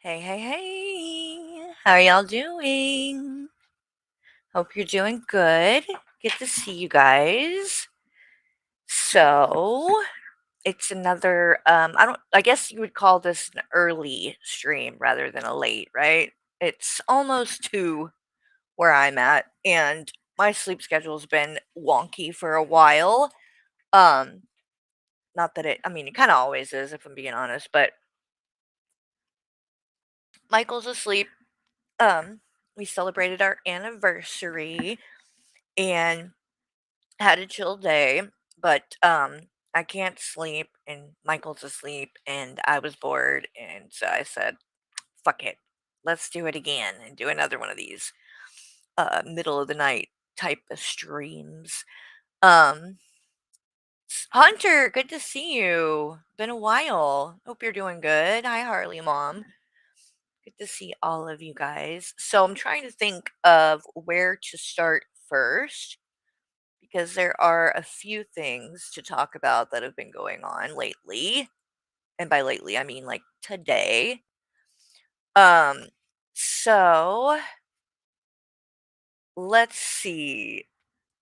Hey, hey, hey. How are y'all doing? Hope you're doing good. Good to see you guys. So, it's another I guess you would call this an early stream rather than a late, right? It's almost 2 where I'm at, and my sleep schedule's been wonky for a while. Um, Not that it kind of always is if I'm being honest, but Michael's asleep. We celebrated our anniversary and had a chill day, but I can't sleep and Michael's asleep and I was bored and so I said, "Fuck it. Let's do it again and do another one of these middle of the night type of streams." Um Hunter, good to see you. Been a while. Hope you're doing good. Hi, Harley mom. Good to see all of you guys. So I'm trying to think of where to start first because there are a few things to talk about that have been going on lately. And by lately, I mean like today. Um, so let's see.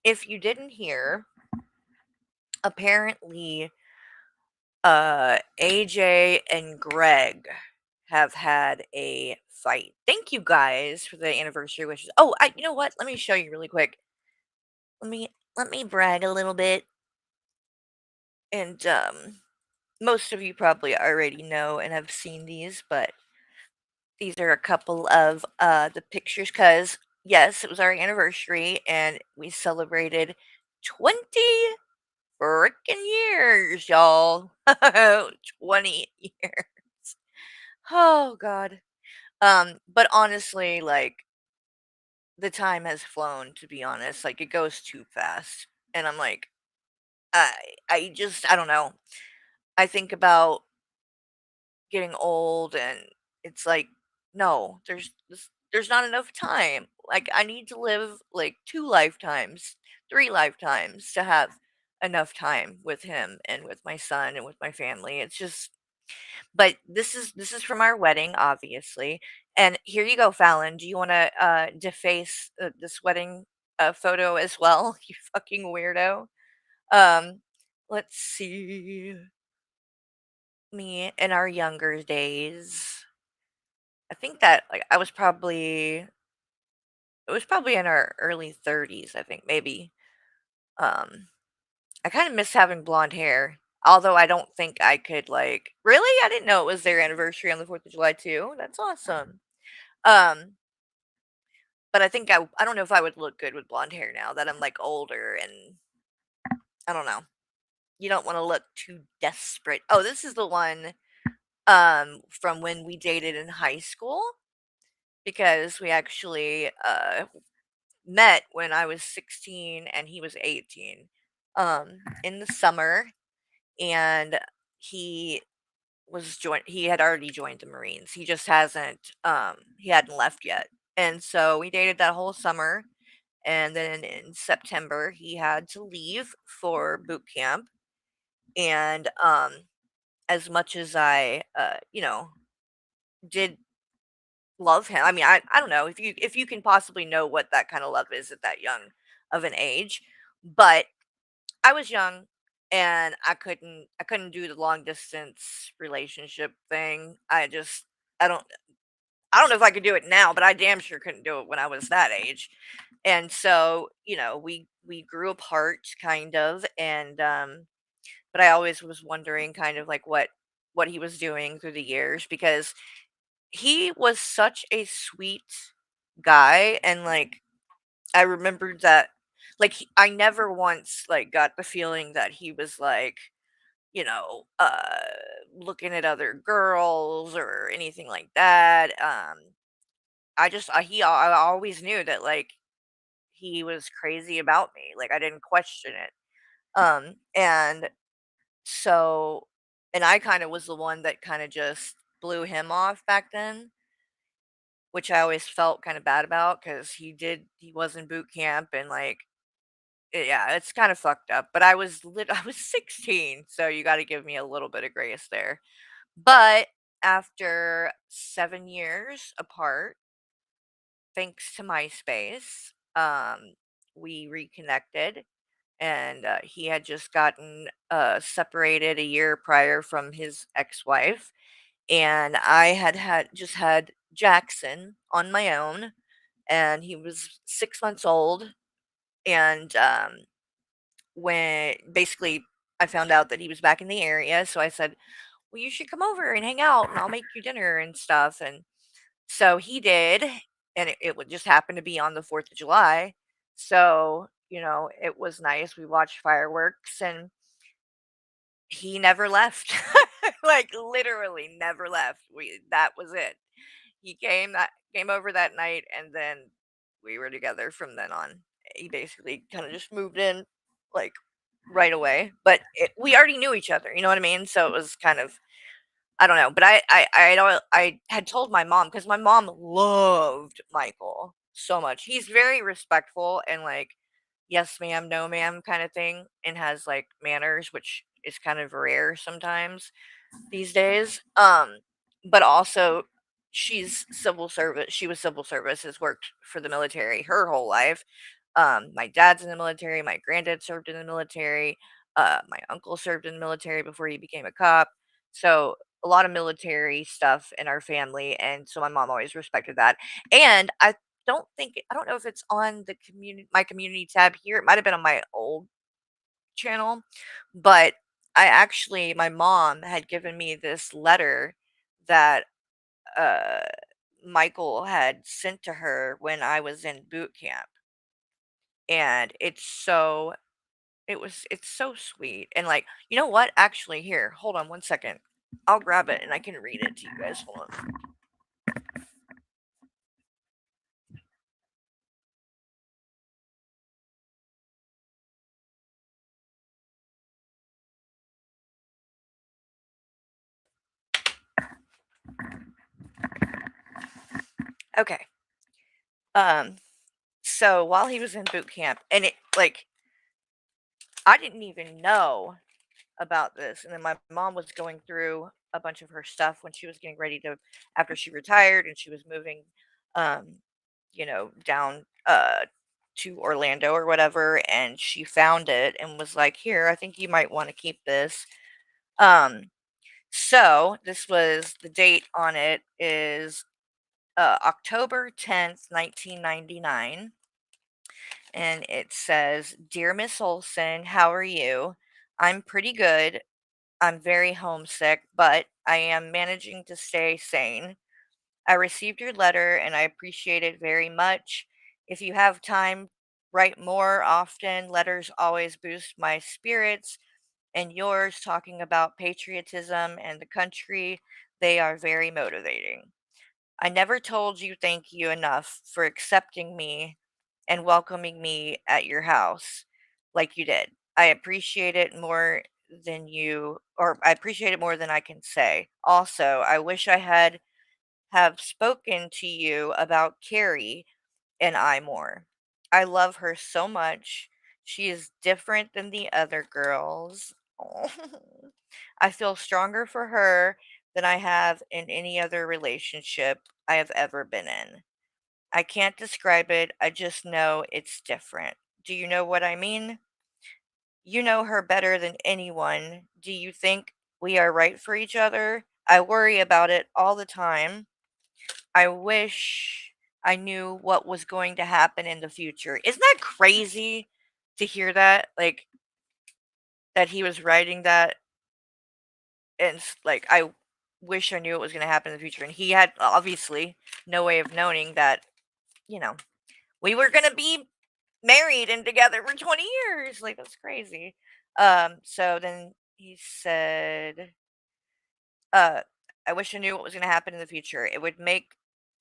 If you didn't hear, apparently AJ and Greg have had a fight. Thank you guys for the anniversary wishes. Oh, you know what? Let me show you really quick. Let me brag a little bit. And most of you probably already know and have seen these, but These are a couple of the pictures because, yes, it was our anniversary and we celebrated 20 freaking years, y'all. 20 years. Oh, God. But honestly, like, the time has flown, to be honest. Like, it goes too fast. And I'm like, I, I don't know. I think about getting old and it's like, no, there's not enough time. Like I need to live like 2 lifetimes, 3 lifetimes to have enough time with him and with my son and with my family. It's just but this is from our wedding, obviously. And here you go, Fallon. Do you want to deface this wedding photo as well? You fucking weirdo. Um, let's see. Me in our younger days. I think that, like, it was probably in our early 30s, I think, maybe. Um, I kinda miss having blonde hair, although I don't think I could, like really? I didn't know it was their anniversary on the 4th of July too? That's awesome. Um, but I think I don't know if I would look good with blonde hair now that I'm, like, older and I don't know. You don't wanna look too desperate. Oh, this is the one, from when we dated in high school because we actually, met when I was 16 and he was 18, in the summer, and he he had already joined the Marines. He hadn't left yet. And so we dated that whole summer, and then in September, he had to leave for boot camp, and, as much as I, did love him. I mean, I don't know if you can possibly know what that kinda love is at that young of an age, but I was young and I couldn't do the long distance relationship thing. I don't I don't know if I could do it now, but I damn sure couldn't do it when I was that age. And so, we grew apart kind of and but I always was wondering kind of like what he was doing through the years because he was such a sweet guy and like I remembered that I never once like got the feeling that he was like, you know, looking at other girls or anything like that. I always knew that like he was crazy about me. Like I didn't question it. And so and I kind of was the one that kind of just blew him off back then, which I always felt kind of bad about because he was in boot camp and like yeah, it's kind of fucked up. But I was 16, so you got to give me a little bit of grace there. But after 7 years apart, thanks to MySpace, we reconnected, and he had just gotten separated a year prior from his ex-wife, and I just had Jackson on my own, and he was 6 months old, and when basically I found out that he was back in the area, so I said, "Well, you should come over and hang out, and I'll make you dinner and stuff." And so he did, and it would just happen to be on the 4th of July. So, it was nice. We watched fireworks, and he never left. Like literally never left. That was it. He came over that night, and then we were together from then on. He basically kind of just moved in, like right away. But we already knew each other. You know what I mean? So it was kind of I don't know. But I had told my mom because my mom loved Michael so much. He's very respectful and like yes ma'am, no ma'am kind of thing, and has like manners, which is kind of rare sometimes these days. But also she was civil service, has worked for the military her whole life. My dad's in the military, my granddad served in the military, my uncle served in the military before he became a cop. So a lot of military stuff in our family, and so my mom always respected that. And I don't know if it's on the community tab here. It might have been on my old channel, but my mom had given me this letter that uh Michael had sent to her when I was in boot camp. And it's so sweet. And like, you know what? Actually, here, hold on one second. I'll grab it and I can read it to you guys. Hold on. Okay. Um, so while he was in boot camp, and it like I didn't even know about this. And then my mom was going through a bunch of her stuff when she was getting ready to after she retired and she was moving um, down to Orlando or whatever, and she found it and was like, "Here, I think you might want to keep this." Um, so this was the date on it is October 10th, 1999, and it says, "Dear Miss Olson, how are you? I'm pretty good. I'm very homesick, but I am managing to stay sane. I received your letter and I appreciate it very much. If you have time, write more often. Letters always boost my spirits, and yours talking about patriotism and the country, they are very motivating. I never told you thank you enough for accepting me and welcoming me at your house like you did. I appreciate it more I appreciate it more than I can say. Also, I wish I had have spoken to you about Carrie and I more. I love her so much. She is different than the other girls. Oh. I feel stronger for her than I have in any other relationship I have ever been in. I can't describe it, I just know it's different. Do you know what I mean? You know her better than anyone. Do you think we are right for each other? I worry about it all the time. I wish I knew what was going to happen in the future. Isn't that crazy to hear that? Like, that he was writing that and like, I wish I knew what was going to happen in the future. And he had obviously no way of knowing that, you know, we were going to be married and together for 20 years. Like, that's crazy. So then he said, Uh, I wish I knew what was gonna happen in the future. It would make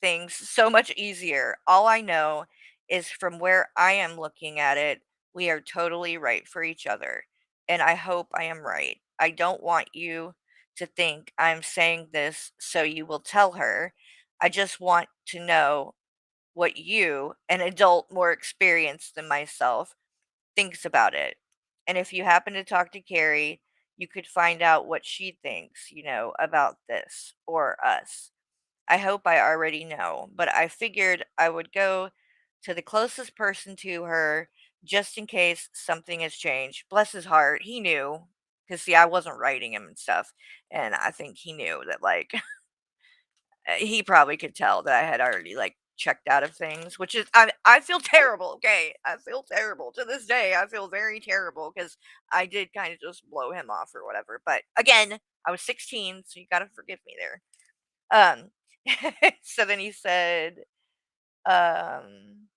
things so much easier. All I know is from where I am looking at it, we are totally right for each other. And I hope I am right. I don't want you to think I'm saying this so you will tell her. I just want to know what you, an adult more experienced than myself, thinks about it. And if you happen to talk to Carrie, you could find out what she thinks, about this or us. I hope I already know, but I figured I would go to the closest person to her just in case something has changed. Bless his heart, he knew. Because, see, I wasn't writing him and stuff. And I think he knew that, like, he probably could tell that I had already, like, checked out of things, which is I feel terrible, okay? I feel terrible. To this day, I feel very terrible because I did kinda just blow him off or whatever, but again, I was 16, so you gotta forgive me there. Um, so then he said, um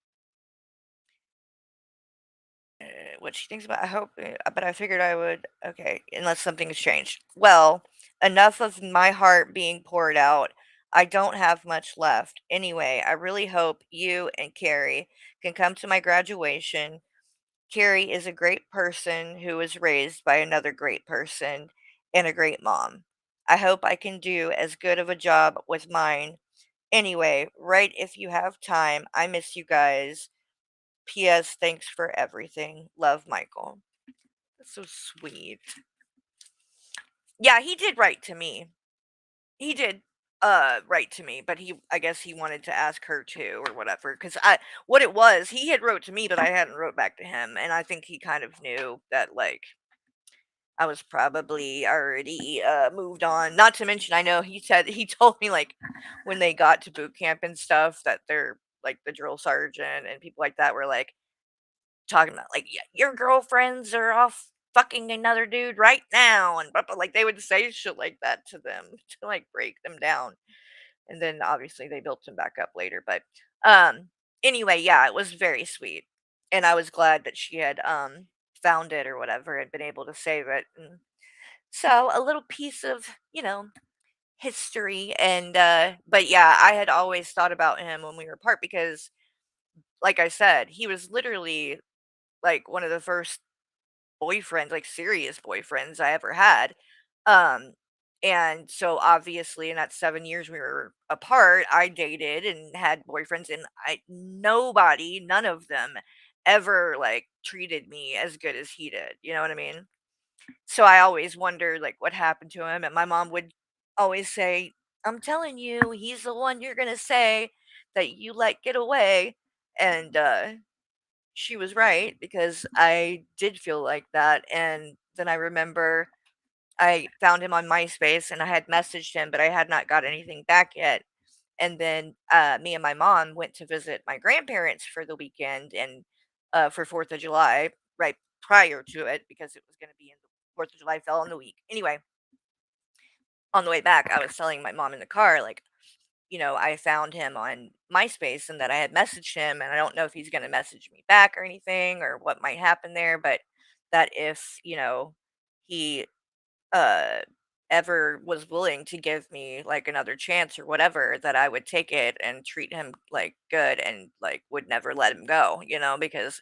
what she thinks about I hope, but I figured I would okay, unless something has changed. Well, enough of my heart being poured out. I don't have much left. Anyway, I really hope you and Carrie can come to my graduation. Carrie is a great person who was raised by another great person and a great mom. I hope I can do as good of a job with mine. Anyway, right if you have time. I miss you guys. P.S. Thanks for everything. Love, Michael. That's so sweet. Yeah, he did write to me. He did write to me, but I guess he wanted to ask her too or whatever cuz I what it was, he had wrote to me but I hadn't wrote back to him and I think he kind of knew that like I was probably already moved on. Not to mention I know he told me like when they got to boot camp and stuff that they're like the drill sergeant and people like that were like talking about like, "Yeah, your girlfriends are off fucking another dude right now," and blah, blah, like, they would say shit like that to them to, like, break them down. and then obviously they built him back up later, but, um, anyway, yeah, it was very sweet, and I was glad that she had, found it or whatever and been able to save it, and so a little piece of, history and, but yeah, I had always thought about him when we were apart because, like I said, he was literally, like, one of the first boyfriends, like, serious boyfriends I ever had, um, and so, obviously, in that 7 years we were apart, I dated and had boyfriends, and none of them ever, like, treated me as good as he did, you know what I mean? So, I always wondered, like, what happened to him, and my mom would always say, "I'm telling you, he's the one you're gonna say that you let get away," and, she was right because I did feel like that, and then I remember I found him on MySpace and I had messaged him, but I had not got anything back yet. And then me and my mom went to visit my grandparents for the weekend and for 4th of July, right prior to it because it was going to be in the 4th of July fell on the week. Anyway, on the way back, I was telling my mom in the car, like, I found him on MySpace and that I had messaged him, and I don't know if he's going to message me back or anything or what might happen there, but that if, he uh ever was willing to give me like another chance or whatever, that I would take it and treat him like good and like would never let him go, because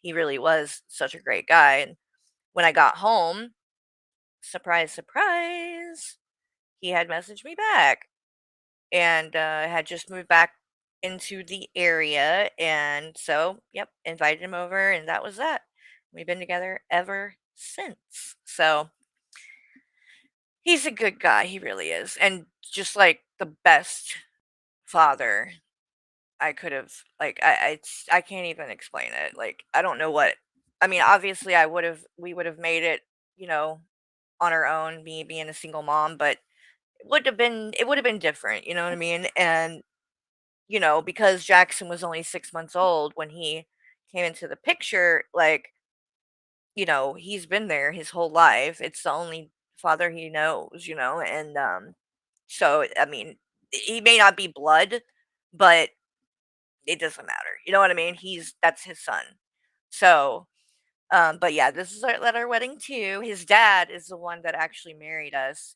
he really was such a great guy. And when I got home, surprise, surprise, he had messaged me back and had just moved back into the area. And so, yep, invited him over, and that was that. We've been together ever since. So he's a good guy. He really is. And just like the best father I could have, like, I can't even explain it. Like, I don't know what, I mean, obviously, we would have made it, you know, on our own, me being a single mom, but it would have been different, you know what I mean? And because Jackson was only 6 months old when he came into the picture, like, he's been there his whole life. It's the only father he knows, and so I mean, he may not be blood, but it doesn't matter. You know what I mean? That's his son. So, but yeah, this is at our wedding too. His dad is the one that actually married us.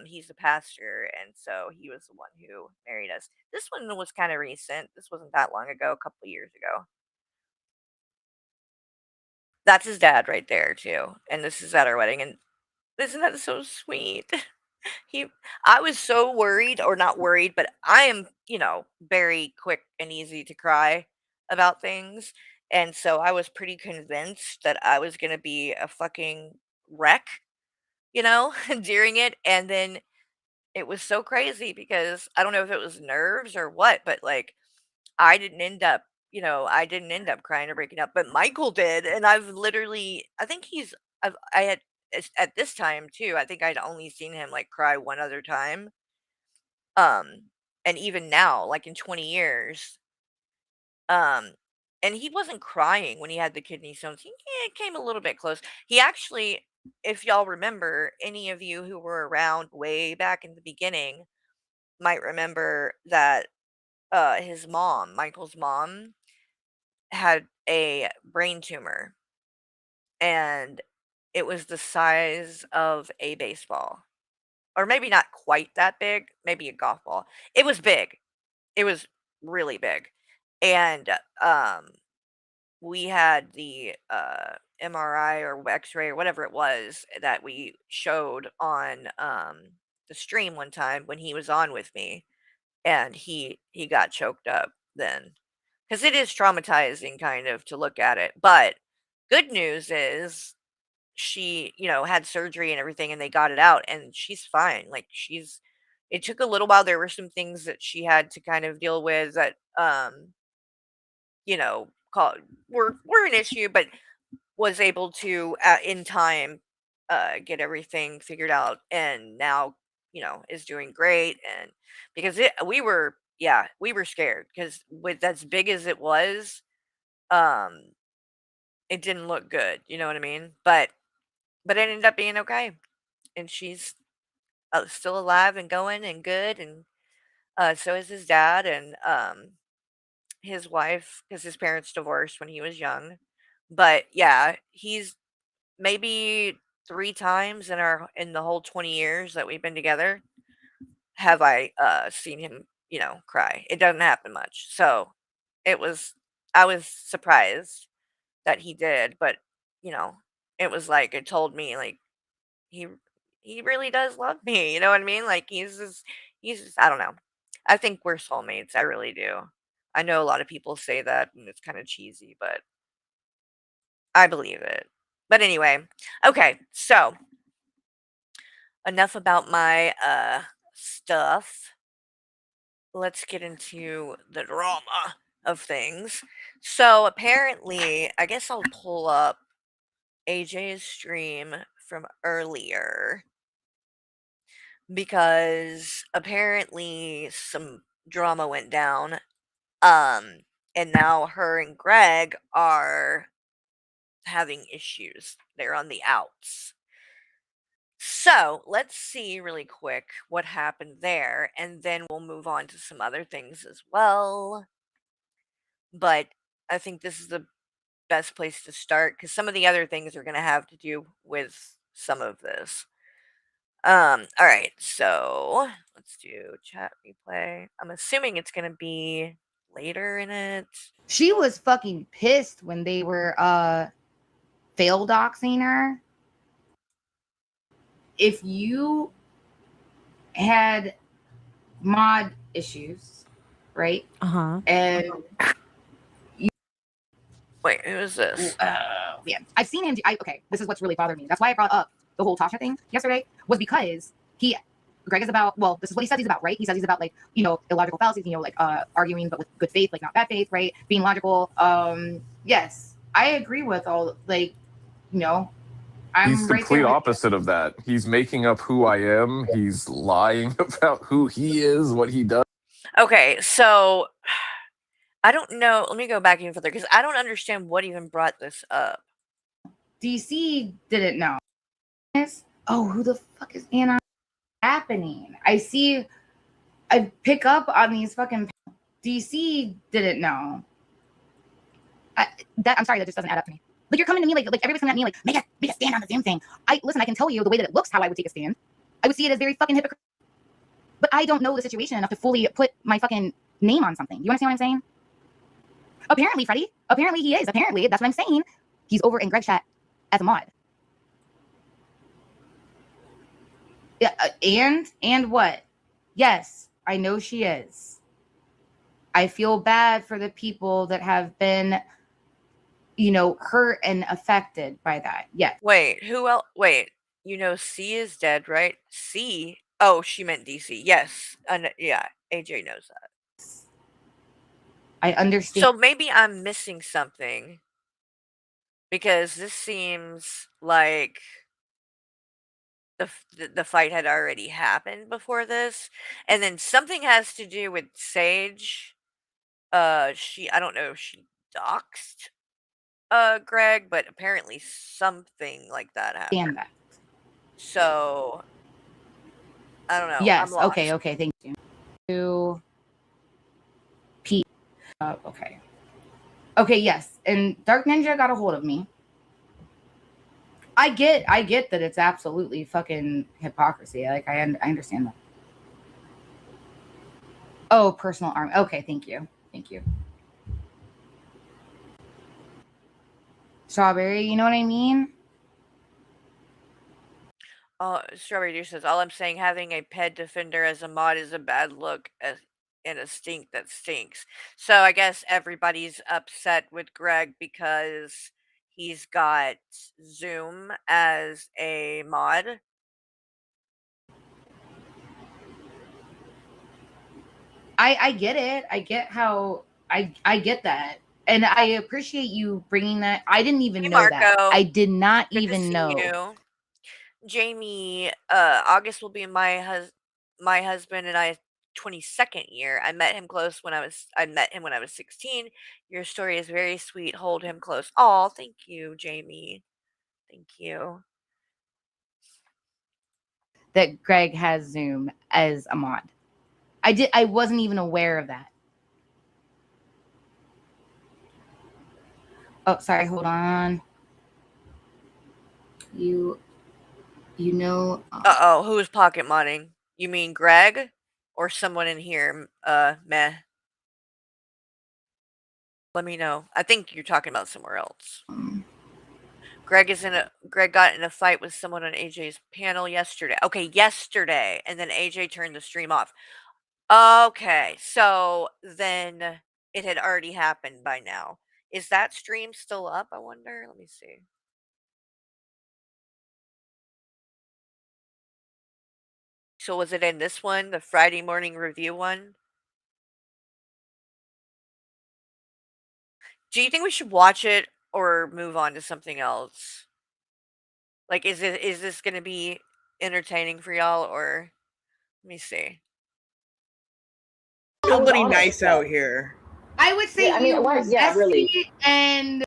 He's a pastor, and so he was the one who married us. This one was kind of recent. This wasn't that long ago, a couple of years ago. That's his dad right there too. And this is at our wedding, and isn't that so sweet? He I was so worried, or not worried, but I am, very quick and easy to cry about things. And so I was pretty convinced that I was going to be a fucking wreck, during it. And then it was so crazy because I don't know if it was nerves or what, but like I didn't end up crying or breaking up, but Michael did. And I think I had, at this time too, I think I'd only seen him like cry one other time. Um, and even now, like in 20 years, um, and he wasn't crying when he had the kidney stones. He came a little bit close. He actually, if y'all remember, any of you who were around way back in the beginning might remember that his mom, Michael's mom, had a brain tumor, and it was the size of a baseball, or maybe not quite that big, maybe a golf ball. It was big. It was really big. And we had the MRI or X-ray or whatever it was that we showed on the stream one time when he was on with me, and he got choked up then, because it is traumatizing kind of to look at it. But good news is she, had surgery and everything, and they got it out, and she's fine. Like, it took a little while. There were some things that she had to kind of deal with that, call were an issue, but was able to, in time, get everything figured out, and now, is doing great. And because we were scared because with as big as it was, um, it didn't look good. You know what I mean? But it ended up being okay, and she's still alive and going and good. And So is his dad and his wife, because his parents divorced when he was young. But yeah, he's maybe 3 times in the whole 20 years that we've been together have I, seen him, cry. It doesn't happen much. So, it was I was surprised that he did, but, you know, it was like it told me, like, he he really does love me, you know what I mean? Like, he's just I don't know. I think we're soulmates, I really do. I know a lot of people say that, and it's kinda cheesy, but I believe it. But anyway, okay, so enough about my, stuff. Let's get into the drama of things. So apparently, I guess I'll pull up AJ's stream from earlier because apparently some drama went down. Um, and now her and Greg are having issues. They're on the outs. So let's see really quick what happened there, and then we'll move on to some other things as well. But I think this is the best place to start because some of the other things are going to have to do with some of this. All right, so let's do chat replay. I'm assuming it's going to be later in it. She was fucking pissed when they were fail doxing her. If you had mod issues, right? And wait, who is this? Yeah, I've seen him. Okay, this is what's really bothered me. That's why I brought up the whole Tasha thing yesterday, was because Greg is about, well, this is what he says he's about, right? He says he's about, like, illogical fallacies, like arguing, but with good faith, like not bad faith, right? Being logical. Yes, I agree with all, like, He's complete opposite of that. He's making up who I am. He's lying about who he is, what he does. Okay, so I don't know. Let me go back even further because I don't understand what even brought this up. DC didn't know. Oh, who the fuck is Anna happening? I pick up on these fucking DC didn't know. I'm sorry, that just doesn't add up to me. Like, you're coming to me like everybody's coming at me like, make a stand on the Zoom thing. Listen, I can tell you the way that it looks how I would take a stand. I would see it as very fucking hypocritical. But I don't know the situation enough to fully put my fucking name on something. You understand what I'm saying? Apparently, Freddie. Apparently he is. Apparently, that's what I'm saying. He's over in Greg's chat as a mod. Yeah, and what? Yes, I know she is. I feel bad for the people that have been, hurt and affected by that. Yes. Wait, who else? Wait, C is dead, right? C? Oh, she meant DC. Yes. Yeah, AJ knows that. I understand. So maybe I'm missing something because this seems like the fight had already happened before this, and then something has to do with Sage. I don't know if she doxed Greg, but apparently something like that happened. So I don't know. Yes. Okay. Thank you. Pete. Okay. Okay. Yes. And Dark Ninja got a hold of me. I get that it's absolutely fucking hypocrisy. Like, I understand that. Oh, personal arm. Okay. Thank you. Strawberry. You know what I mean? Strawberry Juice says, all I'm saying, having a pet defender as a mod is a bad look and a stink that stinks. So I guess everybody's upset with Greg because he's got Zoom as a mod. I get it. I get how I get that. And I appreciate you bringing that. I didn't even know Marco. that. I did not Good even know. You. Jamie, August will be my husband and I 22nd year. I met him when I was 16. Your story is very sweet. Hold him close. Oh, thank you, Jamie. Thank you. That Greg has Zoom as a mod. I wasn't even aware of that. Oh, sorry, hold on. You know. Uh-oh, who is pocket modding? You mean Greg? Or someone in here? Meh. Let me know. I think you're talking about somewhere else. Greg got in a fight with someone on AJ's panel yesterday. Okay, yesterday. And then AJ turned the stream off. Okay, so then it had already happened by now. Is that stream still up, I wonder? Let me see. So was it in this one, the Friday morning review one? Do you think we should watch it or move on to something else? Like, is this gonna be entertaining for y'all, or let me see. Nobody nice out here. I would say really. and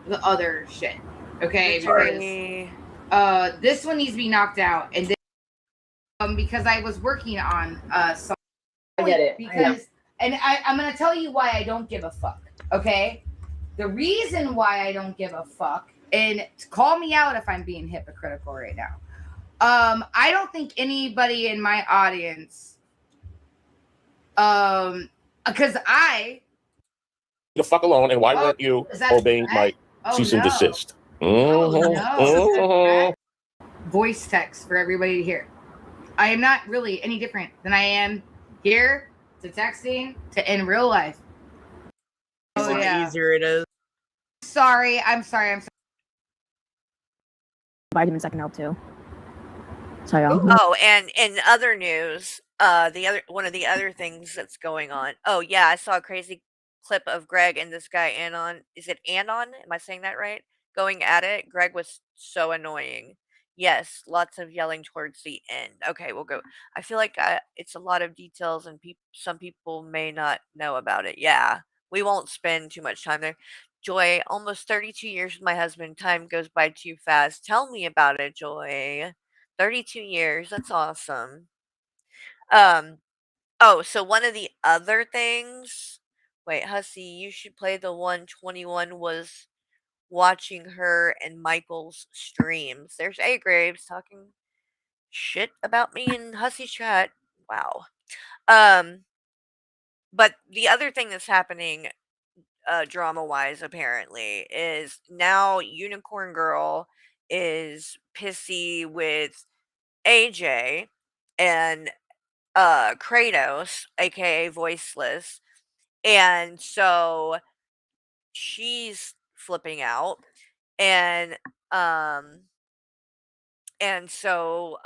the other shit. Okay, Victory. because this one needs to be knocked out, and then, because I was working on some. I get it. Because I'm gonna tell you why I don't give a fuck. Okay, the reason why I don't give a fuck, and call me out if I'm being hypocritical right now. I don't think anybody in my audience, because the fuck alone, and why weren't you obeying my cease and desist? Voice text for everybody to hear. I am not really any different than I am here to texting to in real life. Oh, yeah. Easier it is. I'm sorry. Vitamins I can help too. So yeah. Oh, and in other news, one of the other things that's going on. Oh yeah, I saw a crazy clip of Greg and this guy Anon. Is it Anon? Am I saying that right? Going at it. Greg was so annoying. Yes, lots of yelling towards the end. Okay, we'll go. I feel like it's a lot of details, and some people may not know about it. Yeah, we won't spend too much time there. Joy, almost 32 years with my husband. Time goes by too fast. Tell me about it, Joy. 32 years. That's awesome. Oh, so one of the other things. Wait, Hussy, you should play the one 21 was watching her and Michael's streams. There's A Graves talking shit about me in Hussy's chat. Wow. But the other thing that's happening drama wise apparently is now Unicorn Girl is pissy with AJ and Kratos, aka Voiceless, and so she's flipping out, and um and so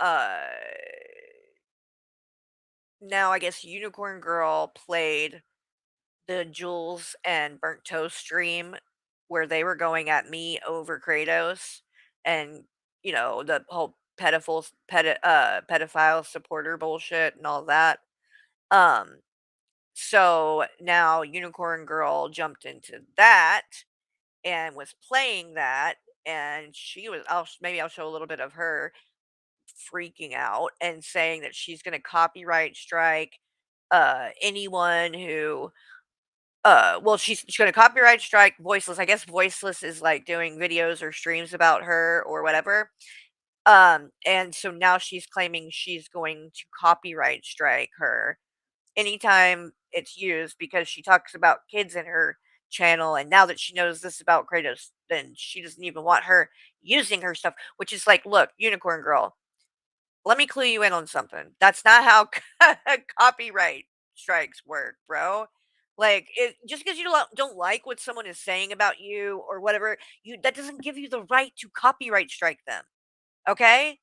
now I guess Unicorn Girl played the Jules and Burnt Toast stream where they were going at me over Kratos, and the whole pedophile supporter bullshit and all that. um So now Unicorn Girl jumped into that and was playing that, and maybe I'll show a little bit of her freaking out and saying that she's going to copyright strike anyone who well, she's going to copyright strike Voiceless. I guess Voiceless is like doing videos or streams about her or whatever. And so now she's claiming she's going to copyright strike her anytime it's used because she talks about kids in her channel, and now that she knows this about Kratos, then she doesn't even want her using her stuff, which is like, look, Unicorn Girl, let me clue you in on something. That's not how copyright strikes work, bro. Like, just because you don't like what someone is saying about you or whatever, that doesn't give you the right to copyright strike them. Okay?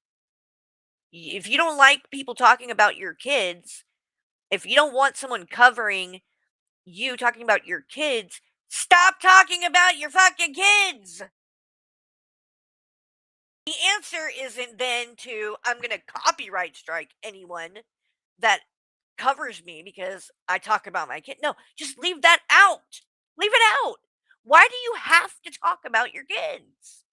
If you don't like people talking about your kids, if you don't want someone covering you talking about your kids, stop talking about your fucking kids. The answer isn't then I'm going to copyright strike anyone that covers me because I talk about my kid. No, just leave that out. Leave it out. Why do you have to talk about your kids?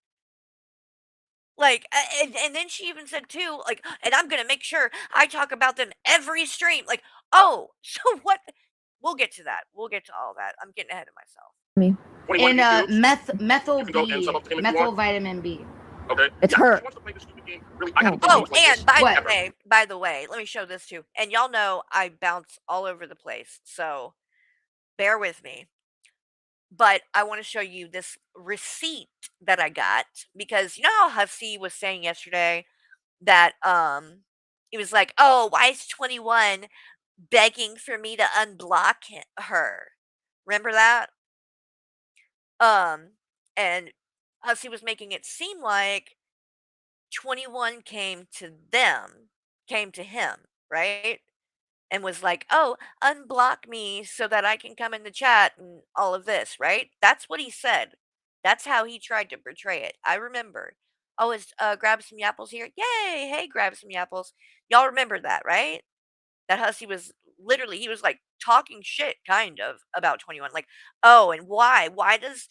Like, and then she even said too, like, and I'm gonna make sure I talk about them every stream. Like, oh, so what? We'll get to that. We'll get to all that. I'm getting ahead of myself. Me. And methyl You can go and B, sub up to him if you methyl want. vitamin B. Okay. It's Yeah, her. she wants to play this stupid game. Really, I haven't Oh. played Oh, games like this and by What? the way, by the way, let me show this too. And y'all know I bounce all over the place, so bear with me. But I want to show you this receipt that I got because you know how Hussey was saying yesterday that he was like, "Oh, why is 21 begging for me to unblock her?" Remember that? Um and Hussey was making it seem like 21 came to him, right? And was like, "Oh, unblock me so that I can come in the chat and all of this," right? That's what he said. That's how he tried to portray it. I remember. Oh, is grab some yapples here? Yay! Hey, grab some yapples. Y'all remember that, right? That Hussey was literally he was like talking shit kind of about 21. Like, "Oh, and why? Why does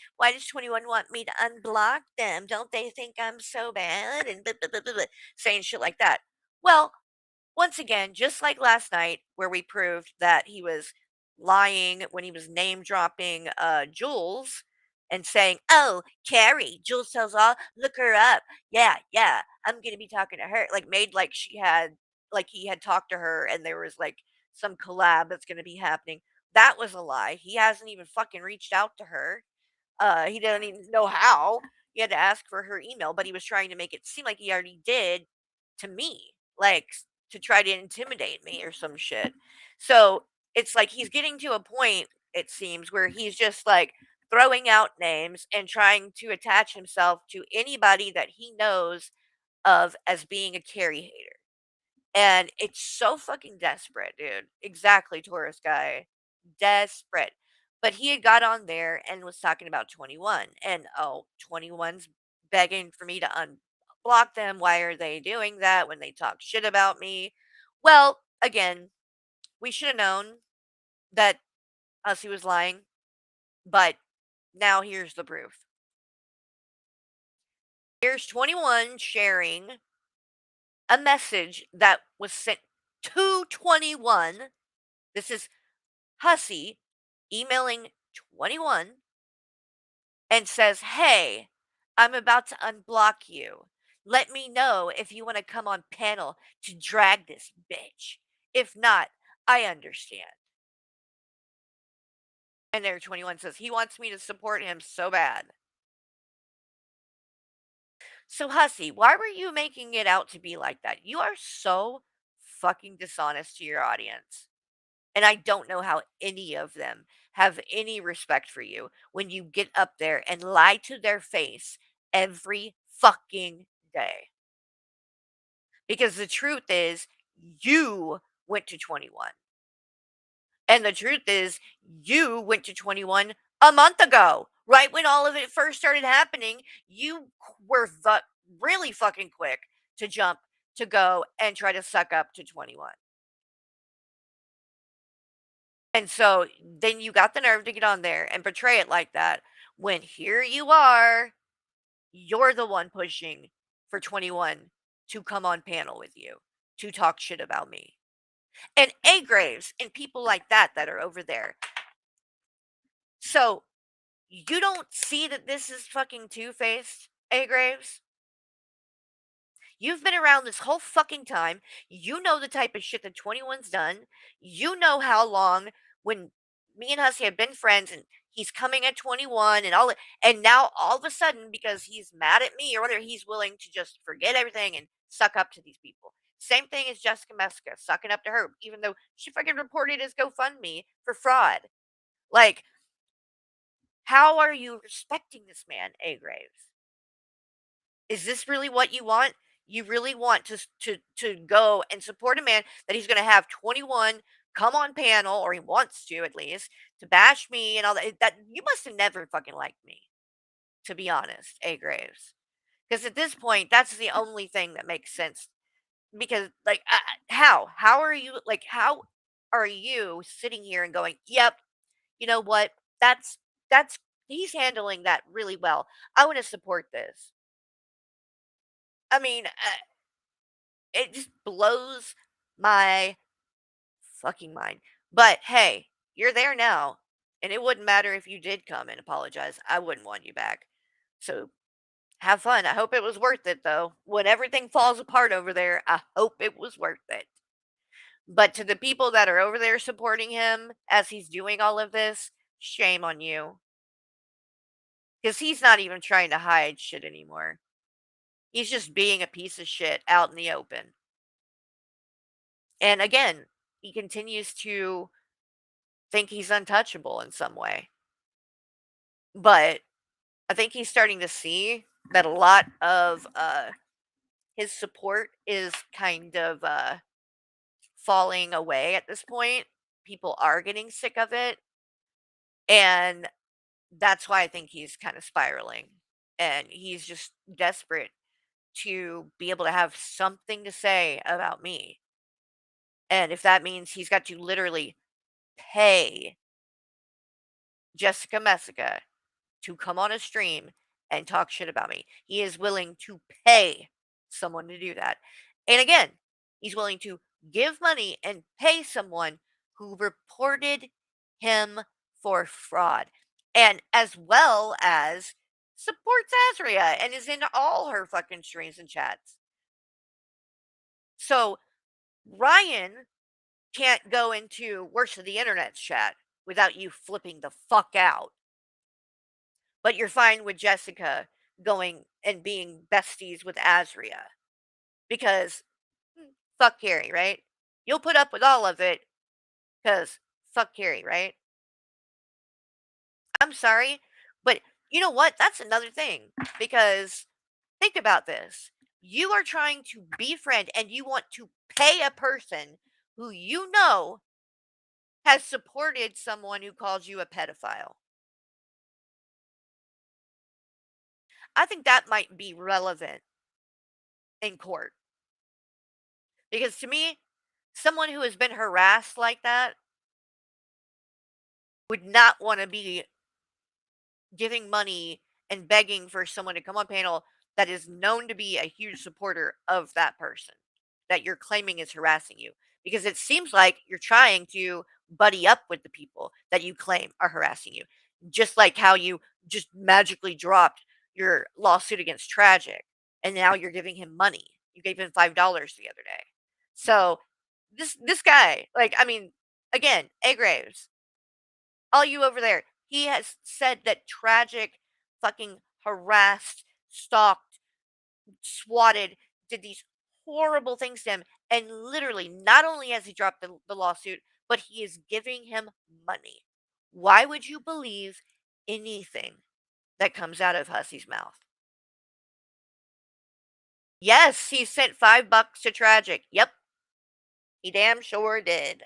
21 want me to unblock them? Don't they think I'm so bad?" And blah, blah, blah, blah, blah, saying shit like that. Well, once again, just like last night, where we proved that he was lying when he was name dropping Jules and saying, "Oh, Carrie, Jules tells all, look her up. Yeah, yeah, I'm gonna be talking to her." Like made like like he had talked to her and there was like some collab that's gonna be happening. That was a lie. He hasn't even fucking reached out to her. He doesn't even know how. He had to ask for her email, but he was trying to make it seem like he already did to me, like to try to intimidate me or some shit. So it's like he's getting to a point, it seems, where he's just like throwing out names and trying to attach himself to anybody that he knows of as being a Carrie hater. And it's so fucking desperate, dude. Exactly, Taurus guy. Desperate. But he had got on there and was talking about 21. And oh, 21's begging for me to unblock them. Why are they doing that when they talk shit about me? Well, again, we should have known that Hussey was lying. But now here's the proof. Here's 21 sharing a message that was sent to 21. This is Hussey emailing 21 and says, "Hey, I'm about to unblock you. Let me know if you want to come on panel to drag this bitch. If not, I understand." And there 21 says he wants me to support him so bad. So, Hussey, why were you making it out to be like that? You are so fucking dishonest to your audience. And I don't know how any of them have any respect for you when you get up there and lie to their face every fucking day. Because the truth is, you went to 21. And the truth is, you went to 21 a month ago, right when all of it first started happening. You were really fucking quick to jump to go and try to suck up to 21. And so then you got the nerve to get on there and portray it like that when here you are, you're the one pushing for 21 to come on panel with you to talk shit about me. And A Graves and people like that are over there. So you don't see that this is fucking two-faced, A Graves? You've been around this whole fucking time. You know the type of shit that 21's done. You know how long when me and Hussey have been friends and he's coming at 21 and all that. And now all of a sudden, because he's mad at me or whether he's willing to just forget everything and suck up to these people. Same thing as Jessica Meska, sucking up to her, even though she fucking reported his GoFundMe for fraud. Like, how are you respecting this man, A Graves? Is this really what you want? You really want to go and support a man that he's going to have 21 come on panel, or he wants to at least, to bash me and all that? That you must have never fucking liked me, to be honest, A Graves. Because at this point, that's the only thing that makes sense. Because like, how are you like? How are you sitting here and going, "Yep, you know what? That's he's handling that really well. I want to support this." I mean, it just blows my fucking mind. But hey, you're there now, and it wouldn't matter if you did come and apologize. I wouldn't want you back. So have fun. I hope it was worth it, though. When everything falls apart over there, I hope it was worth it. But to the people that are over there supporting him as he's doing all of this, shame on you. Because he's not even trying to hide shit anymore. He's just being a piece of shit out in the open. And again, he continues to think he's untouchable in some way. But I think he's starting to see that a lot of his support is kind of falling away at this point. People are getting sick of it. And that's why I think he's kind of spiraling. And he's just desperate to be able to have something to say about me. And if that means he's got to literally pay Jessica Messica to come on a stream and talk shit about me, he is willing to pay someone to do that. And again, he's willing to give money and pay someone who reported him for fraud, and as well as supports Azria and is in all her fucking streams and chats. So Ryan can't go into Worst of the Internet's chat without you flipping the fuck out. But you're fine with Jessica going and being besties with Azria. Because fuck Carrie, right? You'll put up with all of it because fuck Carrie, right? I'm sorry, but you know what? That's another thing. Because think about this. You are trying to befriend and you want to pay a person who you know has supported someone who calls you a pedophile. I think that might be relevant in court. Because to me, someone who has been harassed like that would not want to be giving money and begging for someone to come on panel that is known to be a huge supporter of that person that you're claiming is harassing you. Because it seems like you're trying to buddy up with the people that you claim are harassing you. Just like how you just magically dropped your lawsuit against Tragic and now you're giving him money. You gave him $5 the other day. So this guy, like, I mean, again, A Graves, all you over there, he has said that Tragic fucking harassed, stalked, swatted, did these horrible things to him. And literally, not only has he dropped the lawsuit, but he is giving him money. Why would you believe anything that comes out of Hussy's mouth? Yes, he sent $5 to Tragic. Yep. He damn sure did.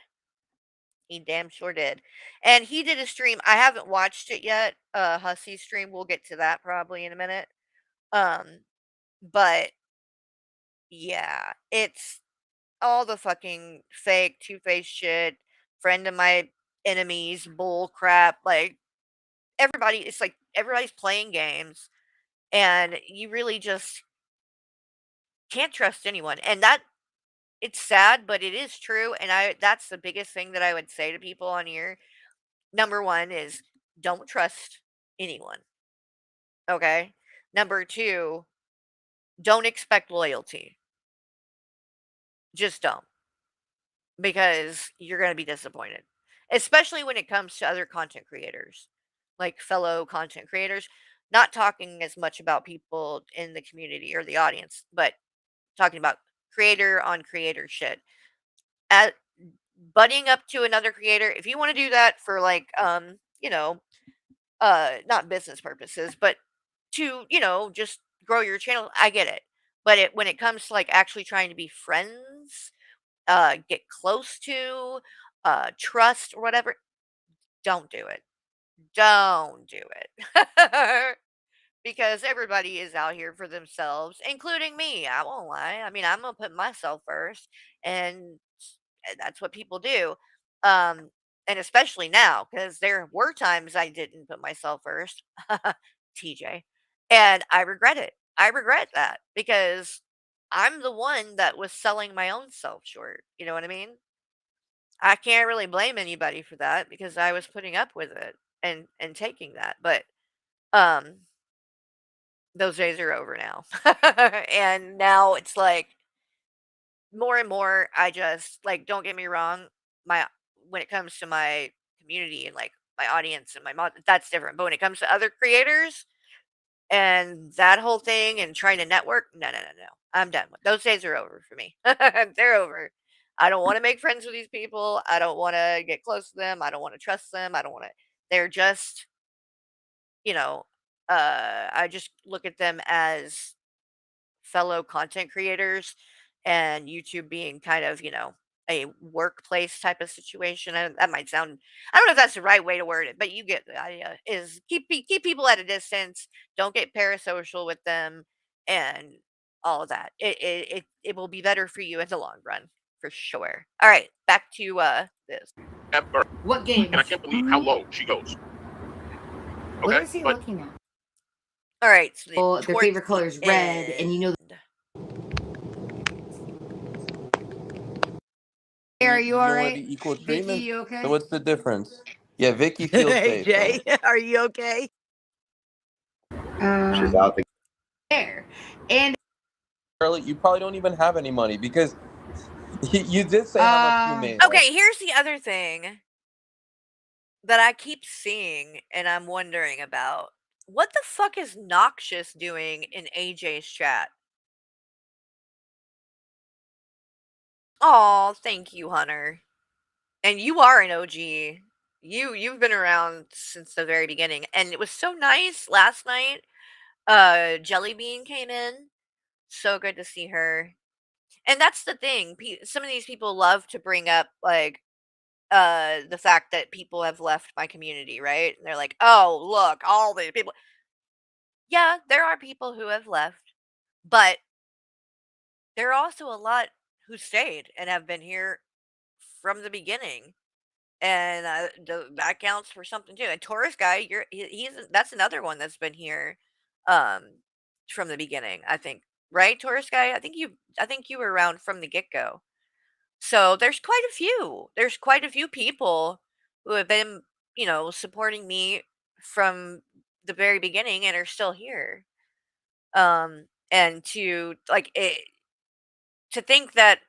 He damn sure did. And he did a stream. I haven't watched it yet. Hussy's stream. We'll get to that probably in a minute. But yeah, it's all the fucking fake two-faced shit, friend of my enemies, bull crap. Like everybody, it's like everybody's playing games, and you really just can't trust anyone. And that it's sad, but it is true. And that's the biggest thing that I would say to people on here. Number one is don't trust anyone. Okay. Number two, don't expect loyalty. Just don't. Because you're going to be disappointed. Especially when it comes to other content creators, like fellow content creators. Not talking as much about people in the community or the audience, but talking about creator on creator shit. At butting up to another creator, if you want to do that for like not business purposes, but to, just grow your channel, I get it. But when it comes to like actually trying to be friends, get close to, trust or whatever, don't do it. Don't do it. Because everybody is out here for themselves, including me. I won't lie. I mean, I'm gonna put myself first, and that's what people do. And especially now, because there were times I didn't put myself first, TJ, and I regret it. I regret that because I'm the one that was selling my own self short. You know what I mean? I can't really blame anybody for that because I was putting up with it and taking that. But um those days are over now. And now it's like more and more I just like, don't get me wrong, my when it comes to my community and like my audience and my mod, that's different. But when it comes to other creators and that whole thing and trying to network, no, no, no, no. I'm done with those days are over for me. They're over. I don't want to make friends with these people. I don't want to get close to them. I don't want to trust them. I don't want to. They're just, you know, I just look at them as fellow content creators and YouTube being kind of, a workplace type of situation. And that might sound, I don't know if that's the right way to word it, but you get the idea is keep people at a distance, don't get parasocial with them and all of that. It will be better for you in the long run for sure. All right, back to this. Ever. What game? And I can't believe how low she goes. What Okay, is he but looking at? All right, so Oh, their favorite color is red, and you know. Hey, are you all right? Equal Vicky, treatment. you okay? So what's the difference? Yeah, Vicky feels Hey safe. Jay, are you okay? She's out there. And Charlie, you probably don't even have any money because you did say how much you made. Okay, here's the other thing that I keep seeing and I'm wondering about. What the fuck is Noxious doing in AJ's chat? Oh, thank you, Hunter. And you are an OG. You've been around since the very beginning. And it was so nice last night. Jellybean came in. So good to see her. And that's the thing. Some of these people love to bring up like the fact that people have left my community, right? And they're like, "Oh, look, all the people." Yeah, there are people who have left, but there are also a lot who stayed and have been here from the beginning, and that counts for something too. And Taurus guy, he's that's another one that's been here um from the beginning, I think. Right, Taurus guy? I think you were around from the get-go. So there's quite a few. There's quite a few people who have been, supporting me from the very beginning and are still here. And to like it to think that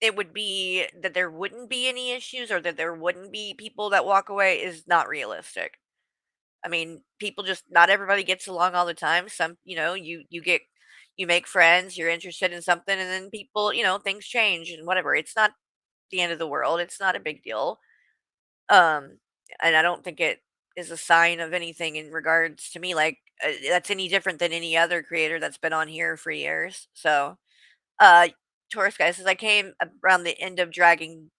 it would be that there wouldn't be any issues or that there wouldn't be people that walk away is not realistic. I mean, people just not everybody gets along all the time. Some, you make friends, you're interested in something, and then people, things change and whatever. It's not the end of the world. It's not a big deal. Um, and I don't think it is a sign of anything in regards to me. Like that's any different than any other creator that's been on here for years. So, uh, Taurus guy says I came around the end of Draven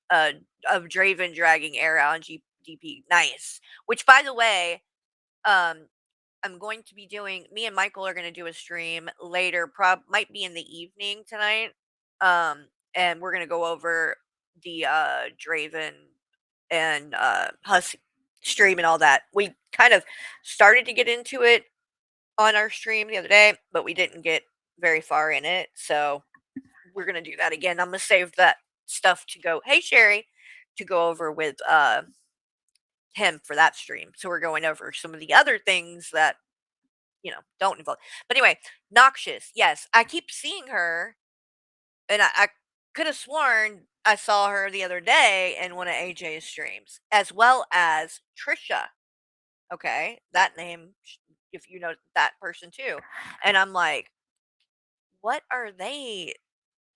dragging era on GDP. Nice. Which, by the way, um, I'm going to be doing. Me and Michael are going to do a stream later. Might be in the evening tonight. And we're going to go over the Draven and Husk stream and all that. We kind of started to get into it on our stream the other day, but we didn't get very far in it. So we're gonna do that again. I'm gonna save that stuff to go. Hey Sherry, to go over with him for that stream. So we're going over some of the other things that don't involve. But anyway, Noxious. Yes, I keep seeing her, and I could have sworn I saw her the other day in one of AJ's streams, as well as Trisha. Okay, that name, if you know that person too. And I'm like, what are they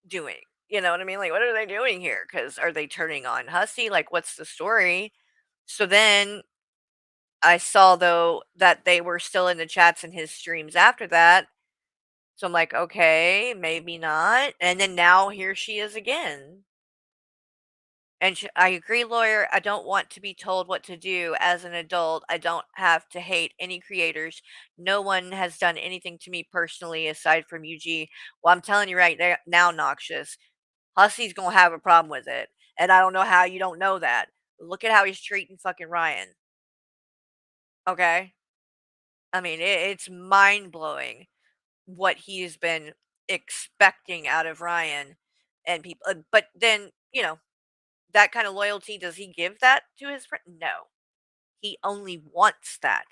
doing? You know what I mean? Like, what are they doing here? Because are they turning on Hussy? Like, what's the story? So then I saw, though, that they were still in the chats in his streams after that. So I'm like, okay, maybe not. And then now here she is again. And I agree, lawyer. I don't want to be told what to do as an adult. I don't have to hate any creators. No one has done anything to me personally aside from UG. Well, I'm telling you right now, Noxious, Hussy's going to have a problem with it. And I don't know how you don't know that. Look at how he's treating fucking Ryan. Okay? I mean, it's mind blowing what he's been expecting out of Ryan and people. But then, that kind of loyalty, does he give that to his friend? No. He only wants that.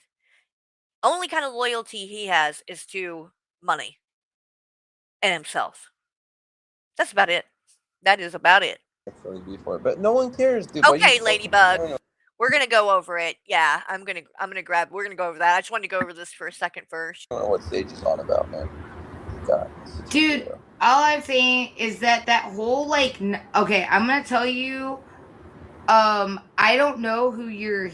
Only kind of loyalty he has is to money and himself. That's about it. That is about it. Before, but no one cares, dude. Okay, Ladybug. We're gonna go over it. Yeah, I'm gonna we're gonna go over that. I just wanted to go over this for a second first. I don't know what Sage is on about, man. God, dude, all I'm saying is that whole okay, I'm gonna tell you, I don't know who you're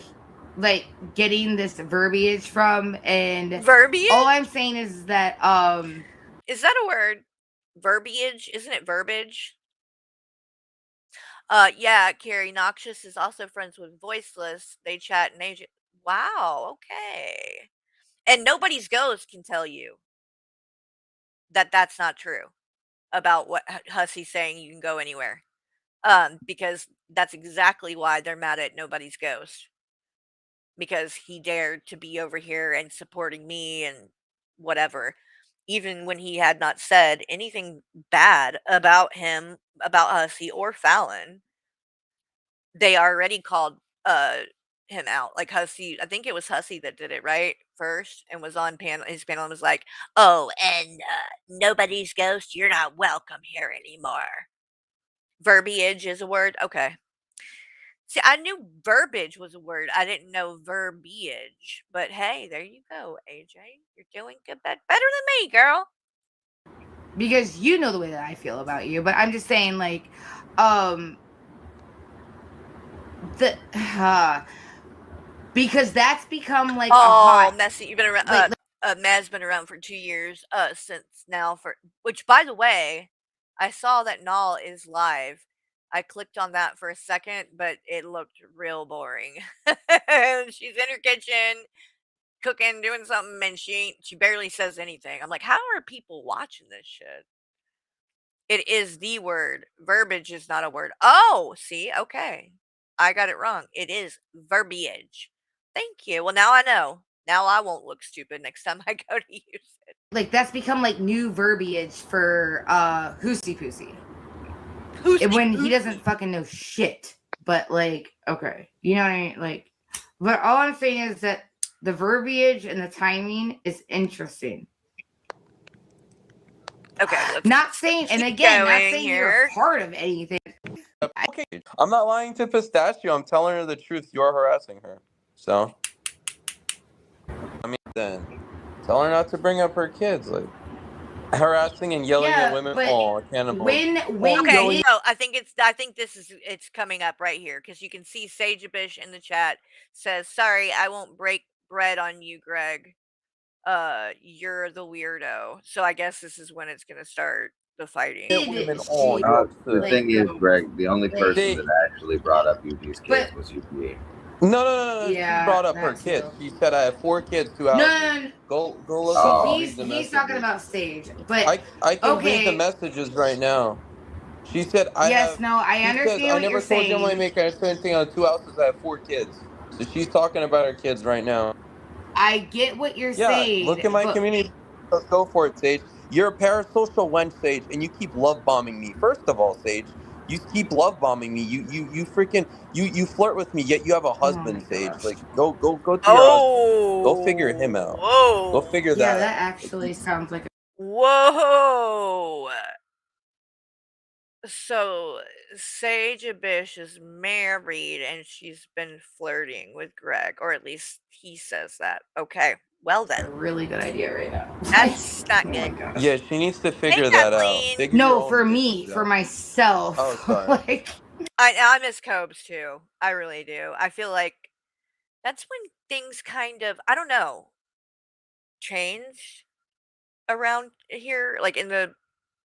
getting this verbiage from, and verbiage. All I'm saying is that is that a word? Verbiage, isn't it verbiage? Yeah, Carrie, Noxious is also friends with Voiceless. They chat and age. Wow, okay. And nobody's ghost can tell you that that's not true about what Hussy's saying you can go anywhere. Because that's exactly why they're mad at nobody's ghost. Because he dared to be over here and supporting me and whatever. Even when he had not said anything bad about him, about Hussy or Fallon. They already called him out. Like Hussy, I think it was Hussy that did it right first and was on his panel and was like, "Oh, and nobody's ghost, you're not welcome here anymore." Verbiage is a word. Okay. See, I knew verbiage was a word. I didn't know verbiage. But hey, there you go, AJ. You're doing good, better than me, girl. Because you know the way that I feel about you, but I'm just saying, because that's become a hot messy. You've been around. Mad's been around for 2 years. Since now which, by the way, I saw that Null is live. I clicked on that for a second, but it looked real boring. She's in her kitchen cooking, doing something, and she barely says anything. I'm like, how are people watching this shit? It is the word. Verbiage is not a word. Oh, see, okay. I got it wrong. It is verbiage. Thank you. Well, now I know. Now I won't look stupid next time I go to use it. That's become new verbiage for Hoosey Poosey. When he doesn't fucking know shit. But okay. You know what I mean? But all I'm saying is that the verbiage and the timing is interesting. Okay. Not saying, and again, not saying you're part of anything. Okay, I'm not lying to Pistachio. I'm telling her the truth. You're harassing her. So, I mean, then tell her not to bring up her kids. Harassing and yelling at women. Oh, I can't imagine. Okay, so I think it's coming up right here because you can see Sageabish in the chat says, "Sorry, I won't break bread on you, Greg. You're the weirdo." So I guess this is when it's gonna start the fighting. The thing is, Greg, the only person that actually brought up UG's kids was UPA. No. Yeah, she brought up her kids. She said, "I have 4 kids, 2 houses." No. Go look. He's talking about Sage, but I can read the messages right now. She said, I understand what you're saying. I never told you I'm going to make anything on 2 houses. I have 4 kids. So she's talking about her kids right now. I get what you're saying. Look at my community. Let's go for it, Sage. You're a parasocial wench, Sage, and you keep love bombing me. First of all, Sage, you keep love bombing me. You freaking you flirt with me, yet you have a husband, Sage. Go to your husband. Go figure him out. Whoa. Go figure that out. Yeah, that actually sounds like Whoa. So Sageabish is married and she's been flirting with Greg, or at least he says that. Okay, well then. a really good idea right now. That's not good. Yeah, she needs to figure that out. No, for me, for myself. Oh, sorry. I miss Cobes too. I really do. I feel like that's when things kind of, I don't know, change around here, in the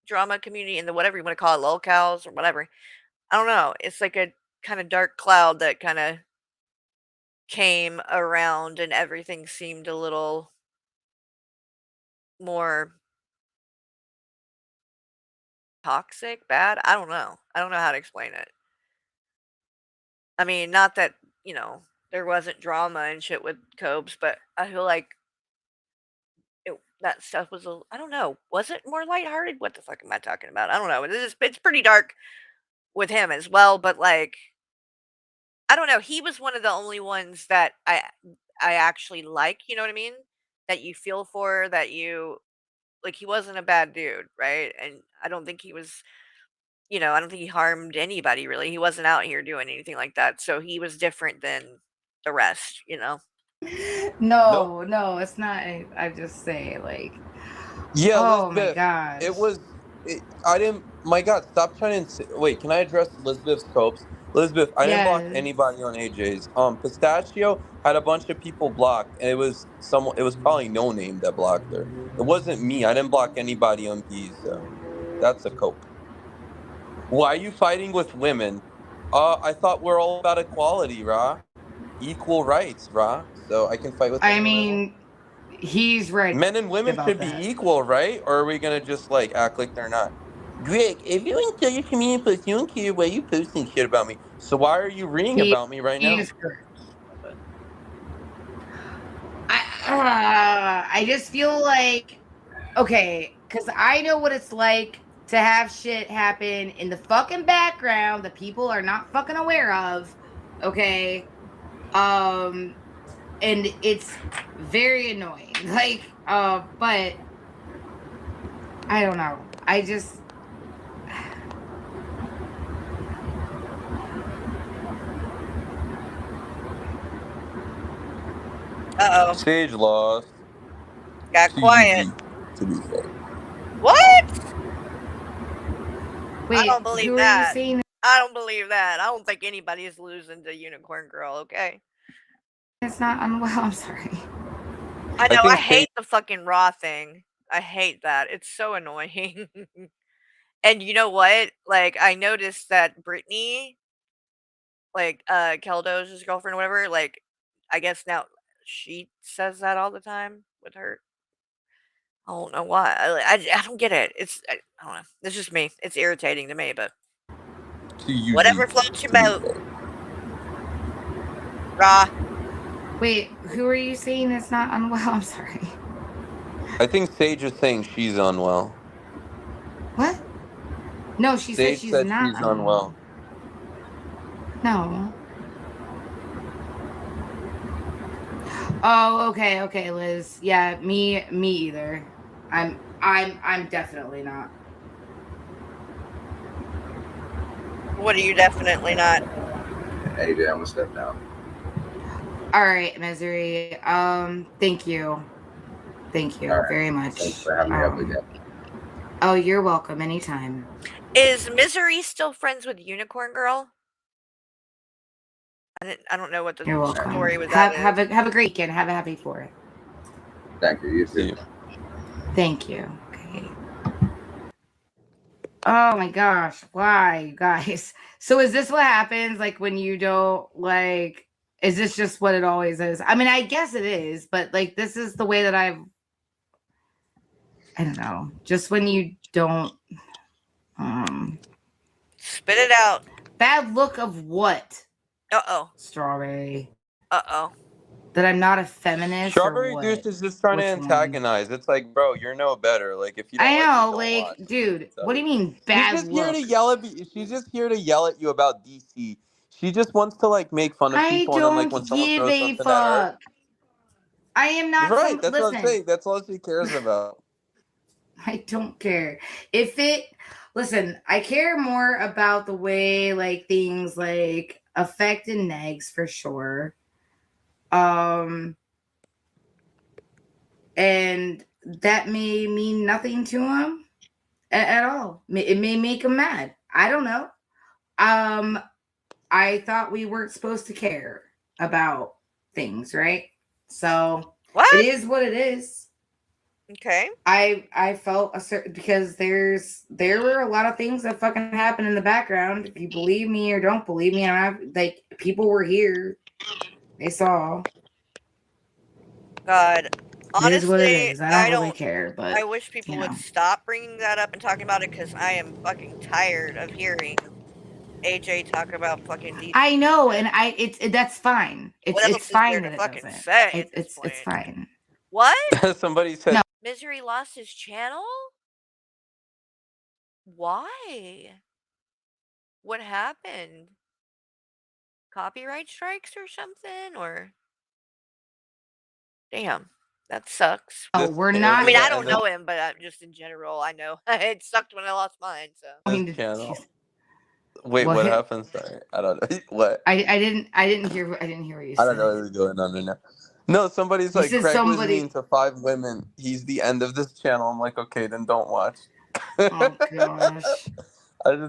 drama community, in the whatever you want to call it, lolcows or whatever. I don't know. It's like a kind of dark cloud that kind of came around and everything seemed a little more toxic, bad. I don't know. I don't know how to explain it. I mean, not that, there wasn't drama and shit with Cobes, but I feel like that stuff was I don't know. Was it more lighthearted? What the fuck am I talking about? I don't know. It's pretty dark with him as well, but like I don't know. He was one of the only ones that I actually like. You know what I mean? That you feel for. That you like. He wasn't a bad dude, right? And I don't think he was. I don't think he harmed anybody really. He wasn't out here doing anything like that. So he was different than the rest. No, no, it's not. I just say like, Yeah, oh my Elizabeth. gosh. I didn't. My God, stop trying to. Wait, can I address Elizabeth's copes? Elizabeth, I didn't block Yes. anybody on AJ's. Pistachio had a bunch of people blocked, and it was someone. It was probably No Name that blocked her. It wasn't me. I didn't block anybody on B. So that's a cope. Why are you fighting with women? I thought we're all about equality, Ra. Equal rights, Ra. So I can fight with I anyone I want. mean, he's right. Men and women about should that. be equal, right? Or are we gonna just like act like they're not? Greg, if you enjoy your community post, you don't care why you posting shit about me. So why are you reading about me right now? He's correct. I just feel like, okay, because I know what it's like to have shit happen in the fucking background that people are not fucking aware of, okay? And it's very annoying. Like, but I don't know. I just Uh-oh. Sage lost. Got quiet. To be fair. What? wait. I don't believe who that. Are you saying? I don't believe that. I don't think anybody is losing to Unicorn Girl, okay? It's not unwell. I'm sorry. I know. I hate the fucking Raw thing. I hate that. It's so annoying. And you know what? Like, I noticed that Brittany, like, Keldo's girlfriend or whatever, like, I guess now she says that all the time with her. I don't know why. I don't get it. I don't know. It's just me. It's irritating to me, but whatever floats your boat. Raw. Wait, who are you saying is not unwell? I'm sorry. I think Sage is saying she's unwell. What? No, she said she's not unwell. No. Oh, okay, Liz. Yeah, me either. I'm definitely not. What are you definitely not? Hey, dude, I'm gonna step down. All right, Misery. Thank you very much. Thanks for having me up again. Oh, you're welcome. Anytime. Is Misery still friends with Unicorn Girl? I don't know what the story was. Have a great weekend. Have a happy 4th. Thank you. You too. Thank you. Okay. Oh my gosh. Why, you guys? So is this what happens like when you don't like, is this just what it always is? I mean, I guess it is, but like this is the way that I don't know. Just when you don't spit it out. Bad look of what? Uh-oh. Strawberry. Uh-oh. That I'm not a feminist. Strawberry Goose is just trying to antagonize. It's like, bro, you're no better. Like, if you don't dude, what do you mean bad She's just look? here to yell at me. She's just here to yell at you about DC. She just wants to like make fun of people and then like when someone throws something at her. I am not. Right, that's what I'm saying. That's all she cares about. I don't care. Listen, I care more about the way like things like affect and negs for sure. And that may mean nothing to him at all. It may make him mad. I don't know. I thought we weren't supposed to care about things, right? So it is what it is. Okay. I felt a certain because there were a lot of things that fucking happened in the background. If you believe me or don't believe me, like people were here. They saw. God, honestly, it is what it is. I don't really care, but I wish people would stop bringing that up and talking about it because I am fucking tired of hearing AJ talk about fucking DC. I know, and that's fine. It's fine that it doesn't. Say it's fine. What? Somebody said. No. Misery lost his channel? Why? What happened? Copyright strikes or something? Or damn, that sucks. Oh, we're not. I mean, I don't know him, but just in general, I know it sucked when I lost mine. So. This channel. Wait, what happened? Sorry, I don't know. What? I didn't hear what you said. I don't know what's going on right now. No, somebody's like, Craig was mean to 5 women. He's the end of this channel. I'm like, okay, then don't watch. Oh gosh.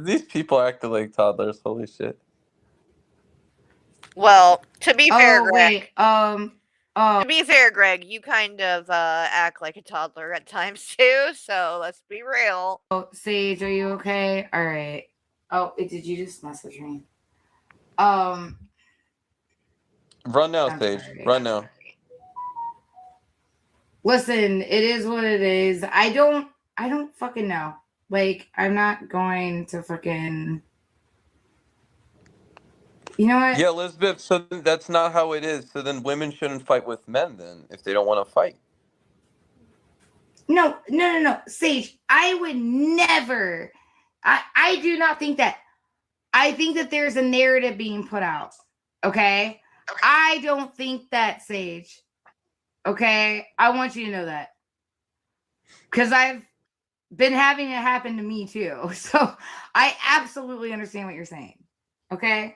These people acting like toddlers. Holy shit. Well, to be fair, Greg. Wait. To be fair, Greg, you kind of act like a toddler at times too. So let's be real. Oh, Sage, are you okay? All right. Oh, did you just message me? Run now, Sage. Run now. Listen, it is what it is. I don't fucking know. Like, I'm not going to fucking. You know what? Yeah, Elizabeth, so that's not how it is. So then women shouldn't fight with men then if they don't want to fight. No. Sage, I would never. I do not think that. I think that there's a narrative being put out. Okay? I don't think that, Sage. Okay? I want you to know that. Because I've been having it happen to me too. So I absolutely understand what you're saying. Okay?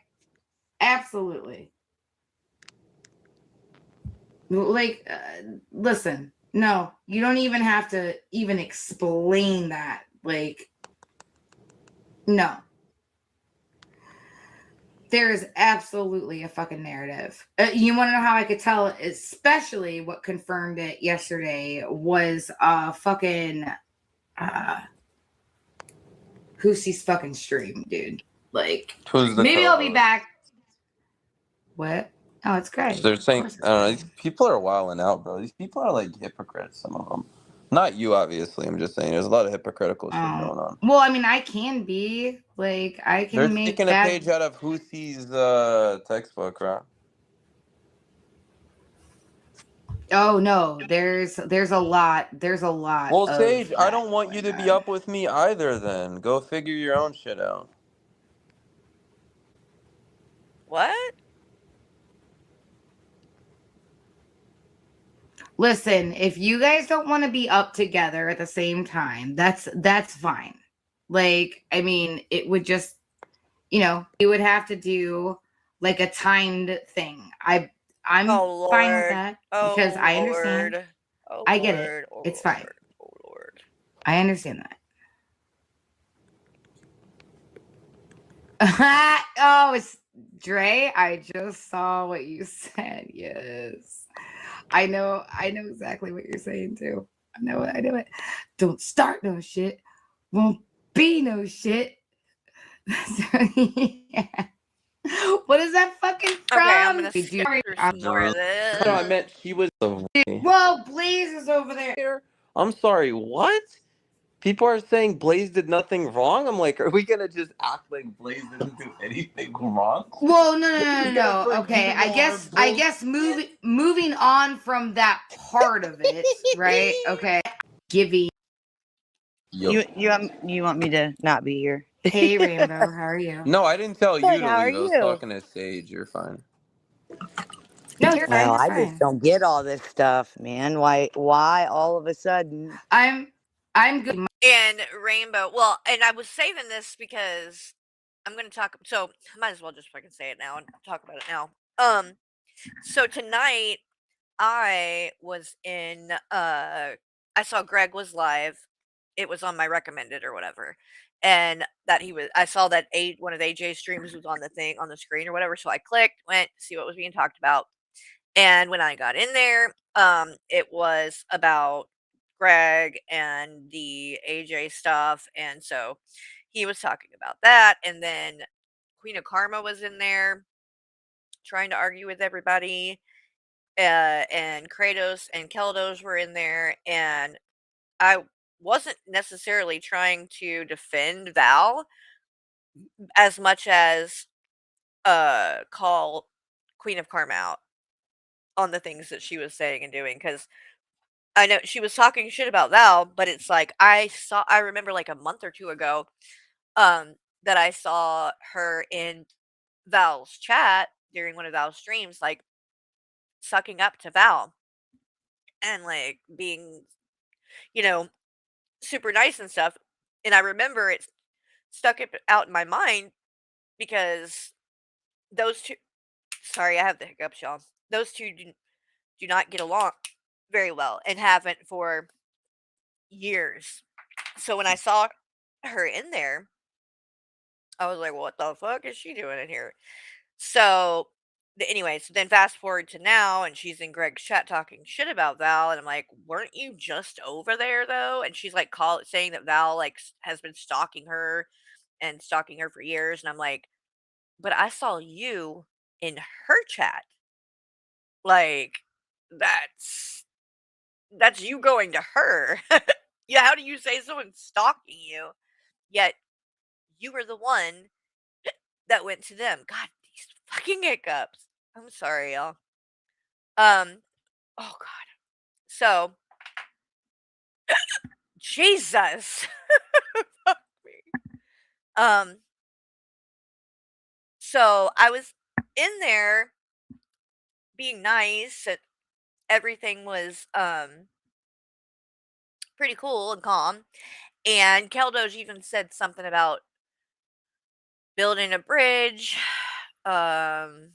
Absolutely. Like, listen, no, you don't even have to even explain that. Like, no. There is absolutely a fucking narrative. You want to know how I could tell, especially what confirmed it yesterday was fucking Hoosie's fucking stream, dude. Like, maybe I'll be back. What? Oh, it's great. They're saying, I don't know, these people are wilding out, bro. These people are like hypocrites, some of them. Not you, obviously. I'm just saying there's a lot of hypocritical shit going on. Well, I mean, I can be. Like, I can They're make taking a page out of Hoosie's textbook, right? Oh, no. There's a lot. There's a lot. Well, Sage, I don't want you to be up with me either then. Go figure your own shit out. What? Listen, if you guys don't want to be up together at the same time, that's fine. Like, I mean, it would just, you would have to do like a timed thing. I'm fine with that because I understand. I get it. It's fine. Oh Lord. I understand that. Oh, it's Dre. I just saw what you said. Yes. I know exactly what you're saying too. I know it. Don't start no shit. Won't be no shit. Yeah. What is that fucking from? Okay, I'm gonna ignore this. No, I meant she was the. Well, Blaze is over there. I'm sorry, what? People are saying Blaze did nothing wrong. I'm like, are we gonna just act like Blaze didn't do anything wrong? Well, no. Okay, I guess moving on from that part of it, right? Okay, giving. You want me to not be here? Hey, Rainbow, how are you? No, I didn't tell you Good, to how leave. are I was you? talking to Sage. You're fine. No, you're fine. Well, I just don't get all this stuff, man. Why all of a sudden? I'm good. And Rainbow, well, and I was saving this because I'm going to talk, so I might as well just fucking say it now and talk about it now. So tonight I was in, I saw Greg was live. It was on my recommended or whatever. And that I saw that one of AJ's streams was on the screen or whatever. So I clicked, went to see what was being talked about. And when I got in there, it was about Greg and the AJ stuff. And so he was talking about that. And then Queen of Karma was in there trying to argue with everybody. And Kratos and Keldos were in there. And I wasn't necessarily trying to defend Val as much as call Queen of Karma out on the things that she was saying and doing, because I know she was talking shit about Val, but it's like I remember like a month or 2 ago, that I saw her in Val's chat during one of Val's streams, like, sucking up to Val and, like, being, you know, super nice and stuff, and I remember it stuck it out in my mind because those 2 sorry, I have the hiccups, y'all. Those 2 do not get along very well and haven't for years. So when I saw her in there, I was like, "What the fuck is she doing in here?" So, anyway, so then fast forward to now, and she's in Greg's chat talking shit about Val, and I'm like, "Weren't you just over there though?" And she's like, saying that Val like has been stalking her for years, and I'm like, "But I saw you in her chat. Like, that's you going to her. Yeah, how do you say someone's stalking you? Yet you were the one that went to them." God, these fucking hiccups. I'm sorry, y'all. Oh god. So, Jesus. Fuck me. Um, so I was in there being nice and everything was pretty cool and calm. And Keldoge even said something about building a bridge. Um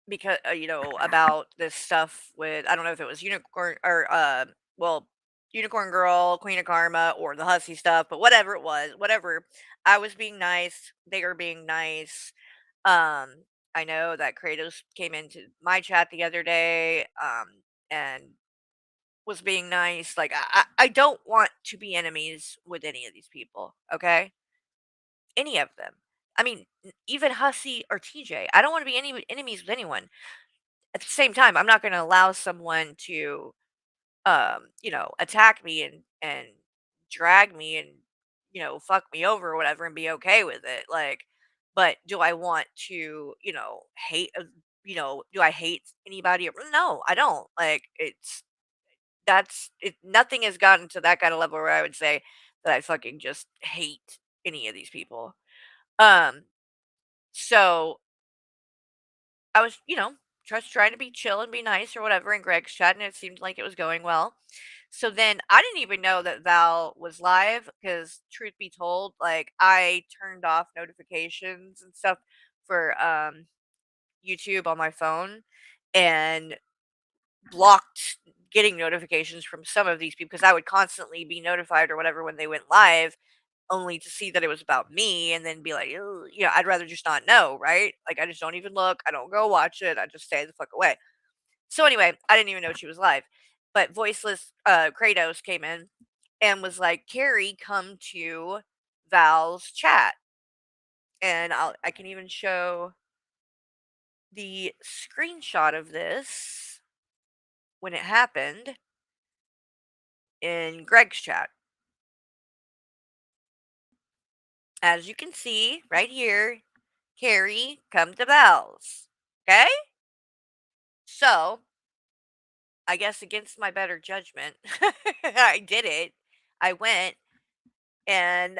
because about this stuff with, I don't know if it was unicorn or well, unicorn girl, queen of karma, or the hussy stuff, but whatever it was, whatever. I was being nice, they were being nice. um I know that Kratos came into my chat the other day, and was being nice. Like, I don't want to be enemies with any of these people, okay? Any of them. I mean, even Hussy or TJ, I don't want to be any enemies with anyone. At the same time, I'm not gonna allow someone to, attack me and drag me and, fuck me over or whatever and be okay with it. Like, but do I want to, hate, do I hate anybody? No, I don't. Like, nothing has gotten to that kind of level where I would say that I fucking just hate any of these people. Um, so I was, just trying to be chill and be nice or whatever in Greg's chat, and it seemed like it was going well. So then I didn't even know that Val was live because, truth be told, like, I turned off notifications and stuff for YouTube on my phone and blocked getting notifications from some of these people because I would constantly be notified or whatever when they went live, only to see that it was about me and then be like, "Ugh," I'd rather just not know, right? Like, I just don't even look. I don't go watch it. I just stay the fuck away. So anyway, I didn't even know she was live. But voiceless Kratos came in and was like, "Carrie, come to Val's chat." And I can even show the screenshot of this when it happened in Greg's chat. As you can see right here, Carrie, come to Val's. Okay? So, I guess against my better judgment, I did it. I went and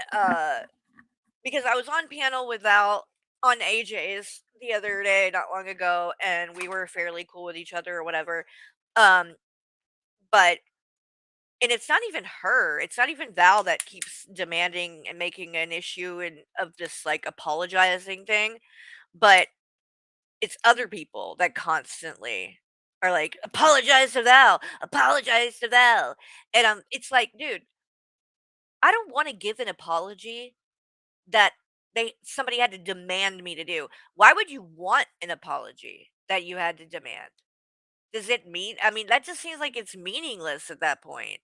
because I was on panel with Val on AJ's the other day, not long ago, and we were fairly cool with each other or whatever. Um, but and it's not even her. It's not even Val that keeps demanding and making an issue and of this like apologizing thing, but it's other people that constantly are like, apologize to Val. And it's like, dude, I don't want to give an apology that somebody had to demand me to do. Why would you want an apology that you had to demand? Does it mean, I mean, that just seems like it's meaningless at that point.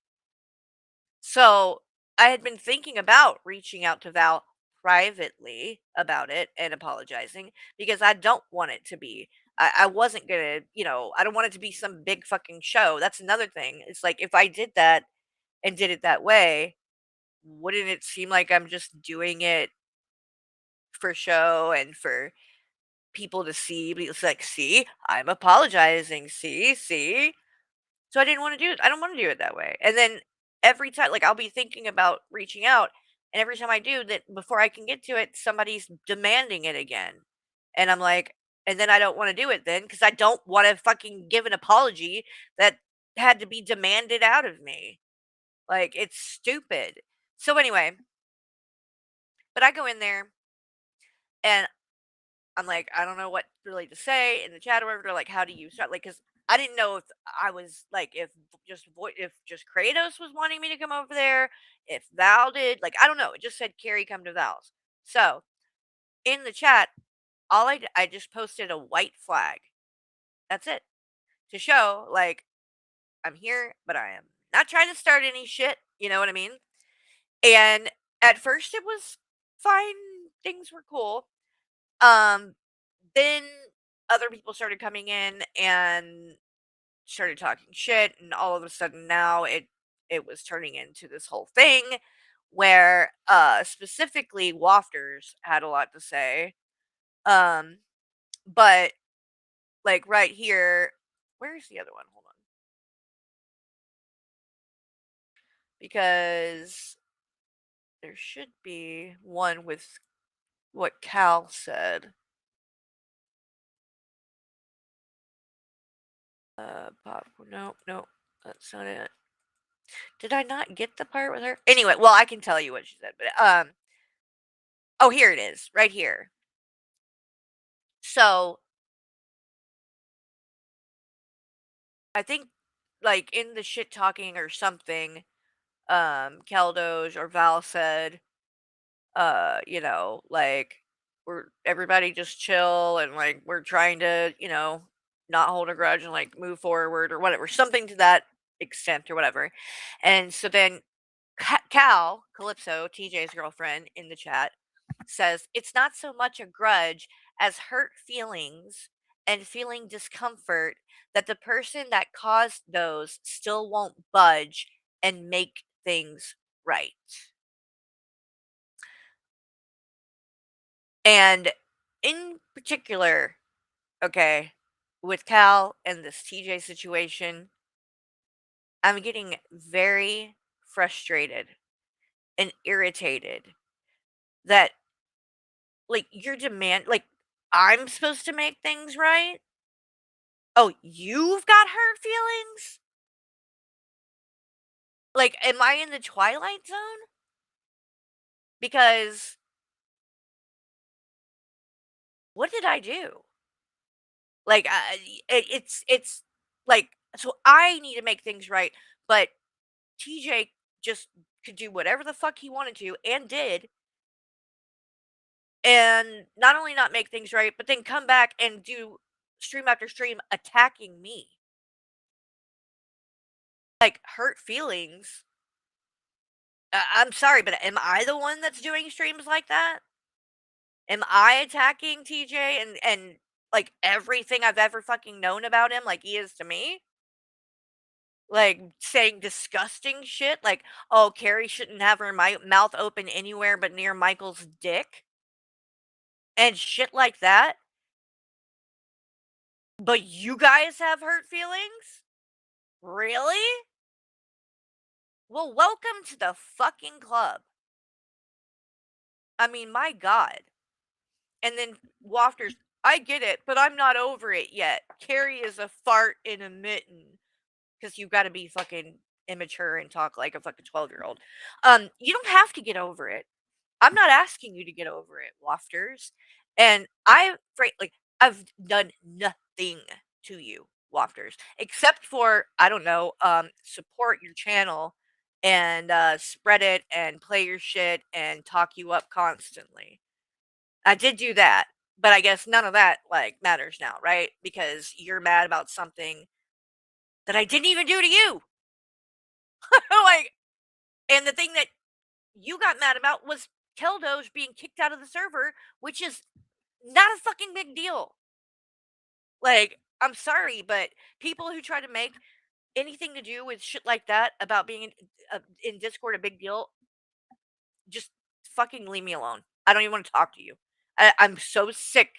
So I had been thinking about reaching out to Val privately about it and apologizing because I don't want it to be. I wasn't gonna, I don't want it to be some big fucking show. That's another thing. It's like if I did that and did it that way, wouldn't it seem like I'm just doing it for show and for people to see? But it's like, see, I'm apologizing. See. So I didn't want to do it. I don't want to do it that way. And then every time, like, I'll be thinking about reaching out, and every time I do that, before I can get to it, somebody's demanding it again. And I'm like, and then I don't want to do it then because I don't want to fucking give an apology that had to be demanded out of me. Like, it's stupid. So anyway, but I go in there and I'm like, I don't know what really to say in the chat or whatever. They're like, how do you start? Like, because I didn't know if I was like, if just Kratos was wanting me to come over there, if Val did. Like, I don't know. It just said Carrie come to Val's. So in the chat, I just posted a white flag. That's it, to show like I'm here, but I am not trying to start any shit. You know what I mean? And at first it was fine. Things were cool. Then other people started coming in and started talking shit, and all of a sudden now it was turning into this whole thing where specifically Wafters had a lot to say. Um but like right here, where's the other one? Hold on. Because there should be one with what Cal said. Pop. No, that's not it. Did I not get the part with her? Anyway, well, I can tell you what she said, but oh, here it is, right here. So I think like in the shit talking or something, Keldos or Val said, like everybody just chill and like we're trying to, not hold a grudge and like move forward or whatever, something to that extent or whatever. And so then Calypso, TJ's girlfriend, in the chat says it's not so much a grudge as hurt feelings and feeling discomfort that the person that caused those still won't budge and make things right. And in particular, okay, with Cal and this TJ situation, I'm getting very frustrated and irritated that like I'm supposed to make things right. Oh, you've got hurt feelings? Like, am I in the Twilight Zone? Because what did I do? Like, it's like, so I need to make things right, but TJ just could do whatever the fuck he wanted to and did, and not only not make things right, but then come back and do stream after stream attacking me. Like, hurt feelings. I'm sorry, but am I the one that's doing streams like that? Am I attacking TJ and like everything I've ever fucking known about him like he is to me? Like saying disgusting shit like, "Oh, Carrie shouldn't have her mouth open anywhere but near Michael's dick." And shit like that. But you guys have hurt feelings? Really? Well, welcome to the fucking club. I mean, my God. And then Wafters, I get it, but I'm not over it yet. Carrie is a fart in a mitten. Because you got to be fucking immature and talk like a fucking 12-year-old. You don't have to get over it. I'm not asking you to get over it, Wafters. And I've done nothing to you, Wafters, except for, I don't know, support your channel and spread it and play your shit and talk you up constantly. I did do that, but I guess none of that like matters now, right? Because you're mad about something that I didn't even do to you. Like, and the thing that you got mad about was Keldos being kicked out of the server, which is not a fucking big deal. Like, I'm sorry, but people who try to make anything to do with shit like that about being in Discord a big deal, just fucking leave me alone. I don't even want to talk to you. I'm so sick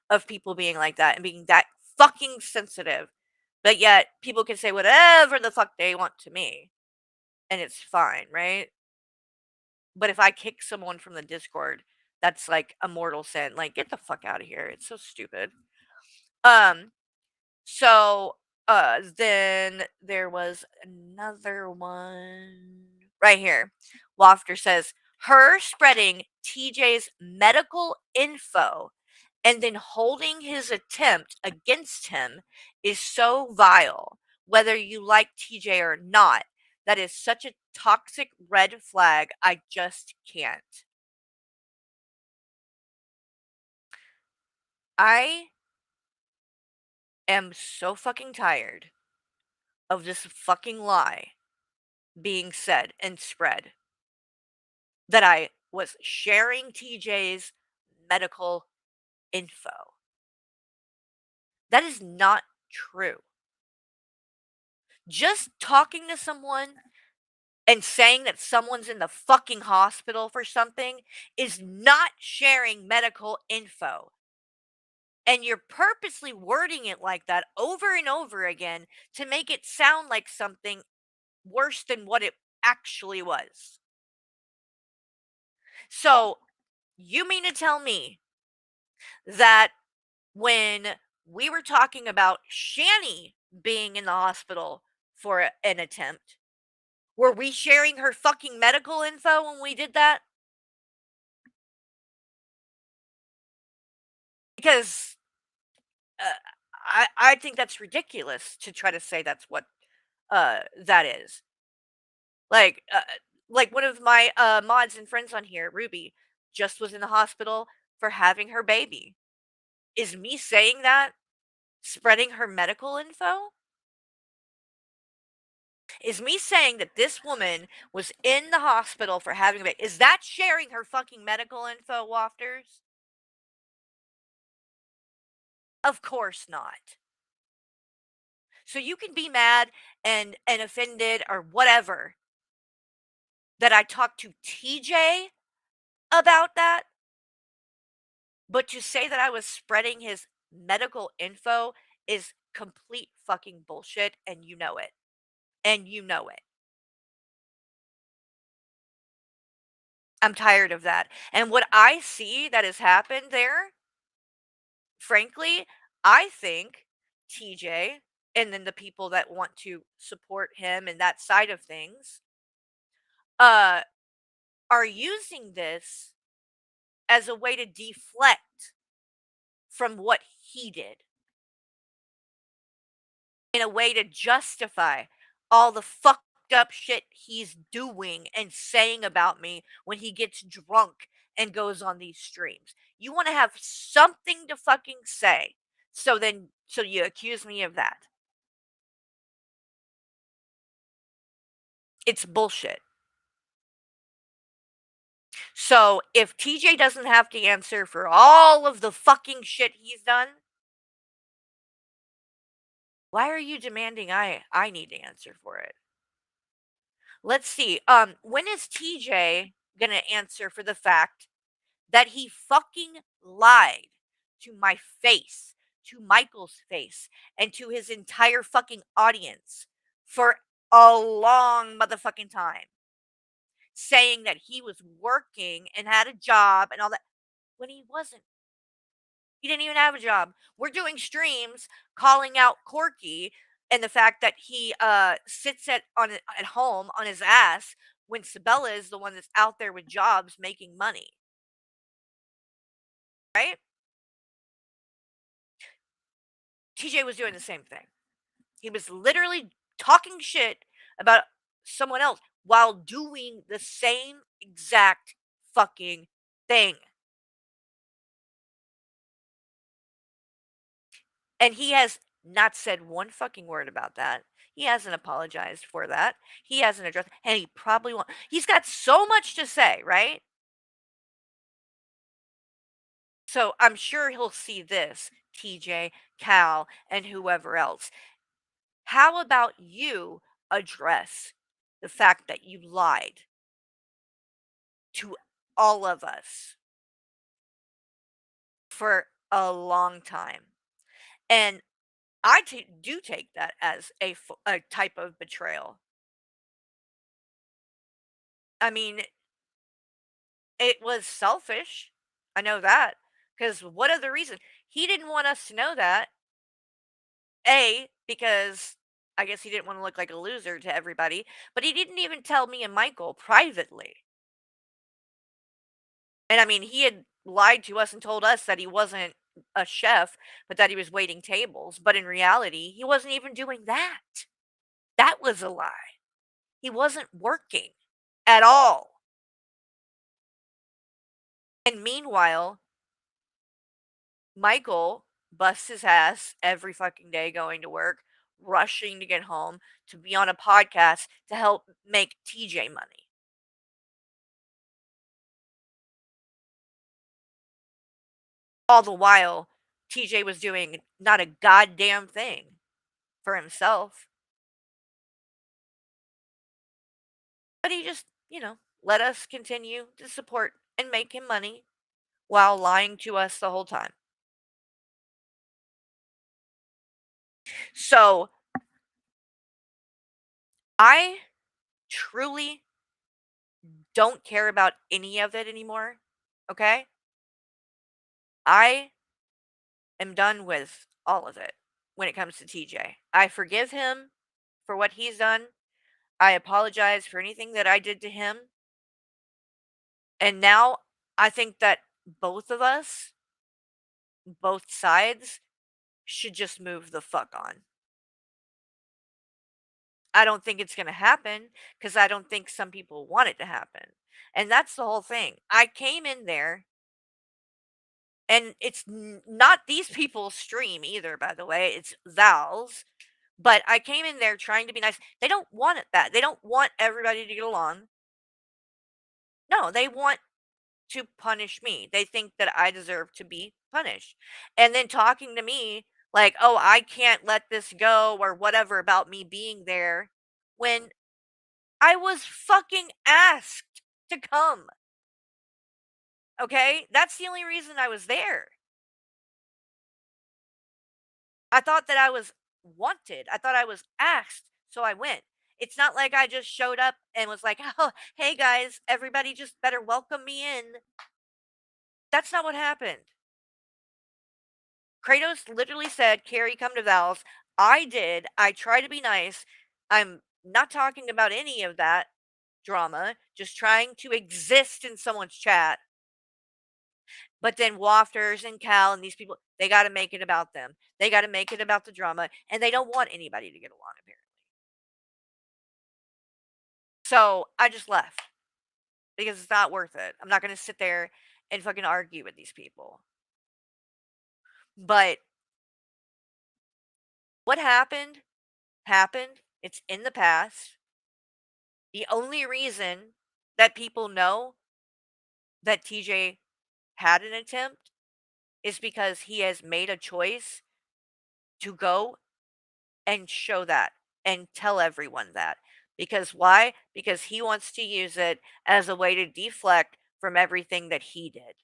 of people being like that and being that fucking sensitive But yet, people can say whatever the fuck they want to me, and it's fine, right? But if I kick someone from the Discord, that's like a mortal sin. Like, get the fuck out of here. It's so stupid. Um, so then there was another one right here. Wafter says her spreading TJ's medical info and then holding his attempt against him is so vile, whether you like TJ or not. That is such a toxic red flag. I just can't. I am so fucking tired of this fucking lie being said and spread that I was sharing TJ's medical info. That is not true. Just talking to someone and saying that someone's in the fucking hospital for something is not sharing medical info. And you're purposely wording it like that over and over again to make it sound like something worse than what it actually was. So, you mean to tell me that when we were talking about Shani being in the hospital for an attempt, were we sharing her fucking medical info when we did that? Because I think that's ridiculous to try to say that's what that is. Like like one of my mods and friends on here, Ruby, just was in the hospital for having her baby. Is me saying that spreading her medical info? Is me saying that this woman was in the hospital for having a baby? Is that sharing her fucking medical info, Wafters? Of course not. So you can be mad and offended or whatever that I talked to TJ about that, but to say that I was spreading his medical info is complete fucking bullshit, and you know it. And you know it. I'm tired of that. And what I see that has happened there, frankly, I think TJ and then the people that want to support him and that side of things uh are using this as a way to deflect from what he did, in a way to justify all the fucked up shit he's doing and saying about me when he gets drunk and goes on these streams. You want to have something to fucking say. So you accuse me of that. It's bullshit. So if TJ doesn't have to answer for all of the fucking shit he's done, why are you demanding I need to answer for it? Let's see. When is TJ going to answer for the fact that he fucking lied to my face, to Michael's face, and to his entire fucking audience for a long motherfucking time, saying that he was working and had a job and all that when he wasn't. He didn't even have a job. We're doing streams calling out Corky and the fact that he sits at home on his ass when Sabella is the one that's out there with jobs making money. Right? TJ was doing the same thing. He was literally talking shit about someone else while doing the same exact fucking thing. And he has not said one fucking word about that. He hasn't apologized for that. He hasn't addressed, and he probably won't. He's got so much to say, right? So I'm sure he'll see this, TJ, Cal, and whoever else. How about you address the fact that you lied to all of us for a long time? And I do take that as a type of betrayal. I mean, it was selfish. I know that. Because what other reason? He didn't want us to know that. A, because I guess he didn't want to look like a loser to everybody, but he didn't even tell me and Michael privately. And I mean, he had lied to us and told us that he wasn't a chef, but that he was waiting tables. But in reality, he wasn't even doing that. That was a lie. He wasn't working at all. And meanwhile, Michael busts his ass every fucking day going to work, rushing to get home to be on a podcast to help make TJ money. All the while, TJ was doing not a goddamn thing for himself. But he just, let us continue to support and make him money while lying to us the whole time. So, I truly don't care about any of it anymore. Okay? I am done with all of it when it comes to TJ. I forgive him for what he's done. I apologize for anything that I did to him. And now I think that both of us, both sides, should just move the fuck on. I don't think it's going to happen because I don't think some people want it to happen. And that's the whole thing. I came in there, and it's not these people's stream either, by the way. It's Val's. But I came in there trying to be nice. They don't want it that. They don't want everybody to get along. No, they want to punish me. They think that I deserve to be punished. And then talking to me like, "Oh, I can't let this go," or whatever about me being there when I was fucking asked to come. Okay? That's the only reason I was there. I thought that I was wanted. I thought I was asked, so I went. It's not like I just showed up and was like, "Oh, hey guys, everybody just better welcome me in." That's not what happened. Kratos literally said, "Carrie, come to Val's." I did. I try to be nice. I'm not talking about any of that drama, just trying to exist in someone's chat. But then Wafters and Cal and these people, they got to make it about them. They got to make it about the drama, and they don't want anybody to get along, apparently. So I just left because it's not worth it. I'm not going to sit there and fucking argue with these people. But what happened, happened. It's in the past. The only reason that people know that TJ had an attempt is because he has made a choice to go and show that and tell everyone that. Because why? Because he wants to use it as a way to deflect from everything that he did.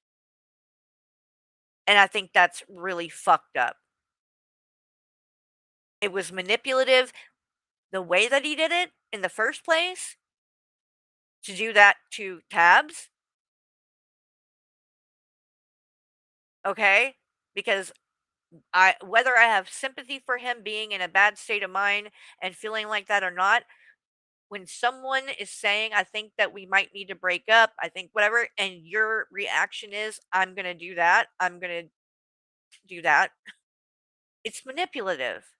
And I think that's really fucked up. It was manipulative the way that he did it in the first place to do that to Tabs. Okay? Because whether I have sympathy for him being in a bad state of mind and feeling like that or not, when someone is saying, "I think that we might need to break up," I think whatever, and your reaction is, "I'm going to do that. I'm going to do that." It's manipulative.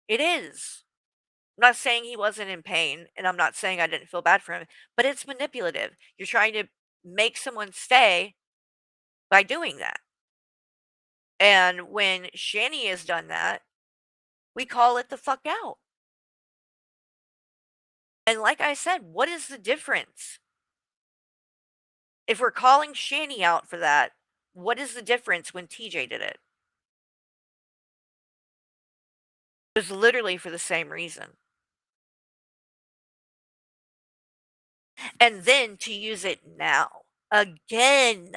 It is. I'm not saying he wasn't in pain, and I'm not saying I didn't feel bad for him, but it's manipulative. You're trying to make someone stay by doing that. And when Shani has done that, we call it the fuck out. And like I said, what is the difference? If we're calling Shani out for that, what is the difference when TJ did it? It was literally for the same reason. And then to use it now, again,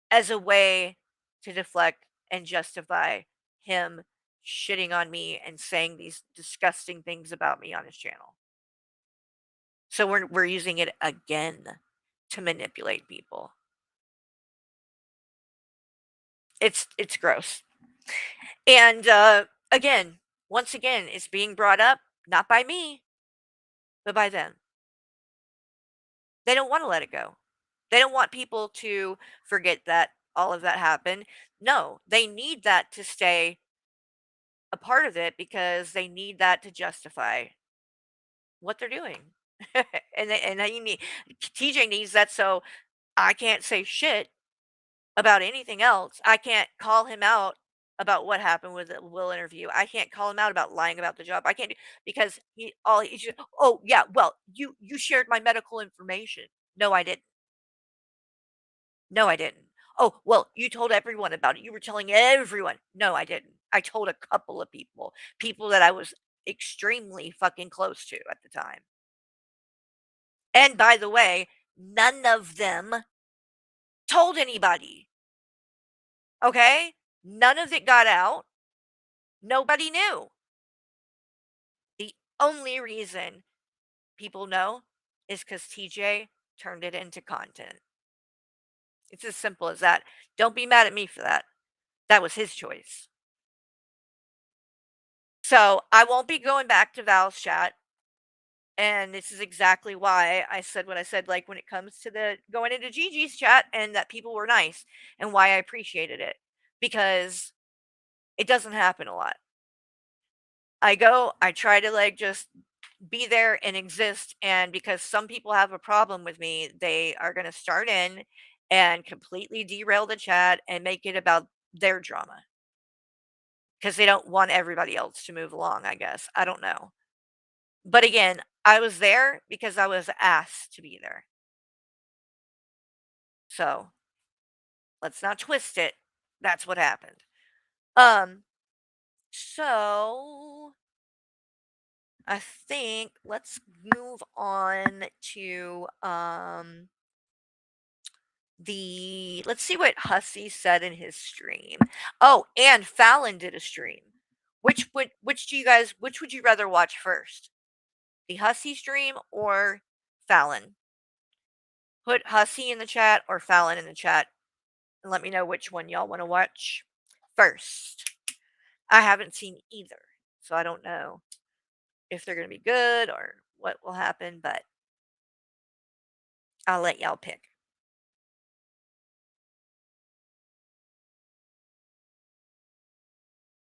as a way to deflect and justify him shitting on me and saying these disgusting things about me on his channel. So we're using it again to manipulate people. It's gross. And again, once again, it's being brought up not by me, but by them. They don't want to let it go. They don't want people to forget that all of that happened. No, they need that to stay a part of it because they need that to justify what they're doing. and you need TJ needs that, so I can't say shit about anything else. I can't call him out about what happened with the Will interview. I can't call him out about lying about the job. I can't because he just, oh yeah, well, you shared my medical information. No, I didn't. No, I didn't. Oh, well, you told everyone about it. You were telling everyone. No, I didn't. I told a couple of people that I was extremely fucking close to at the time. And by the way, none of them told anybody. Okay? None of it got out. Nobody knew. The only reason people know is because TJ turned it into content. It's as simple as that. Don't be mad at me for that. That was his choice. So I won't be going back to Val's chat. And this is exactly why I said what I said, like when it comes to the going into Gigi's chat and that people were nice and why I appreciated it. Because it doesn't happen a lot. I try to like just be there and exist. And because some people have a problem with me, they are going to start in and completely derail the chat and make it about their drama. Because they don't want everybody else to move along, I guess. I don't know. But again, I was there because I was asked to be there. So let's not twist it. That's what happened. So I think let's move on to let's see what Hussey said in his stream. Oh, and Fallon did a stream. Which would you rather watch first? The Hussey stream or Fallon? Put Hussey in the chat or Fallon in the chat and let me know which one y'all want to watch first. I haven't seen either, so I don't know if they're going to be good or what will happen, but I'll let y'all pick.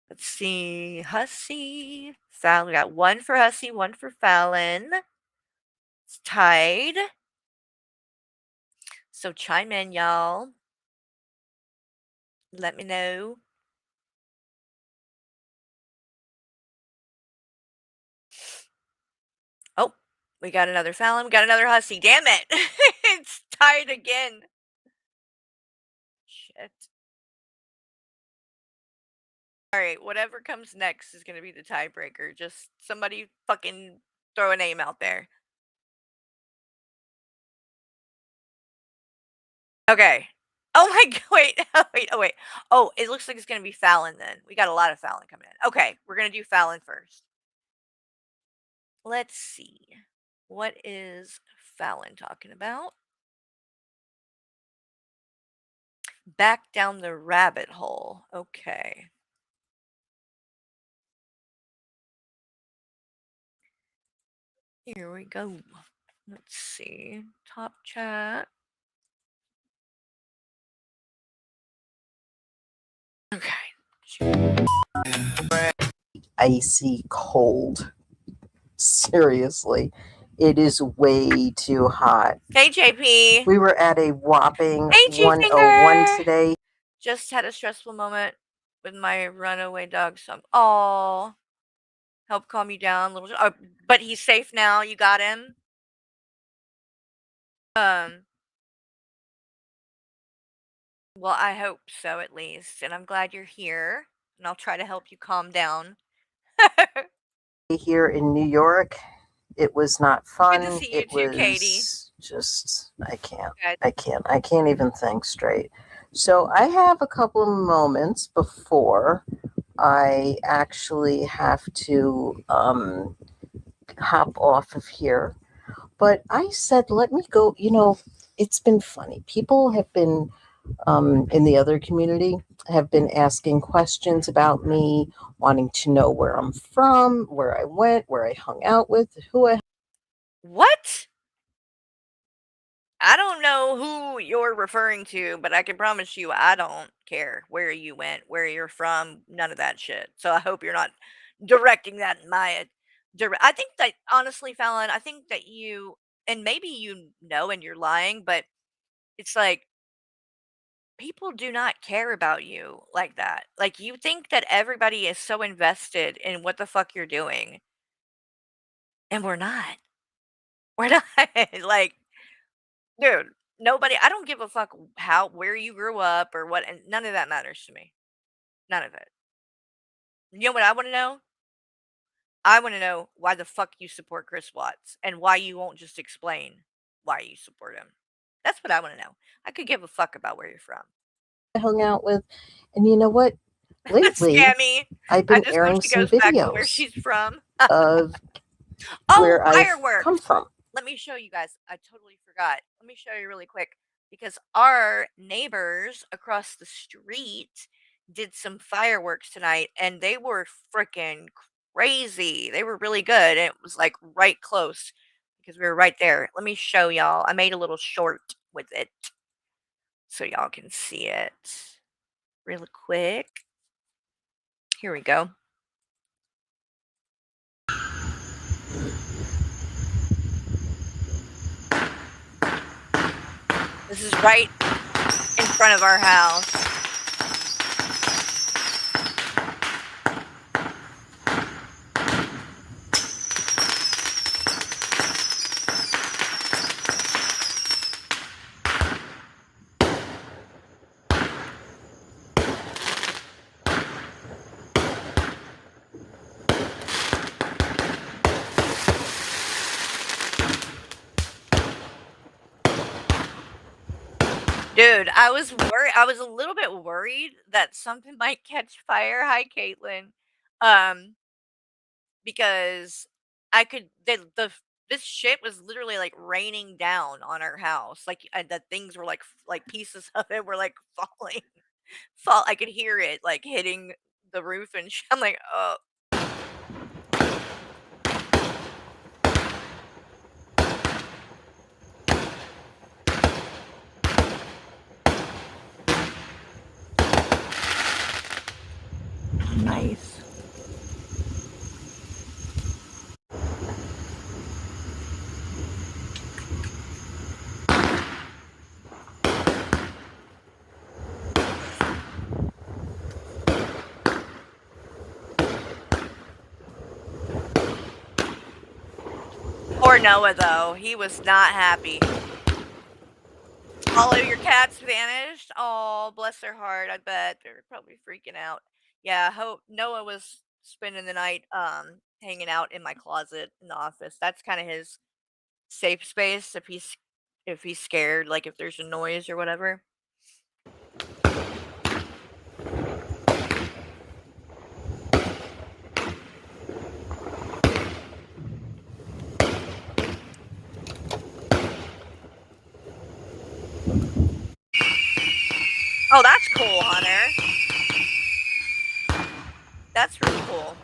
Let's see. Hussey. Fallon. We got one for Hussey, one for Fallon. It's tied. So chime in, y'all. Let me know. Oh, we got another Fallon. We got another Hussey. Damn it. It's tied again. Shit. All right, whatever comes next is going to be the tiebreaker. Just somebody fucking throw a name out there. Okay. Oh my god, wait. Oh, it looks like it's going to be Fallon then. We got a lot of Fallon coming in. Okay, we're going to do Fallon first. Let's see. What is Fallon talking about? Back down the rabbit hole. Okay. Here we go. Let's see. Top chat. Okay. Icy cold. Seriously. It is way too hot. Hey, JP. We were at a whopping Hey, 101 today. Just had a stressful moment with my runaway dog. Oh, help calm you down, little. But he's safe now. You got him. Well, I hope so at least, and I'm glad you're here, and I'll try to help you calm down. Here in New York, it was not fun. Good to see you too, Katie. Just, I can't even think straight. So I have a couple of moments before I actually have to hop off of here. But I said, let me go. It's been funny. People have been in the other community have been asking questions about me, wanting to know where I'm from, where I went, where I hung out with, who I. What? I don't know who you're referring to, but I can promise you I don't care where you went, where you're from, none of that shit. So I hope you're not directing that in my I think that honestly, Fallon, I think that you and maybe you know and you're lying, but it's like people do not care about you like that. Like you think that everybody is so invested in what the fuck you're doing, and we're not. We're not. Like, dude, nobody I don't give a fuck where you grew up or what, and none of that matters to me. None of it. You know what I want to know? I want to know why the fuck you support Chris Watts and why you won't just explain why you support him. That's what I want to know. I could give a fuck about where you're from. hung out with. And you know what? Lately, Scammy. I've I been just hope airing she some goes back to where videos she's from. of Oh, where I've fireworks. come from. Let me show you guys. I totally forgot. Let me show you really quick because our neighbors across the street did some fireworks tonight and they were freaking crazy. They were really good. And it was like right close because we were right there. Let me show y'all. I made a little short with it so y'all can see it real quick. Here we go. This is right in front of our house. Dude, I was worried. I was a little bit worried that something might catch fire. Hi, Caitlin. Um, because I could this shit was literally like raining down on our house. Like the things were like pieces of it were like falling. Fall. I could hear it like hitting the roof and I'm like, oh. Nice. Poor Noah though. He was not happy. All of your cats vanished. Oh, bless their heart. I bet they're probably freaking out. Yeah, hope Noah was spending the night hanging out in my closet in the office. That's kind of his safe space if he's scared, like if there's a noise or whatever. Oh, that's cool, Hunter. That's really cool.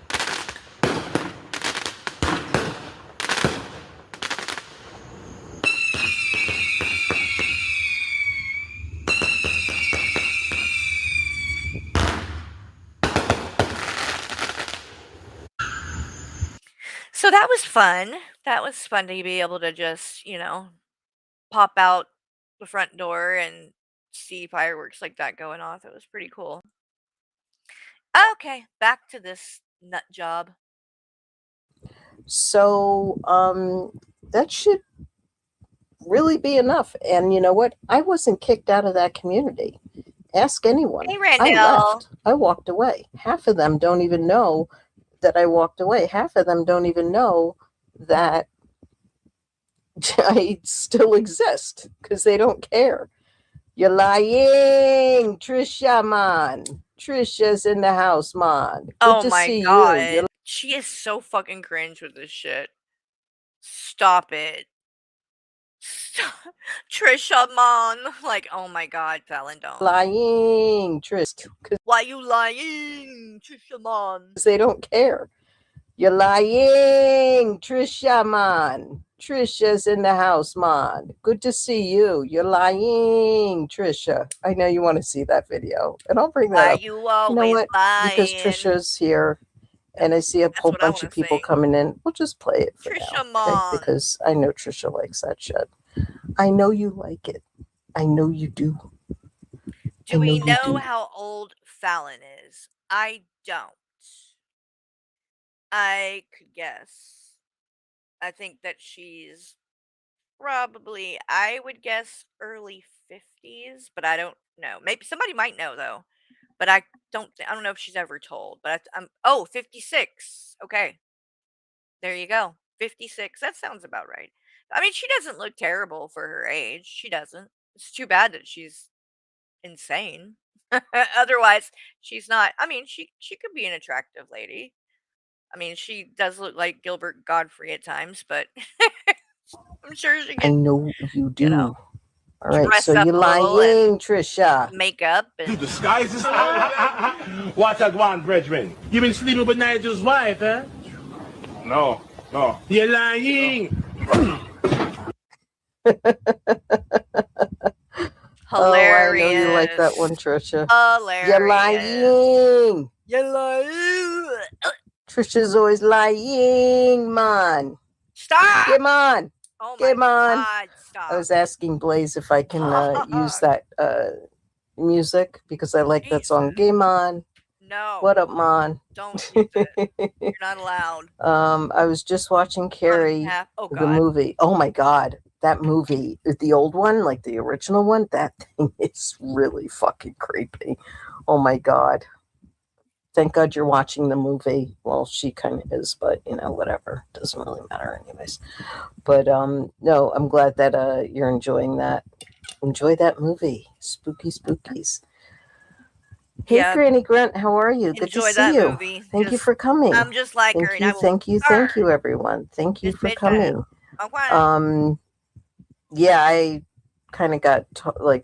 So that was fun. That was fun to be able to just, pop out the front door and see fireworks like that going off. It was pretty cool. Okay, back to this nut job. So that should really be enough. And you know what? I wasn't kicked out of that community. Ask anyone. Hey, Randall. I left. I walked away. Half of them don't even know that I walked away. Half of them don't even know that I still exist because they don't care. You're lying, Trisha, man. Trisha's in the house, man. Good Oh to my see god. you. She is so fucking cringe with this shit. Stop it. Stop. Trisha, man. Like, oh my god, Fallon, don't. Lying, Trish. Why you lying, Trisha, man? They don't care. You're lying, Trisha, man. Trisha's in the house, man. Good to see you. You're lying, Trisha. I know you want to see that video, and I'll bring that Why up. you always You know what? lying? Because Trisha's here, and I see a whole bunch of people coming in. We'll just play it for Trisha, now, okay? Because I know Trisha likes that shit. I know you like it. I know you do. Do we know how old Fallon is? I don't. I could guess. I think that she's probably, I would guess early 50s, but I don't know. Maybe somebody might know though. But I don't know if she's ever told. But oh, 56. Okay. There you go. 56. That sounds about right. I mean, she doesn't look terrible for her age. She doesn't. It's too bad that she's insane. Otherwise, she's not. I mean, she could be an attractive lady. I mean, she does look like Gilbert Godfrey at times, but I'm sure she I can. know you do. You know, all right, dress so up you're a little lying, Trisha. Makeup and Disguise is what a one, brethren. You been sleeping with Nigel's wife, eh? No. You're lying. hilarious. Oh, I know you like that one, Trisha. Hilarious. You're lying. You're lying. Trisha's always lying, man. Stop. Come on. Oh Come on. God, stop. I was asking Blaze if I can use that music because I like that song. Game on. No. What up, man? Don't use it. You're not allowed. I was just watching Carrie, the movie. Oh my God. That movie, the old one, like the original one, that thing is really fucking creepy. Oh my God. Thank God you're watching the movie. Well, she kind of is, but you know, whatever. Doesn't really matter anyways. But no, I'm glad that you're enjoying that. Enjoy that movie. Spooky Spookies. Hey, Yeah. Granny Grunt, how are you? Good to see you. Movie. Thank you for coming. I'm just like her. Thank you, everyone. Thank you for coming. Okay. Yeah, I kind of got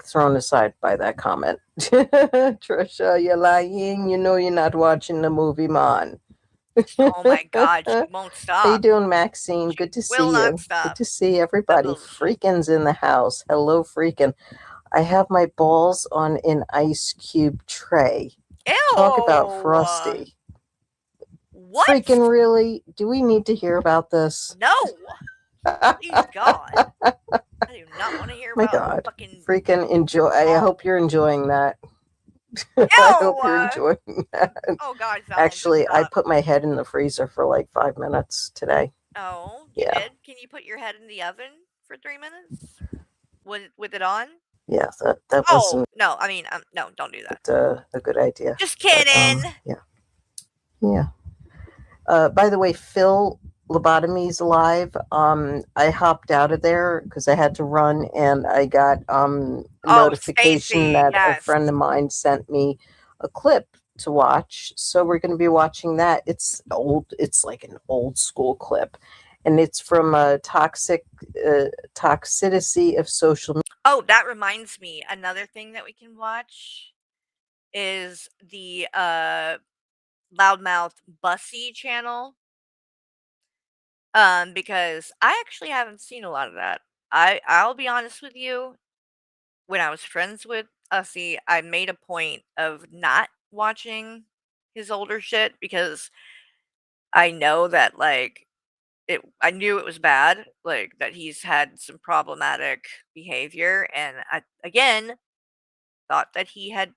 thrown aside by that comment. Trisha, you're lying. You know you're not watching the movie, man. Oh my God, she won't stop. How you doing, Maxine? Good to see you. Good to see everybody. Freakin's in the house. Hello, Freakin. I have my balls on an ice cube tray. Ew. Talk about frosty. What? Freakin, really? Do we need to hear about this? No. Please, God. I do not want to hear about fucking... Freaking enjoy. I hope you're enjoying that. I hope you're enjoying that. Oh, God. Actually, I put my head in the freezer for like 5 minutes today. Oh, you did? Can you put your head in the oven for 3 minutes? With it on? Yeah, that wasn't... no, I mean, no, don't do that. A good idea. Just kidding. But, yeah. By the way, Phil Lobotomy's live. I hopped out of there because I had to run, and I got a notification that a friend of mine sent me a clip to watch. So we're going to be watching that. It's old. It's like an old school clip, and it's from Toxicity of Social Media. Oh, that reminds me. Another thing that we can watch is the Loudmouth Bussy channel. Because I actually haven't seen a lot of that. I'll be honest with you. When I was friends with Ussy, I made a point of not watching his older shit because I know that I knew it was bad, that he's had some problematic behavior, and I again thought that he had,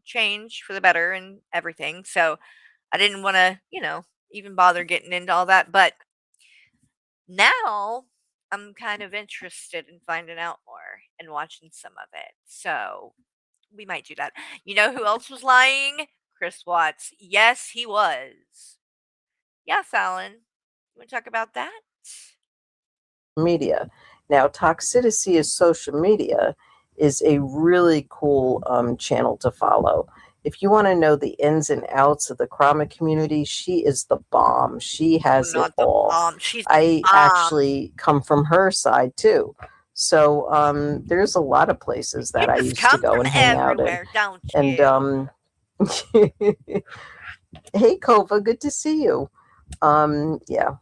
changed for the better and everything. So I didn't want to, even bother getting into all that, but now I'm kind of interested in finding out more and watching some of it. So we might do that. You know who else was lying? Chris Watts. Yes, he was. Yeah, Fallon. You want to talk about that? Media. Now, Toxicity is social media, is a really cool channel to follow. If you want to know the ins and outs of the Krama community, she is the bomb. She has it all. I actually come from her side too. So there's a lot of places that I used to go and hang out in. Don't and hey Kova, good to see you. Yeah.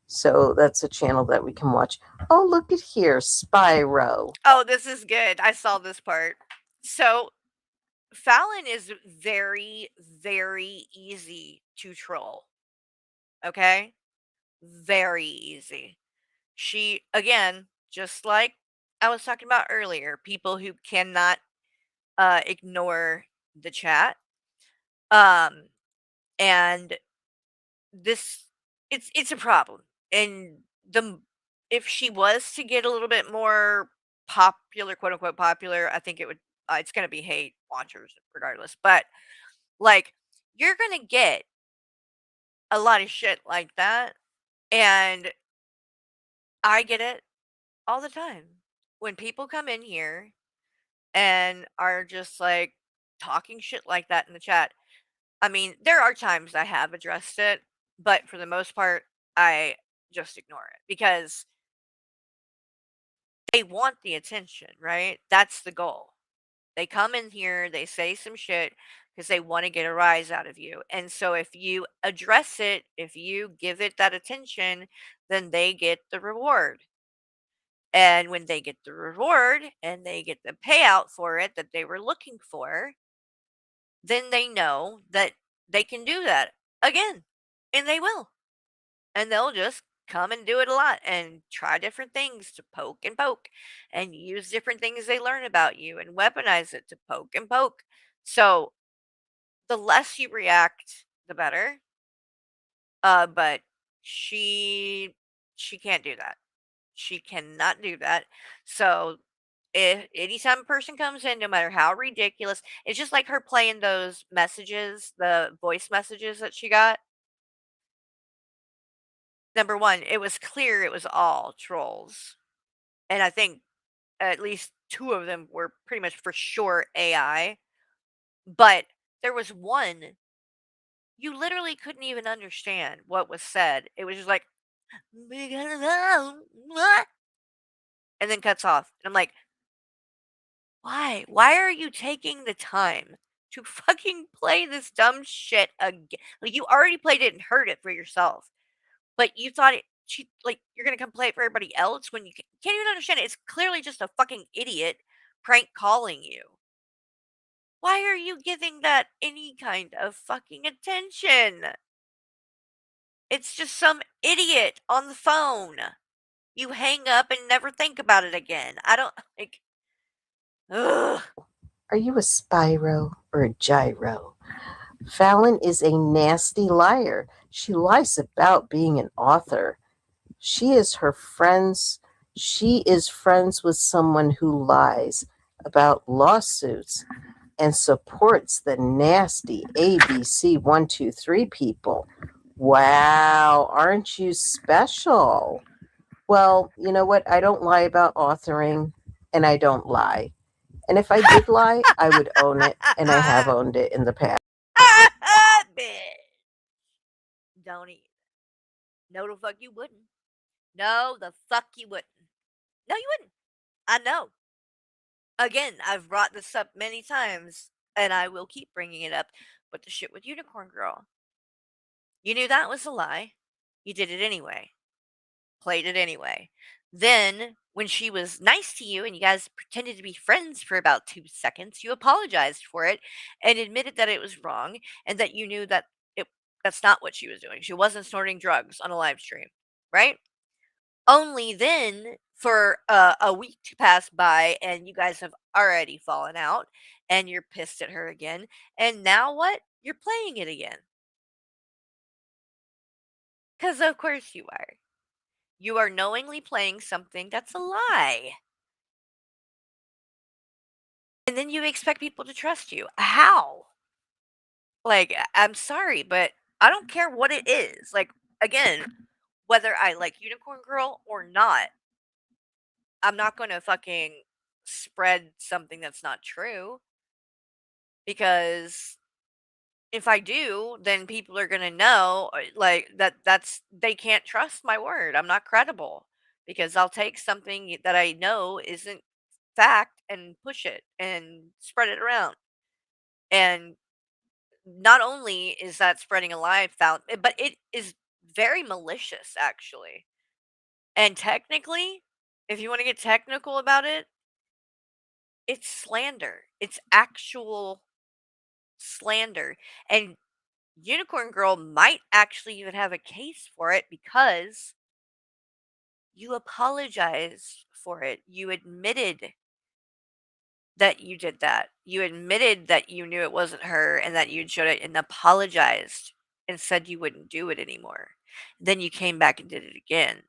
So that's a channel that we can watch. Oh, look at here, Spyro. Oh, this is good. I saw this part. So Fallon is very, very easy to troll. Okay? Very easy. She, again, just like I was talking about earlier, people who cannot ignore the chat. And this, it's a problem. And if she was to get a little bit more popular, quote unquote popular, I think it's going to be hate watchers regardless. But like, you're going to get a lot of shit like that. And I get it all the time. When people come in here and are just like talking shit like that in the chat, I mean, there are times I have addressed it, but for the most part, I just ignore it because they want the attention, right? That's the goal. They come in here, they say some shit because they want to get a rise out of you. And so if you address it, if you give it that attention, then they get the reward. And when they get the reward and they get the payout for it that they were looking for, then they know that they can do that again. And they will. And they'll just come and do it a lot and try different things to poke and use different things they learn about you and weaponize it to poke and poke. So the less you react, the better. But she can't do that. She cannot do that. So if anytime a person comes in, no matter how ridiculous, it's just like her playing those messages, the voice messages that she got. Number one, it was clear it was all trolls. And I think at least two of them were pretty much for sure AI. But there was one, you literally couldn't even understand what was said. It was just like, and then cuts off. And I'm like, why? Why are you taking the time to fucking play this dumb shit again? Like, you already played it and heard it for yourself. But you thought you're gonna come play it for everybody else when you can't even understand it. It's clearly just a fucking idiot prank calling you. Why are you giving that any kind of fucking attention? It's just some idiot on the phone. You hang up and never think about it again. I don't like. Ugh. Are you a Spyro or a Gyro? Fallon is a nasty liar. She lies about being an author. She is friends with someone who lies about lawsuits and supports the nasty ABC 123 people. Wow, aren't you special? Well, you know what? I don't lie about authoring, and I don't lie. And if I did lie, I would own it, and I have owned it in the past. Bitch. Don't even. No, the fuck you wouldn't. No, the fuck you wouldn't. No, you wouldn't. I know. Again, I've brought this up many times, and I will keep bringing it up. But the shit with Unicorn Girl, you knew that was a lie. You did it anyway. Played it anyway. Then, when she was nice to you and you guys pretended to be friends for about 2 seconds, you apologized for it and admitted that it was wrong and that you knew that that's not what she was doing. She wasn't snorting drugs on a live stream, right? Only then for a week to pass by and you guys have already fallen out and you're pissed at her again. And now what? You're playing it again. Because of course you are. You are knowingly playing something that's a lie. And then you expect people to trust you. How? Like, I'm sorry, but I don't care what it is. Like, again, whether I like Unicorn Girl or not, I'm not going to fucking spread something that's not true, because if I do, then people are gonna know, like, they can't trust my word. I'm not credible, because I'll take something that I know isn't fact and push it and spread it around. And not only is that spreading a lie, but it is very malicious, actually. And technically, if you want to get technical about it, it's slander. It's actual slander. And Unicorn Girl might actually even have a case for it, because you apologized for it. You admitted that you did that. You admitted that you knew it wasn't her and that you showed it and apologized and said you wouldn't do it anymore. Then you came back and did it again.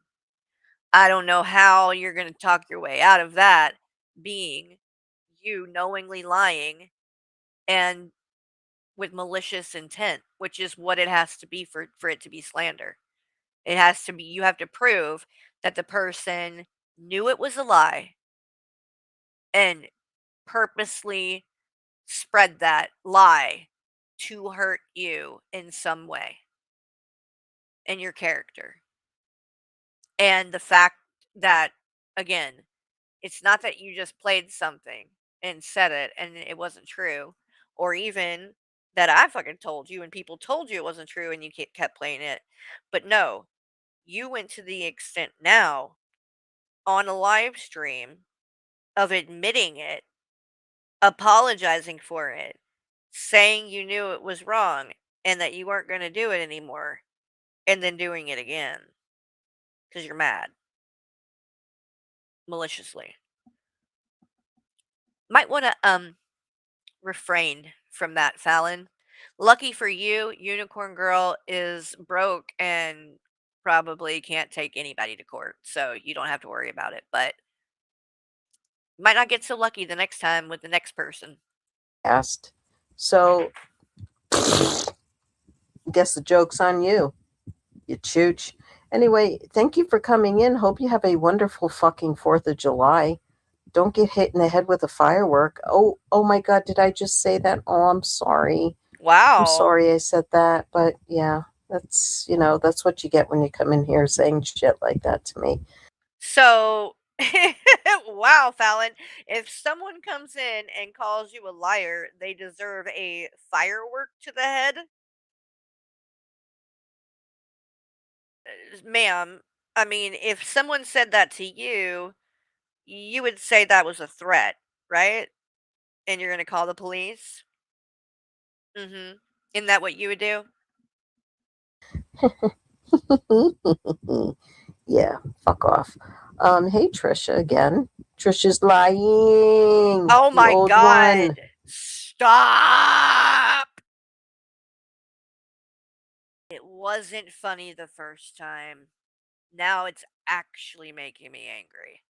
I don't know how you're going to talk your way out of that, being you knowingly lying and with malicious intent, which is what it has to be for it to be slander. It has to be, you have to prove that the person knew it was a lie and purposely spread that lie to hurt you in some way and your character. And the fact that, again, it's not that you just played something and said it and it wasn't true, or even that I fucking told you and people told you it wasn't true and you kept playing it. But no, you went to the extent now on a live stream of admitting it, apologizing for it, saying you knew it was wrong and that you weren't going to do it anymore, and then doing it again because you're mad maliciously. Might want to refrain from that, Fallon. Lucky for you, Unicorn Girl is broke and probably can't take anybody to court, so you don't have to worry about it. But you might not get so lucky the next time with the next person. Asked. So, guess the joke's on you, you chooch. Anyway, thank you for coming in. Hope you have a wonderful fucking 4th of July. Don't get hit in the head with a firework. Oh my God, did I just say that? Oh, I'm sorry. Wow. I'm sorry I said that, but yeah, that's, that's what you get when you come in here saying shit like that to me. So, wow, Fallon. If someone comes in and calls you a liar, they deserve a firework to the head? Ma'am, I mean, if someone said that to you, you would say that was a threat, right? And you're gonna call the police? Mhm. Isn't that what you would do? Yeah, fuck off. Hey Trisha again. Trisha's lying. Oh The my old god. one. Stop! It wasn't funny the first time. Now it's actually making me angry.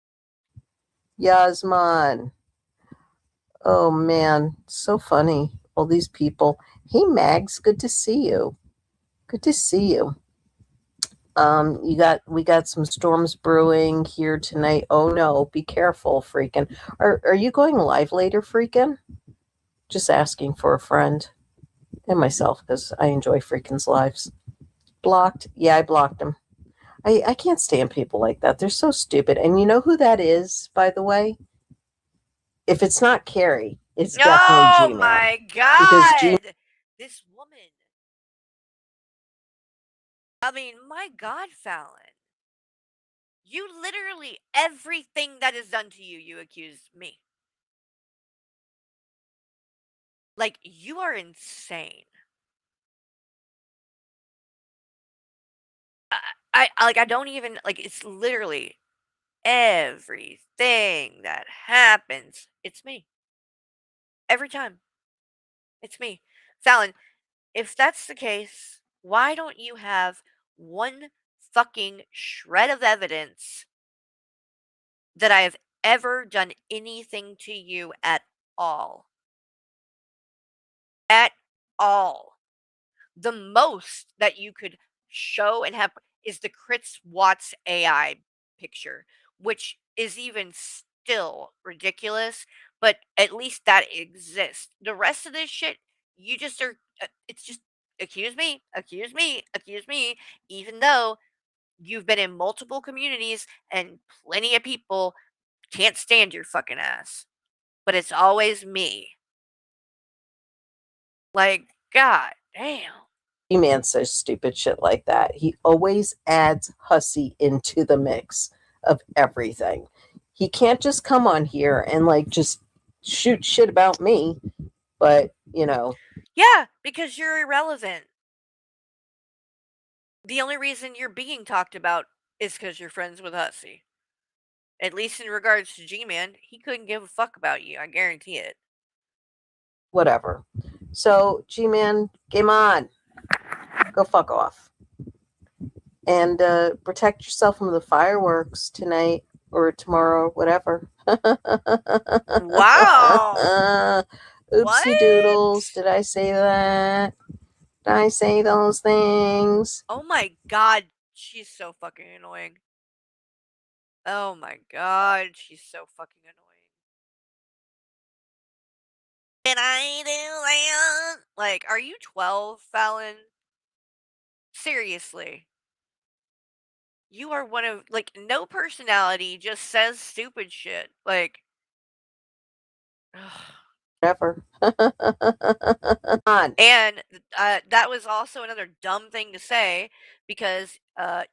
Yasman. Oh man, so funny. All these people. Hey Mags, good to see you. Good to see you. We got some storms brewing here tonight. Oh no, be careful, freaking. Are you going live later, freaking? Just asking for a friend and myself because I enjoy freakin's lives. Blocked? Yeah, I blocked him. I can't stand people like that. They're so stupid. And you know who that is, by the way? If it's not Carrie, it's definitely Oh Gmail. my Because god! This woman. I mean, my god, Fallon. You literally, everything that is done to you, you accuse me. Like, you are insane. I don't even, like, it's literally everything that happens, it's me. Every time. It's me. Fallon, if that's the case, why don't you have one fucking shred of evidence that I have ever done anything to you at all? At all. The most that you could show and have is the Chris Watts AI picture, which is even still ridiculous, but at least that exists. The rest of this shit, you just are, it's just accuse me, accuse me, accuse me, even though you've been in multiple communities and plenty of people can't stand your fucking ass. But it's always me. Like, god damn. Man says stupid shit like that. He always adds hussy into the mix of everything. He can't just come on here and like just shoot shit about me, but Yeah, because you're irrelevant. The only reason you're being talked about is because you're friends with Hussy. At least in regards to G-Man, he couldn't give a fuck about you, I guarantee it. whatever. So G-Man, game on. Go fuck off. And protect yourself from the fireworks tonight or tomorrow, whatever. Wow. Oopsie doodles. Did I say that? Did I say those things? Oh my god, she's so fucking annoying. Oh my god, she's so fucking annoying. Can I do that? Like, are you 12, Fallon? Seriously. You are one of, like, no personality, just says stupid shit. Like, whatever. And that was also another dumb thing to say because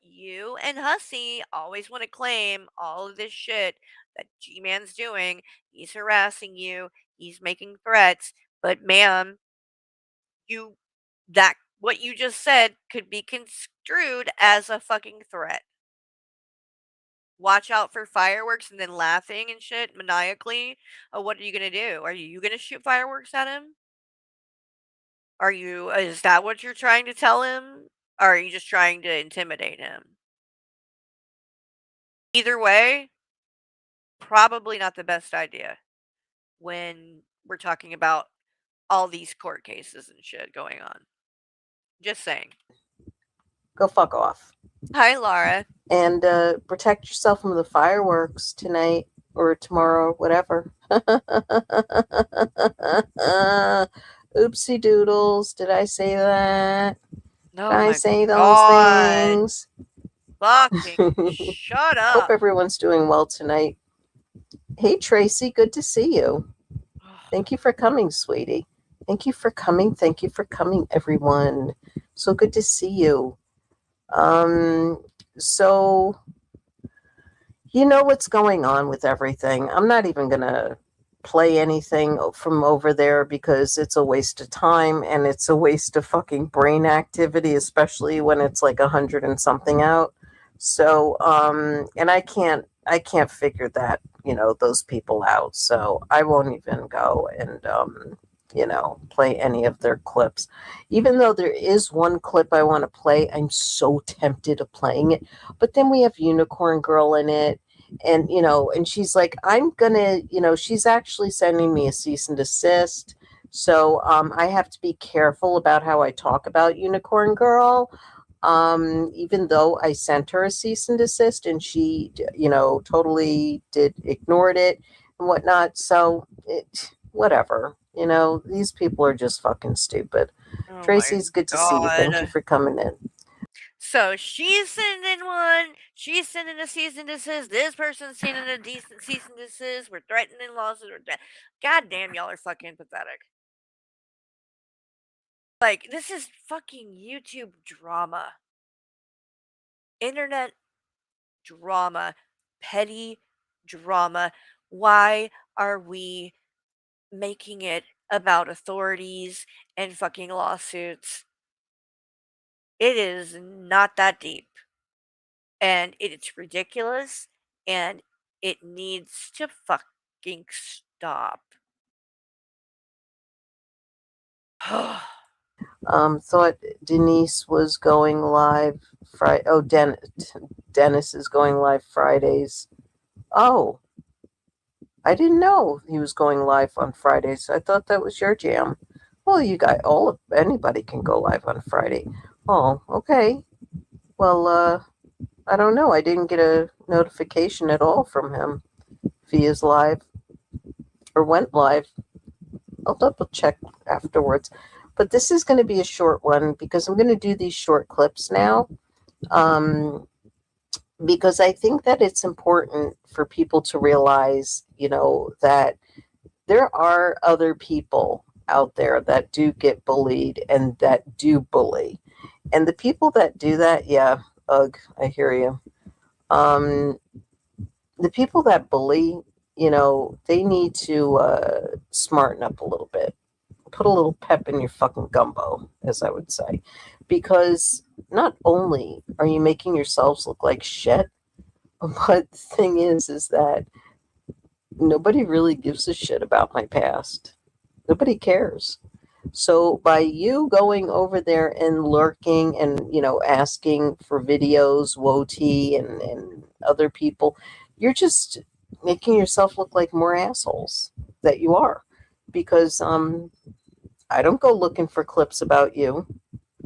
you and Hussy always want to claim all of this shit that G-Man's doing. He's harassing you. He's making threats. But ma'am, what you just said could be construed as a fucking threat. Watch out for fireworks and then laughing and shit maniacally. Oh, what are you gonna do? Are you gonna shoot fireworks at him? Is that what you're trying to tell him? Or are you just trying to intimidate him? Either way, probably not the best idea when we're talking about all these court cases and shit going on. Just saying. Go fuck off. Hi, Laura. And protect yourself from the fireworks tonight or tomorrow, whatever. Oopsie doodles. Did I say that? Oh Did I say those God. things? Fucking shut up. Hope everyone's doing well tonight. Hey, Tracy, good to see you. Thank you for coming, sweetie. Thank you for coming. Thank you for coming, everyone. So good to see you. So you know what's going on with everything. I'm not even going to play anything from over there because it's a waste of time and it's a waste of fucking brain activity, especially when it's like 100 and something out. So, and I can't figure that, those people out. So I won't even go and, play any of their clips. Even though there is one clip I want to play, I'm so tempted of playing it. But then we have Unicorn Girl in it. And, and she's like, I'm going to, she's actually sending me a cease and desist. So I have to be careful about how I talk about Unicorn Girl. Even though I sent her a cease and desist and she, totally ignored it and whatnot. So whatever, these people are just fucking stupid. Oh Tracy's good to see you. Thank you for coming in. So she's sending one. She's sending a cease and desist. This person's sending a decent cease and desist. We're threatening losses. God damn, y'all are fucking pathetic. Like, this is fucking YouTube drama. Internet drama. Petty drama. Why are we making it about authorities and fucking lawsuits? It is not that deep. And it's ridiculous. And it needs to fucking stop. Thought Denise was going live Friday. Oh, Dennis is going live Fridays. Oh, I didn't know he was going live on Fridays. I thought that was your jam. Well, anybody can go live on Friday. Oh, okay. Well, I don't know. I didn't get a notification at all from him. If he is live or went live. I'll double check afterwards. But this is going to be a short one because I'm going to do these short clips now. Because I think that it's important for people to realize, that there are other people out there that do get bullied and that do bully. And the people that do that, yeah, ugh, I hear you. The people that bully, they need to smarten up a little bit. Put a little pep in your fucking gumbo, as I would say. Because not only are you making yourselves look like shit, but the thing is that nobody really gives a shit about my past. Nobody cares. So by you going over there and lurking and, asking for videos, Woti and other people, you're just making yourself look like more assholes that you are. Because I don't go looking for clips about you.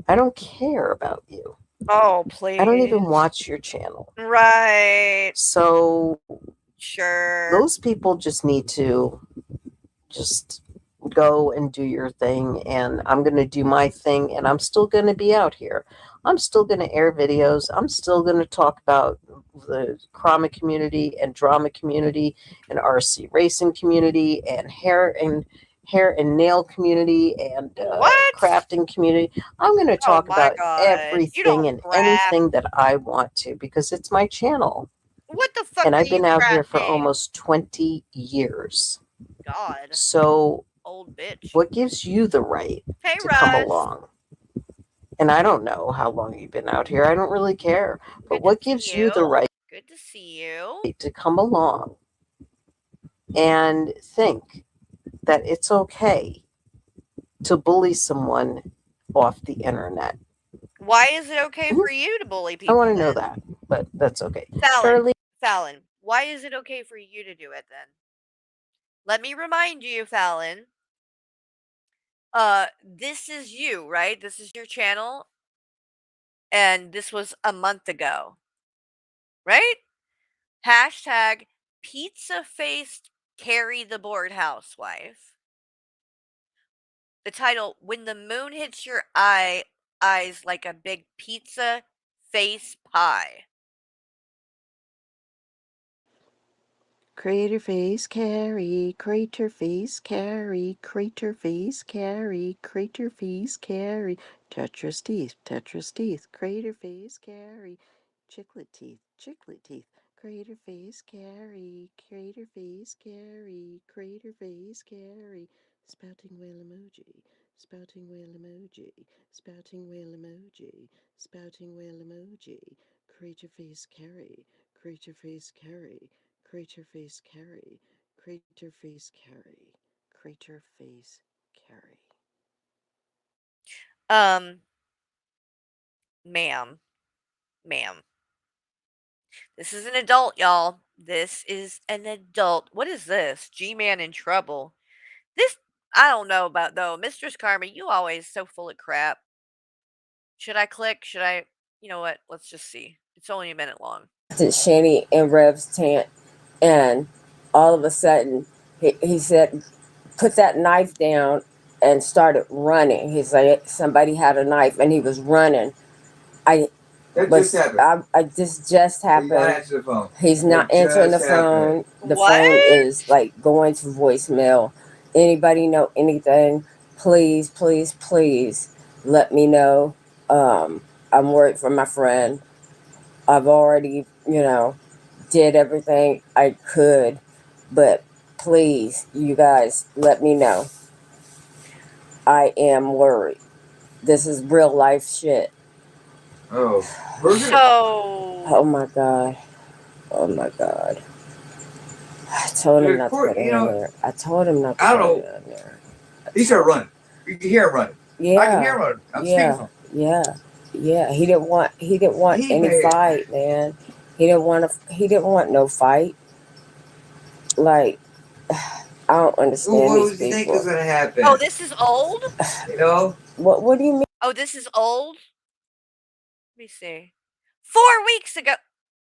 I don't care about you. Oh, please. I don't even watch your channel. Right. So sure. Those people just need to just go and do your thing, and I'm going to do my thing, and I'm still going to be out here. I'm still going to air videos. I'm still going to talk about the Krama community and drama community and RC racing community and hair and nail community and crafting community. I'm going to talk about everything and anything that I want to because it's my channel. What the fuck? And I've been out here for almost 20 years. God. So old bitch. What gives you the right to come along? And I don't know how long you've been out here. I don't really care. But what gives you the right Good to see you to come along and think that it's okay to bully someone off the internet? Why is it okay for you to bully people? I want to know that, but that's okay. Fallon, why is it okay for you to do it then? Let me remind you, Fallon. This is you, right? This is your channel. And this was a month ago. Right? Hashtag pizza-faced Carrie the bored housewife. The title, When the Moon Hits Your Eyes Like a Big Pizza Face Pie. Crater face, Carrie, crater face, Carrie, crater face, Carrie, crater face, Carrie, Tetris teeth, crater face, Carrie, chiclet teeth, crater face, Carrie, crater face, Carrie, crater face, Carrie, spouting whale emoji, spouting whale emoji, spouting whale emoji, spouting whale emoji, crater face, Carrie, crater face, Carrie, crater face Carrie, crater face Carrie, crater face Carrie. Ma'am. This is an adult, y'all. This is an adult. What is this? G-Man in trouble. This, I don't know about though. Mistress Carmen, you always so full of crap. Should I click? Should I? You know what? Let's just see. It's only a minute long. Shanny and Rev's tent, and all of a sudden, he said, put that knife down, and started running. He's like, somebody had a knife, and he was running. This just happened. Answer the phone. He's not answering the phone. The phone is like going to voicemail. Anybody know anything? Please, please, please let me know. I'm worried for my friend. I've already, did everything I could, but please, you guys, let me know. I am worried. This is real life shit. Oh. Oh my God. Oh my God. I told him not to put it in there. I told him not to put it in there. He started running. You can hear him running. Yeah. I can hear him running. I'm speaking from him. Yeah. He didn't want any fight, man. He didn't want no fight. Like, I don't understand what these was people. You think was gonna happen? Oh, this is old? What do you mean? Oh, this is old? Let me see. 4 weeks ago.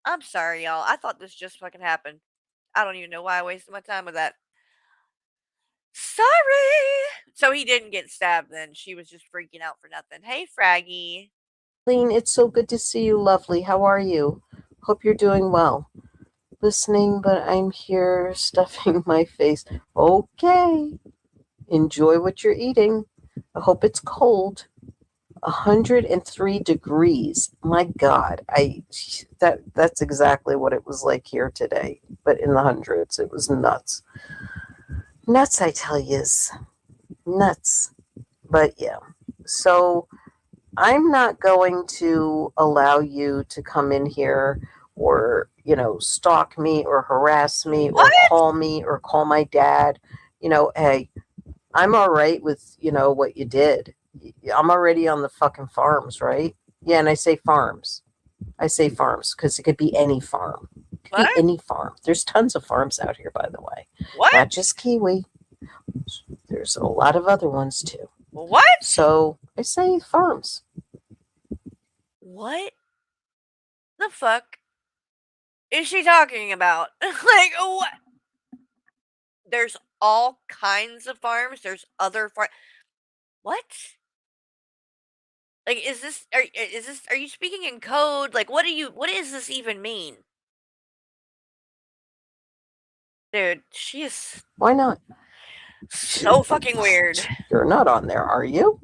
I'm sorry, y'all. I thought this just fucking happened. I don't even know why I wasted my time with that. Sorry. So he didn't get stabbed then. She was just freaking out for nothing. Hey, Fraggy. Lean, it's so good to see you, lovely. How are you? Hope you're doing well. Listening, but I'm here stuffing my face. Okay. Enjoy what you're eating. I hope it's cold. 103 degrees. My God, that's exactly what it was like here today. But in the hundreds, it was nuts. Nuts, I tell yous. Nuts. But yeah. So I'm not going to allow you to come in here or, stalk me or harass me or call me or call my dad. Hey, I'm all right with, what you did. I'm already on the fucking farms, right? Yeah, and I say farms. Because it could be any farm. It could be any farm. There's tons of farms out here, by the way. What? Not just Kiwi. There's a lot of other ones, too. What? So I say farms. What the fuck is she talking about? Like, what? There's all kinds of farms. There's other farms. What? Like, are you speaking in code? Like, what does this even mean? Dude, she is. Why not? So fucking weird. You're not on there, are you?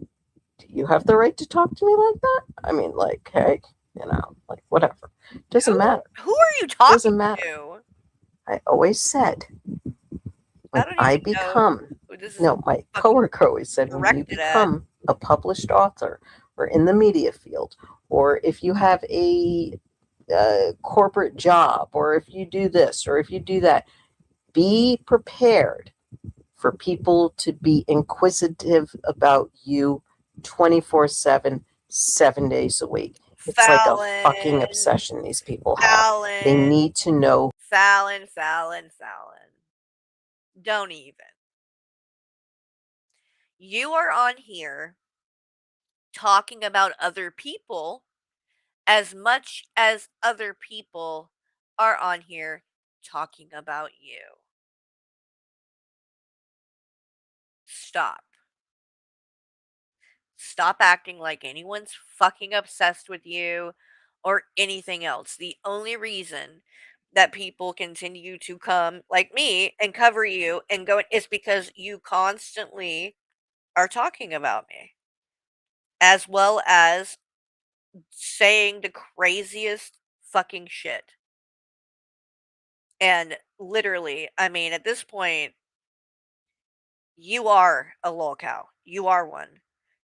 Do you have the right to talk to me like that? I mean, like, hey, whatever. Doesn't matter. Who are you talking Doesn't matter. to? I always said, when I become, my coworker always said, when you become a published author or in the media field, or if you have a corporate job, or if you do this, or if you do that, be prepared for people to be inquisitive about you 24/7, 7 days a week. It's like a fucking obsession these people have. They need to know. Fallon. Don't even. You are on here talking about other people as much as other people are on here talking about you. Stop. Stop acting like anyone's fucking obsessed with you or anything else. The only reason that people continue to come like me and cover you and go is because you constantly are talking about me, as well as saying the craziest fucking shit. And literally, I mean, at this point, you are a lol cow. You are one.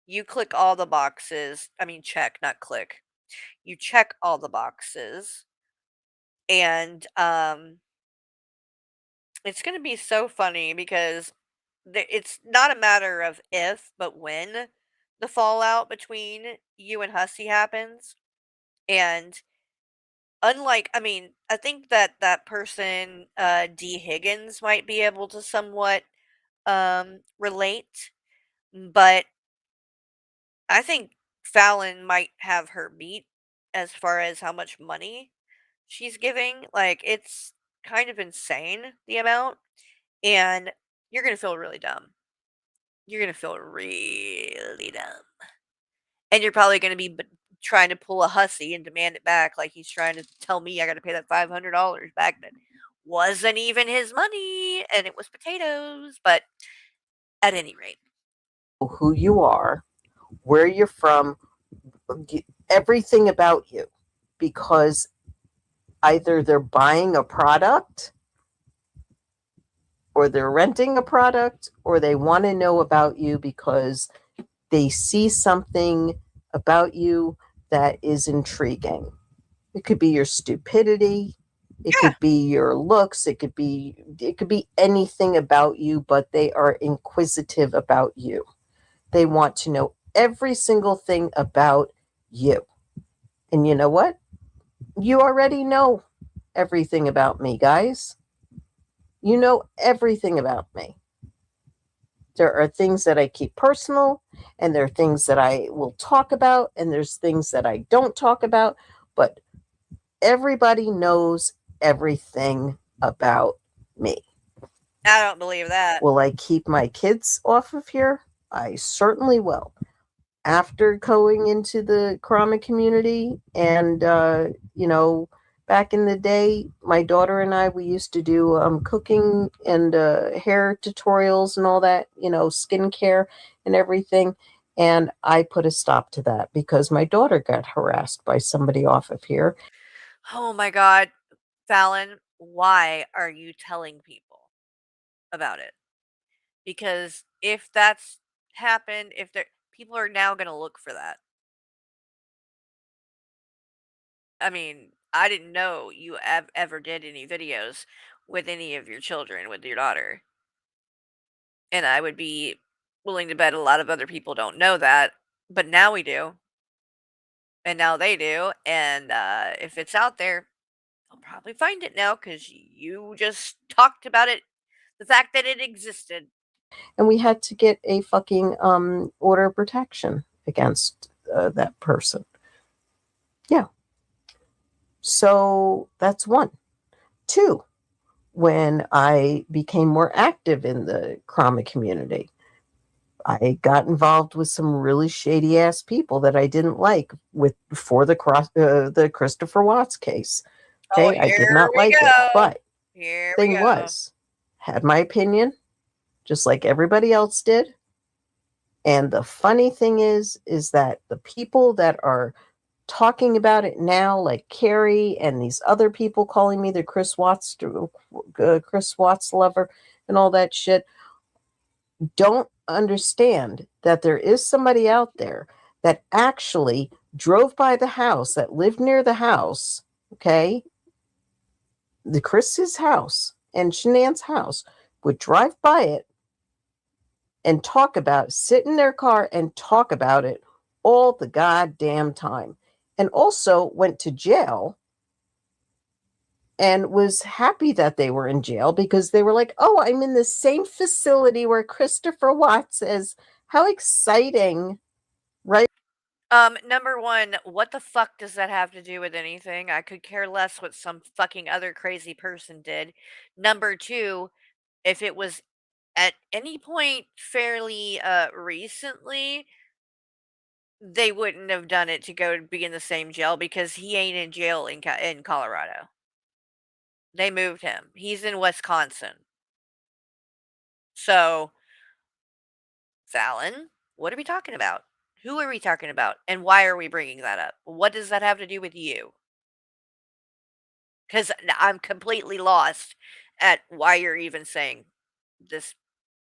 You click all the boxes. I mean, check, not click. You check all the boxes. And it's going to be so funny because it's not a matter of if, but when the fallout between you and Hussey happens. And unlike, I mean, I think that that person, D. Higgins, might be able to somewhat relate, but I think Fallon might have her beat as far as how much money she's giving. Like, it's kind of insane, the amount, and you're gonna feel really dumb. You're gonna feel really dumb. And you're probably gonna be trying to pull a Hussey and demand it back, like he's trying to tell me I gotta pay that $500 back that wasn't even his money, and it was potatoes, but at any rate. Who you are, where you're from, everything about you, because either they're buying a product or they're renting a product, or they want to know about you because they see something about you that is intriguing. It could be your stupidity, it could be your looks, it could be anything about you, but they are inquisitive about you. They want to know every single thing about you. And you know what? You already know everything about me, guys. You know everything about me. There are things that I keep personal, and there are things that I will talk about, and there's things that I don't talk about, but everybody knows everything about me. I don't believe that. Will I keep my kids off of here? I certainly will. After going into the Karama community and, back in the day, my daughter and I, we used to do cooking and hair tutorials and all that, skincare and everything. And I put a stop to that because my daughter got harassed by somebody off of here. Oh my God. Fallon, why are you telling people about it? Because if that's happened, people are now going to look for that. I mean, I didn't know you ever did any videos with any of your children, with your daughter. And I would be willing to bet a lot of other people don't know that, but now we do. And now they do. And if it's out there, I'll probably find it now because you just talked about it, the fact that it existed. And we had to get a fucking order of protection against that person. Yeah. So that's one. Two, when I became more active in the Karama community, I got involved with some really shady ass people that I didn't like for the Christopher Watts case. Okay, I did not like it, but thing was, had my opinion, just like everybody else did. And the funny thing is that the people that are talking about it now, like Carrie and these other people calling me the Chris Watts lover and all that shit, don't understand that there is somebody out there that actually drove by the house, that lived near the house, okay? The Chris's house and Shanann's house, would drive by it and sit in their car and talk about it all the goddamn time. And also went to jail and was happy that they were in jail because they were like, oh, I'm in the same facility where Christopher Watts is. How exciting, right? Number one, what the fuck does that have to do with anything? I could care less what some fucking other crazy person did. Number two, if it was at any point fairly recently, they wouldn't have done it to go be in the same jail because he ain't in jail in Colorado. They moved him. He's in Wisconsin. So, Fallon, what are we talking about? Who are we talking about? And why are we bringing that up? What does that have to do with you? Because I'm completely lost at why you're even saying this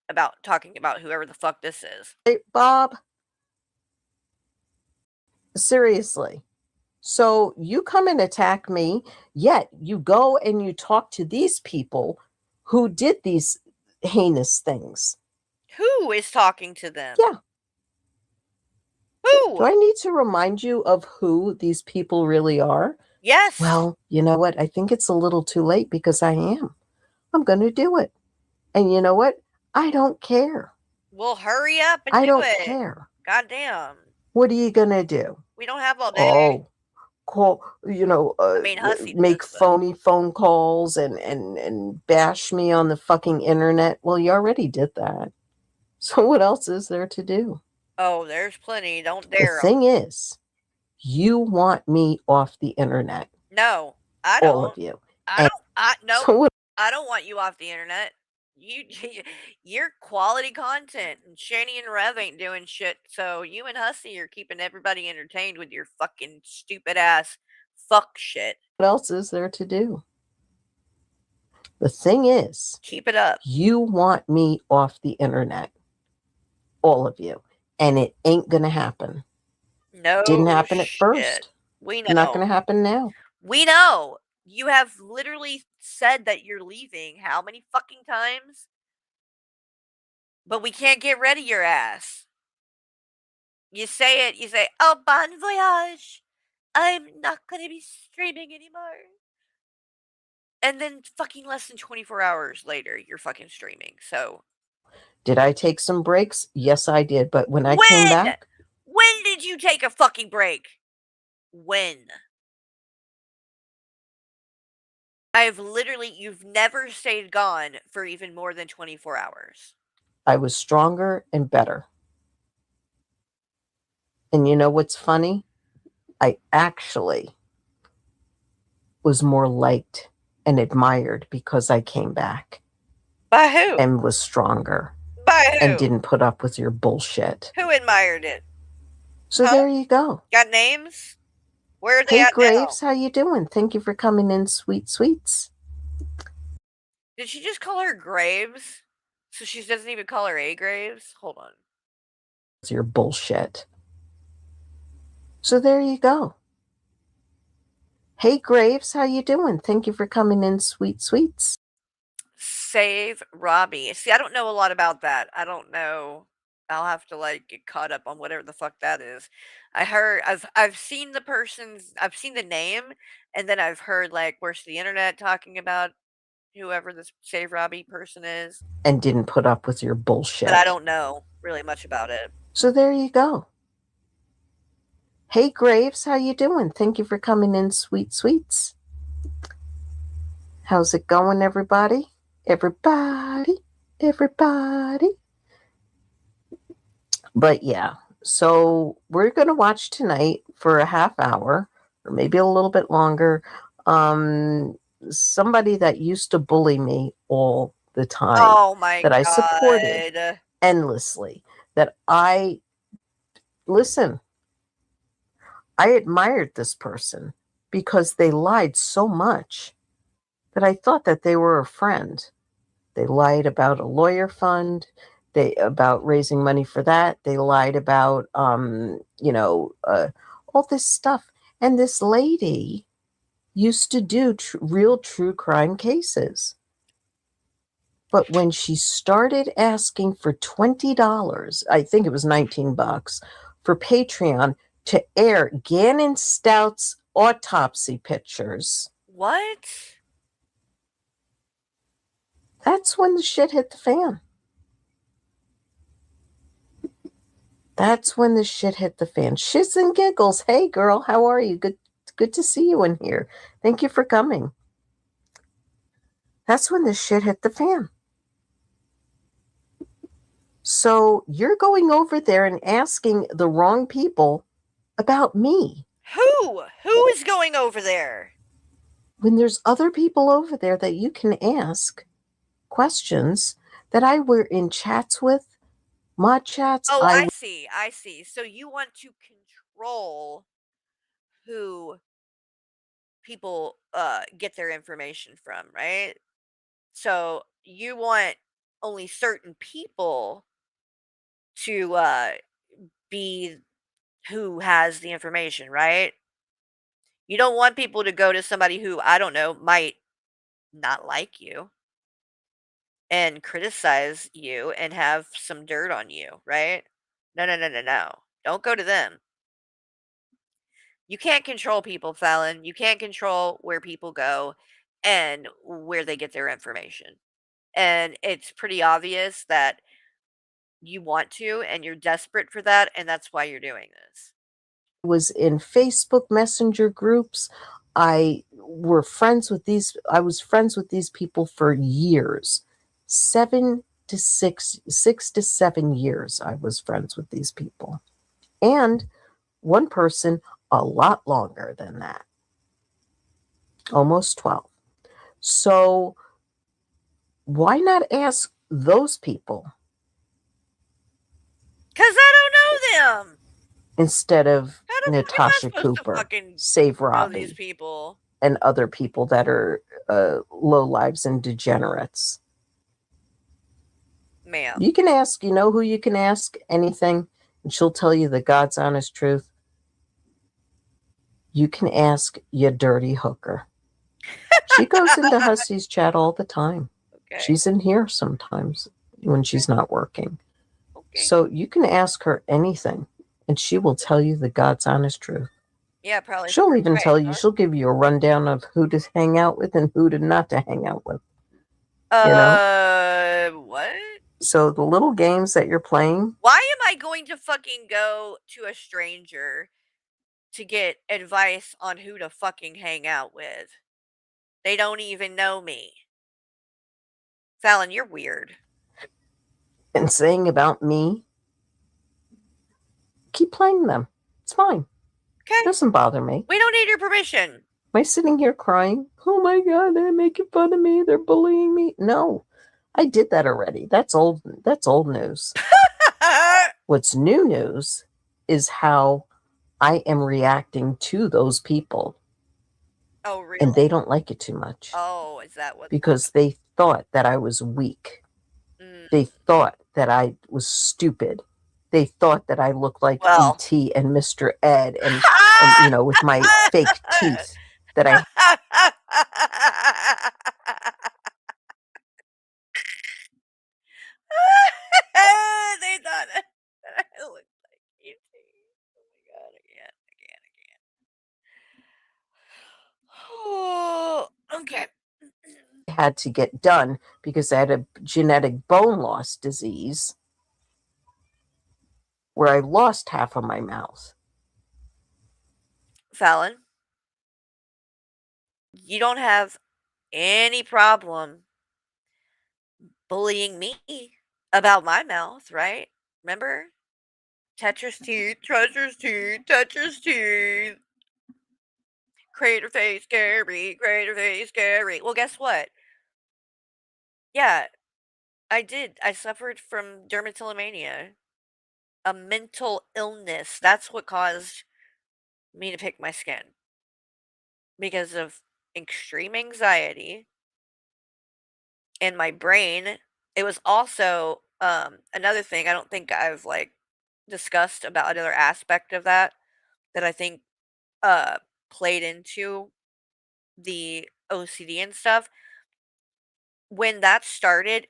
about talking about whoever the fuck this is. Hey, Bob. Seriously. So you come and attack me, yet you go and you talk to these people who did these heinous things. Who is talking to them? Yeah. Who? Do I need to remind you of who these people really are? Yes. Well, you know what? I think it's a little too late because I am. I'm going to do it. And you know what? I don't care. Well, hurry up and I do don't it. care. Goddamn. What are you going to do? We don't have all day. Oh, call, Hussy make does, phony phone calls and bash me on the fucking internet. Well, you already did that. So what else is there to do? Oh, there's plenty. Don't dare. The thing is, you want me off the internet. No, I don't. All of you. I don't. So what? I don't want you off the internet. You're quality content, and Shani and Rev ain't doing shit. So you and Hussy are keeping everybody entertained with your fucking stupid ass fuck shit. What else is there to do? The thing is, keep it up. You want me off the internet. All of you. And it ain't gonna happen. No. Didn't happen at first. We know. Not gonna happen now. We know. You have literally said that you're leaving how many fucking times? But we can't get rid of your ass. You say it, you say, oh, bon voyage. I'm not going to be streaming anymore. And then fucking less than 24 hours later, you're fucking streaming. So. Did I take some breaks? Yes, I did. But when I came back. When did you take a fucking break? When? You've never stayed gone for even more than 24 hours. I was stronger and better. And you know what's funny? I actually was more liked and admired because I came back. By who? And was stronger. By who? And didn't put up with your bullshit. Who admired it? So there you go. Got names? Where are they Hey at Graves, now? how you doing? Thank you for coming in, sweet sweets. Did she just call her Graves? So she doesn't even call her A Graves? Hold on. It's your bullshit. So there you go. Hey Graves, how you doing? Thank you for coming in, sweet sweets. Save Robbie. See, I don't know a lot about that. I don't know. I'll have to like get caught up on whatever the fuck that is. I've seen I've seen the name, and then I've heard like where's the internet talking about whoever this Save Robbie person is. And didn't put up with your bullshit. But I don't know really much about it. So there you go. Hey Graves, how you doing? Thank you for coming in, sweet sweets. How's it going, everybody? Everybody. But yeah, so we're going to watch tonight for a half hour or maybe a little bit longer. Somebody that used to bully me all the time. Oh my God. That I supported endlessly. Listen, I admired this person because they lied so much that I thought that they were a friend. They lied about a lawyer fund. About raising money for that. They lied about, all this stuff. And this lady used to do real true crime cases. But when she started asking for $20, I think it was $19 for Patreon to air Gannon Stout's autopsy pictures. What? That's when the shit hit the fan. That's when the shit hit the fan. Shits and giggles. Hey, girl, how are you? Good to see you in here. Thank you for coming. That's when the shit hit the fan. So you're going over there and asking the wrong people about me. Who? Who is going over there? When there's other people over there that you can ask questions that I were in chats with. Mod chats. Oh, I see. So you want to control who people get their information from, right? So you want only certain people to be who has the information, right? You don't want people to go to somebody who, I don't know, might not like you and criticize you and have some dirt on you, right? No. Don't go to them. You can't control people, Fallon. You can't control where people go and where they get their information. And it's pretty obvious that you want to and you're desperate for that, and that's why you're doing this. Was in Facebook Messenger groups. I was friends with these people for years. 6 to 7 years I was friends with these people. And one person a lot longer than that. Almost 12. So why not ask those people? Because I don't know them. Instead of Natasha Cooper, Save Robbie, these people. And other people that are lowlives and degenerates. Ma'am. You can ask, who you can ask anything, and she'll tell you the God's honest truth. You can ask your dirty hooker. She goes into Hussy's chat all the time. Okay. She's in here sometimes when she's not working. Okay. So you can ask her anything. And she will tell you the God's honest truth. Yeah, probably. She'll even tell you, she'll give you a rundown of who to hang out with and who to not to hang out with. What? So the little games that you're playing. Why am I going to fucking go to a stranger to get advice on who to fucking hang out with? They don't even know me. Fallon, you're weird. And saying about me, keep playing them. It's fine. Okay. It doesn't bother me. We don't need your permission. Am I sitting here crying? Oh my God, they're making fun of me. They're bullying me. No, I did that already. That's old news. What's new news is how I am reacting to those people. Oh, really? And they don't like it too much. Oh, is that what? Because they thought that I was weak. They thought that I was stupid. They thought that I looked like E.T. and Mr. Ed and with my fake teeth that I they thought that I looked like E.T. Oh my God, I can't. Oh, okay. had to get done because I had a genetic bone loss disease where I lost half of my mouth. Fallon, you don't have any problem bullying me about my mouth, right? Remember? Tetris teeth, treasures teeth, Tetris teeth. Crater face, Carrie, crater face, Carrie. Well, guess what? Yeah, I did. I suffered from dermatillomania, a mental illness. That's what caused me to pick my skin because of extreme anxiety in my brain. It was also another thing I don't think I've discussed about another aspect of that I think played into the OCD and stuff. When that started,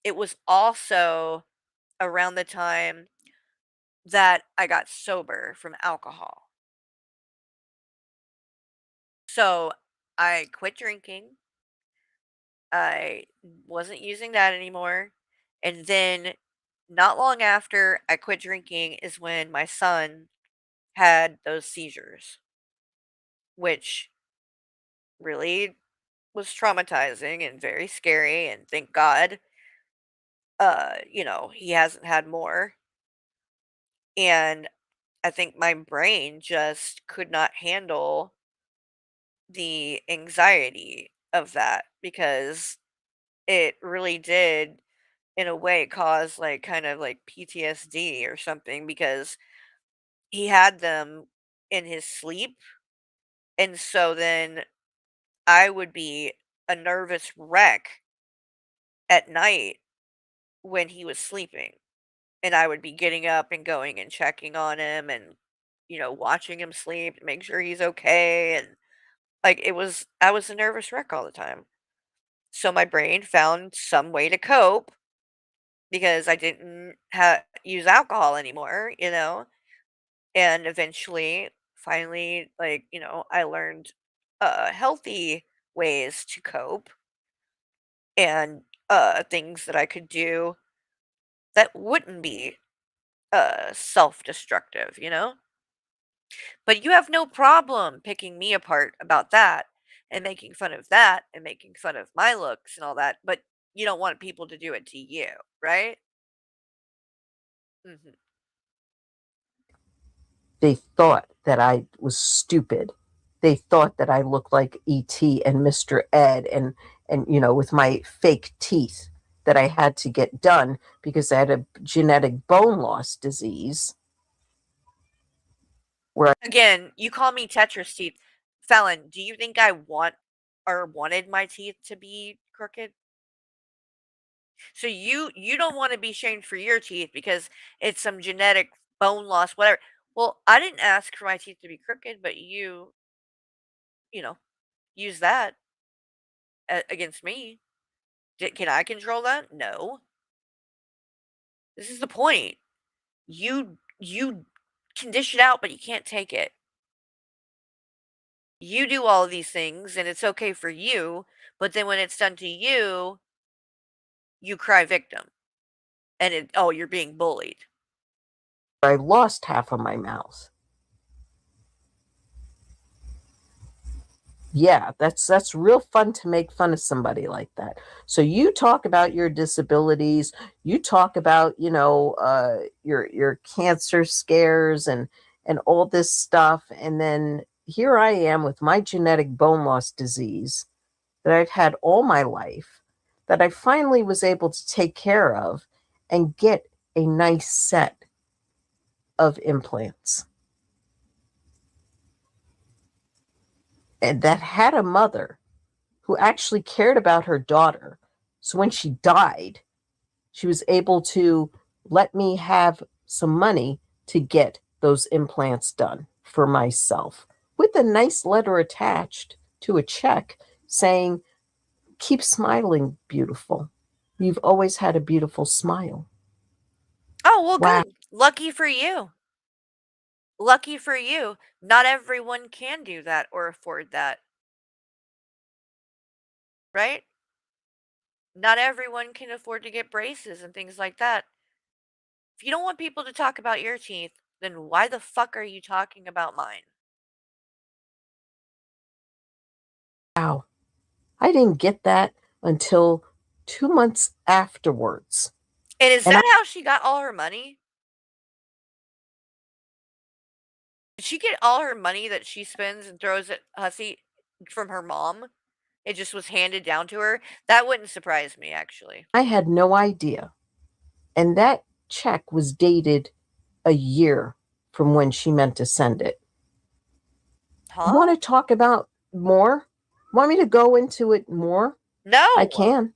it was also around the time that I got sober from alcohol. So I quit drinking. I wasn't using that anymore. And then not long after I quit drinking is when my son had those seizures, which really was traumatizing and very scary. And thank God, he hasn't had more. And I think my brain just could not handle the anxiety of that because it really did in a way cause kind of like PTSD or something because he had them in his sleep, and so then I would be a nervous wreck at night when he was sleeping, and I would be getting up and going and checking on him and watching him sleep to make sure he's okay, and I was a nervous wreck all the time. So my brain found some way to cope because I didn't use alcohol anymore, and eventually, finally, I learned healthy ways to cope and things that I could do that wouldn't be self destructive. But you have no problem picking me apart about that and making fun of that and making fun of my looks and all that, but you don't want people to do it to you, right? Mhm. They thought that I was stupid. They thought that I looked like E.T. and Mr. Ed and with my fake teeth that I had to get done because I had a genetic bone loss disease. Again, you call me Tetris teeth. Fallon, do you think I want or wanted my teeth to be crooked? So you don't want to be shamed for your teeth because it's some genetic bone loss, whatever. Well, I didn't ask for my teeth to be crooked, but you know, use that against me. Can I control that? No. This is the point. You can dish it out, but you can't take it. You do all of these things, and it's okay for you, but then when it's done to you, you cry victim, and you're being bullied. I lost half of my mouth. Yeah, that's real fun to make fun of somebody like that. So you talk about your disabilities, you talk about, your cancer scares and all this stuff, and then here I am with my genetic bone loss disease that I've had all my life, that I finally was able to take care of and get a nice set of implants. And that had a mother who actually cared about her daughter. So when she died, she was able to let me have some money to get those implants done for myself with a nice letter attached to a check saying, "Keep smiling, beautiful. You've always had a beautiful smile." Oh, well, Wow. good. Lucky for you. Lucky for you. Not everyone can do that or afford that. Right? Not everyone can afford to get braces and things like that. If you don't want people to talk about your teeth, then why the fuck are you talking about mine? Wow. I didn't get that until 2 months afterwards. And is And that how she got all her money? Did she get all her money that she spends and throws at Hussy from her mom? It just was handed down to her? That wouldn't surprise me, actually. I had no idea. And that check was dated a year from when she meant to send it. Huh? Want to talk about more? Want me to go into it more? No. I can.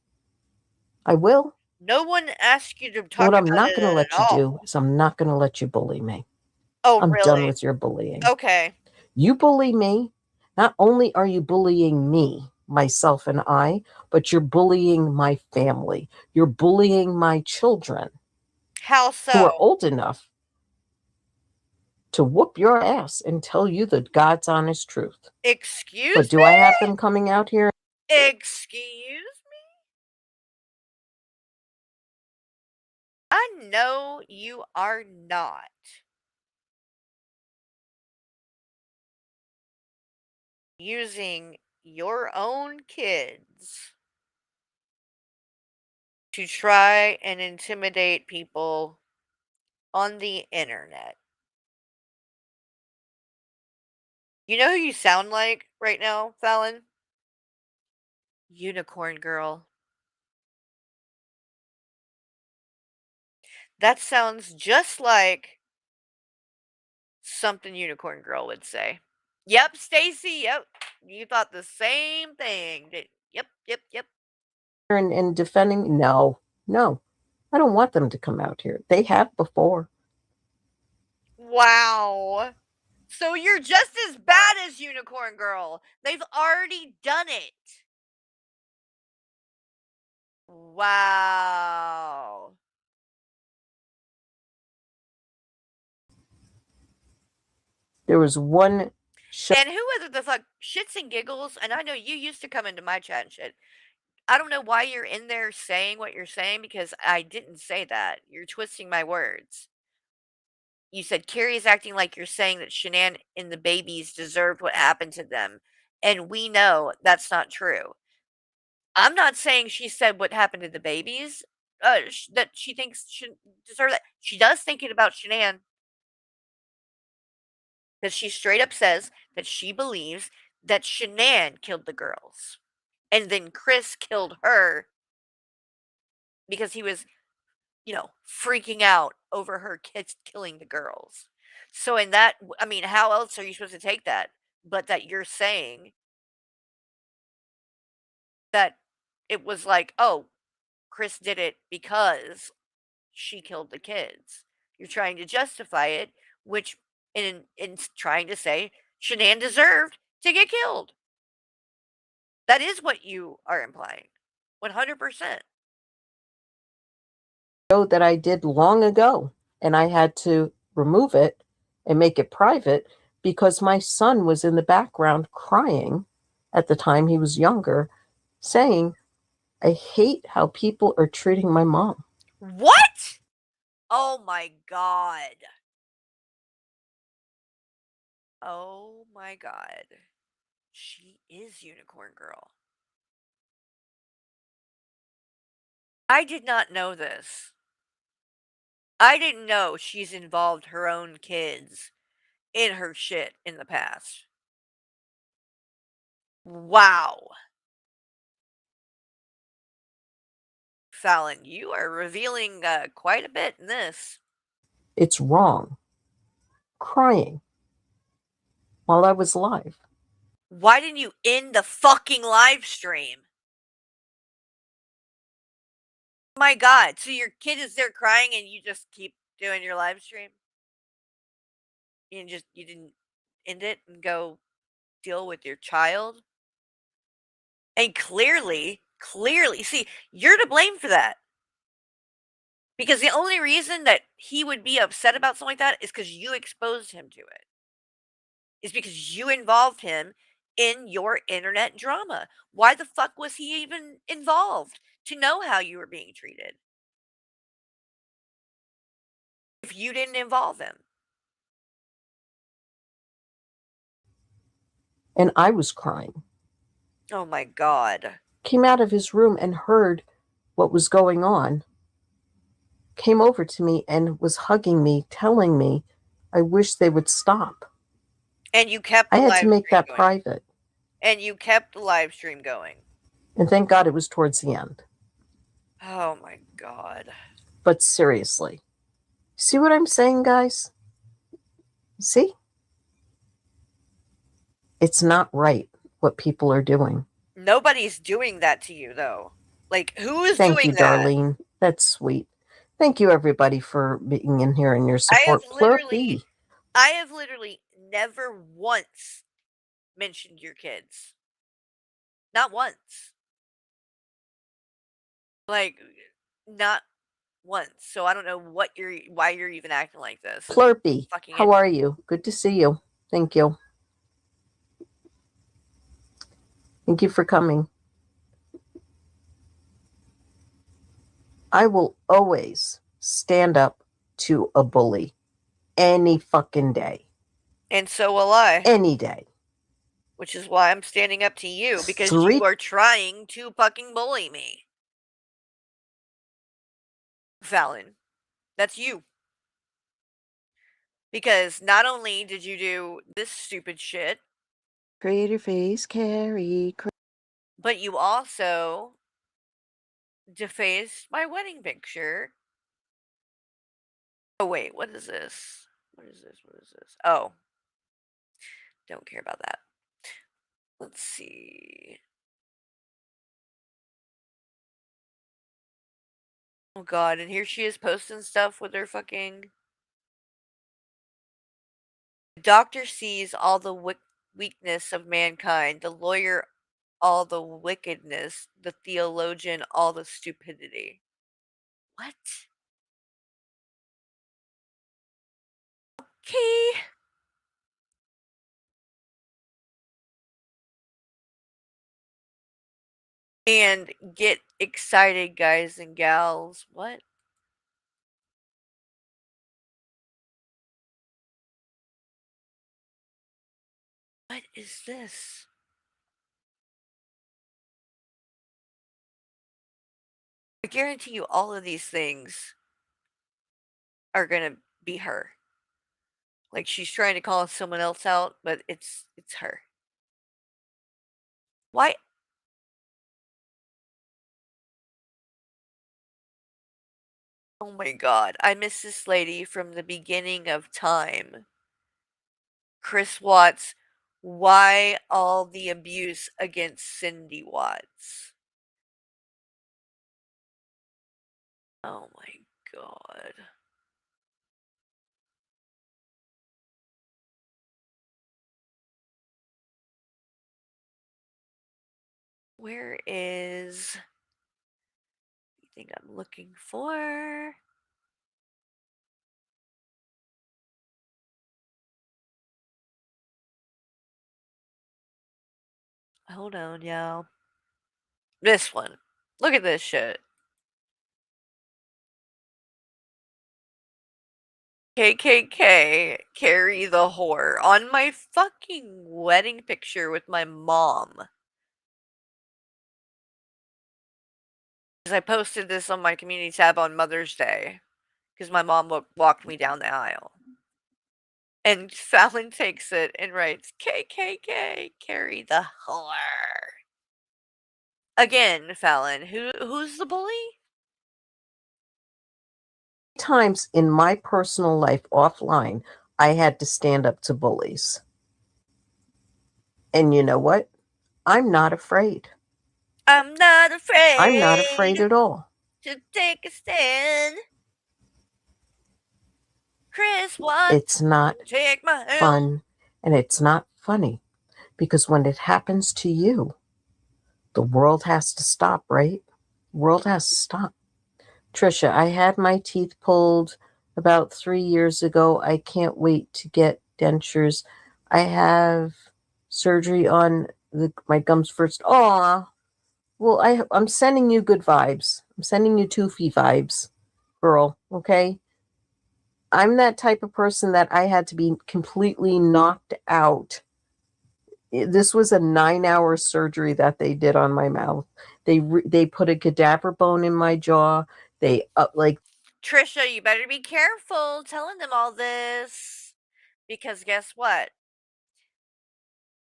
I will. No one asked you to talk What about I'm not it going to let at you all. do is I'm not going to let you bully me. Oh, I'm really? done with your bullying. Okay. You bully me. Not only are you bullying me, myself and I, but you're bullying my family. You're bullying my children. How so? Who are old enough to whoop your ass and tell you the God's honest truth. Excuse But do me? I have them coming out here? Excuse me? I know you are not. Using your own kids to try and intimidate people on the internet. You know who you sound like right now, Fallon? Unicorn Girl. That sounds just like something Unicorn Girl would say. Yep, Stacy, yep. You thought the same thing. Yep. And defending me? No. I don't want them to come out here. They have before. Wow. So you're just as bad as Unicorn Girl. They've already done it. Wow. There was one show. And who the fuck shits and giggles? And I know you used to come into my chat and shit. I don't know why you're in there saying what you're saying because I didn't say that. You're twisting my words. You said Carrie's acting like you're saying that Shanann and the babies deserved what happened to them. And we know that's not true. I'm not saying she said what happened to the babies, that she thinks she deserve that. She does think it about Shanann. Because she straight up says that she believes that Shanann killed the girls. And then Chris killed her because he was, freaking out over her kids killing the girls. So in that, I mean, how else are you supposed to take that? But that you're saying that it was like, oh, Chris did it because she killed the kids. You're trying to justify it, which in trying to say Shanann deserved to get killed. That is what you are implying. 100%. Show that I did long ago, and I had to remove it and make it private because my son was in the background crying at the time he was younger, saying, "I hate how people are treating my mom." What? Oh my God. Oh my God. She is Unicorn Girl. I did not know this. I didn't know she's involved her own kids in her shit in the past. Wow. Fallon, you are revealing quite a bit in this. It's wrong. Crying while I was live. Why didn't you end the fucking live stream? My God. So your kid is there crying and you just keep doing your live stream? You didn't end it and go deal with your child? And clearly, see, you're to blame for that. Because the only reason that he would be upset about something like that is because you exposed him to it. Is because you involved him in your internet drama. Why the fuck was he even involved to know how you were being treated? If you didn't involve him. And I was crying. Oh my God. Came out of his room and heard what was going on. Came over to me and was hugging me, telling me I wish they would stop. And you kept the I had live to make stream that going. private. And you kept the live stream going. And thank God it was towards the end. Oh my God. But seriously, see what I'm saying, guys? See? It's not right what people are doing. Nobody's doing that to you, though. Like, who is Thank doing you, that? Darlene. That's sweet. Thank you, everybody, for being in here and your support. I have literally never once mentioned your kids. Not once. Like, not once. So I don't know why you're even acting like this. Plurpy, how are you? Good to see you. Thank you. Thank you for coming. I will always stand up to a bully any fucking day. And so will I. Any day. Which is why I'm standing up to you, because you are trying to fucking bully me. Fallon, that's you. Because not only did you do this stupid shit, Crater face, Carrie. but you also defaced my wedding picture. Oh, wait, what is this? What is this? What is this? Oh. Don't care about that. Let's see. Oh, God, and here she is posting stuff with her fucking... The doctor sees all the weakness of mankind. The lawyer, all the wickedness. The theologian, all the stupidity. What? Okay. And get excited, guys and gals. What? What is this? I guarantee you all of these things are gonna be her. Like, she's trying to call someone else out, but it's her. Why? Oh my God, I miss this lady from the beginning of time. Chris Watts, why all the abuse against Cindy Watts? Oh my God. Where is the thing I'm looking for? Hold on, y'all. This one. Look at this shit. KKK, Carrie the whore, on my fucking wedding picture with my mom. I posted this on my community tab on Mother's Day because my mom walked me down the aisle. And Fallon takes it and writes, KKK, Carrie the whore. Again, Fallon, who's the bully? Times in my personal life offline, I had to stand up to bullies. And you know what? I'm not afraid. I'm not afraid. I'm not afraid at all. To take a stand. Chris wants It's not to take my hand. fun and it's not funny because when it happens to you, the world has to stop, right? The world has to stop. Trisha, I had my teeth pulled about 3 years ago. I can't wait to get dentures. I have surgery on my gums first. Aw. Well, I'm sending you good vibes. I'm sending you toofy vibes, girl, okay? I'm that type of person that I had to be completely knocked out. This was a 9-hour surgery that they did on my mouth. They put a cadaver bone in my jaw. They Trisha, you better be careful telling them all this. Because guess what?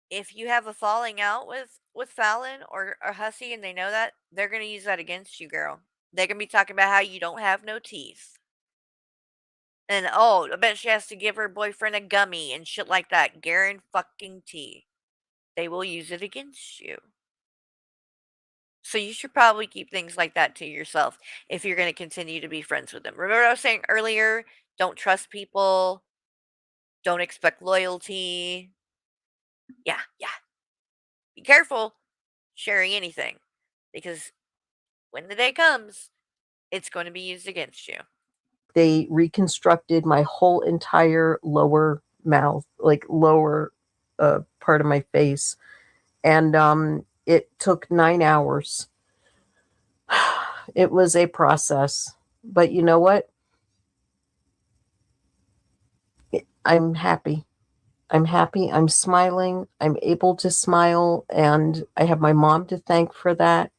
If you have a falling out with Fallon or Hussey and they know that, they're going to use that against you, girl. They're going to be talking about how you don't have no teeth. And, oh, I bet she has to give her boyfriend a gummy and shit like that. Guarantee. They will use it against you. So you should probably keep things like that to yourself if you're going to continue to be friends with them. Remember what I was saying earlier? Don't trust people. Don't expect loyalty. Yeah. Be careful sharing anything because when the day comes, it's going to be used against you. they reconstructed my whole entire lower mouth, like lower part of my face. And it took 9 hours. It was a process. But you know what? I'm happy. I'm happy. I'm smiling. I'm able to smile. And I have my mom to thank for that.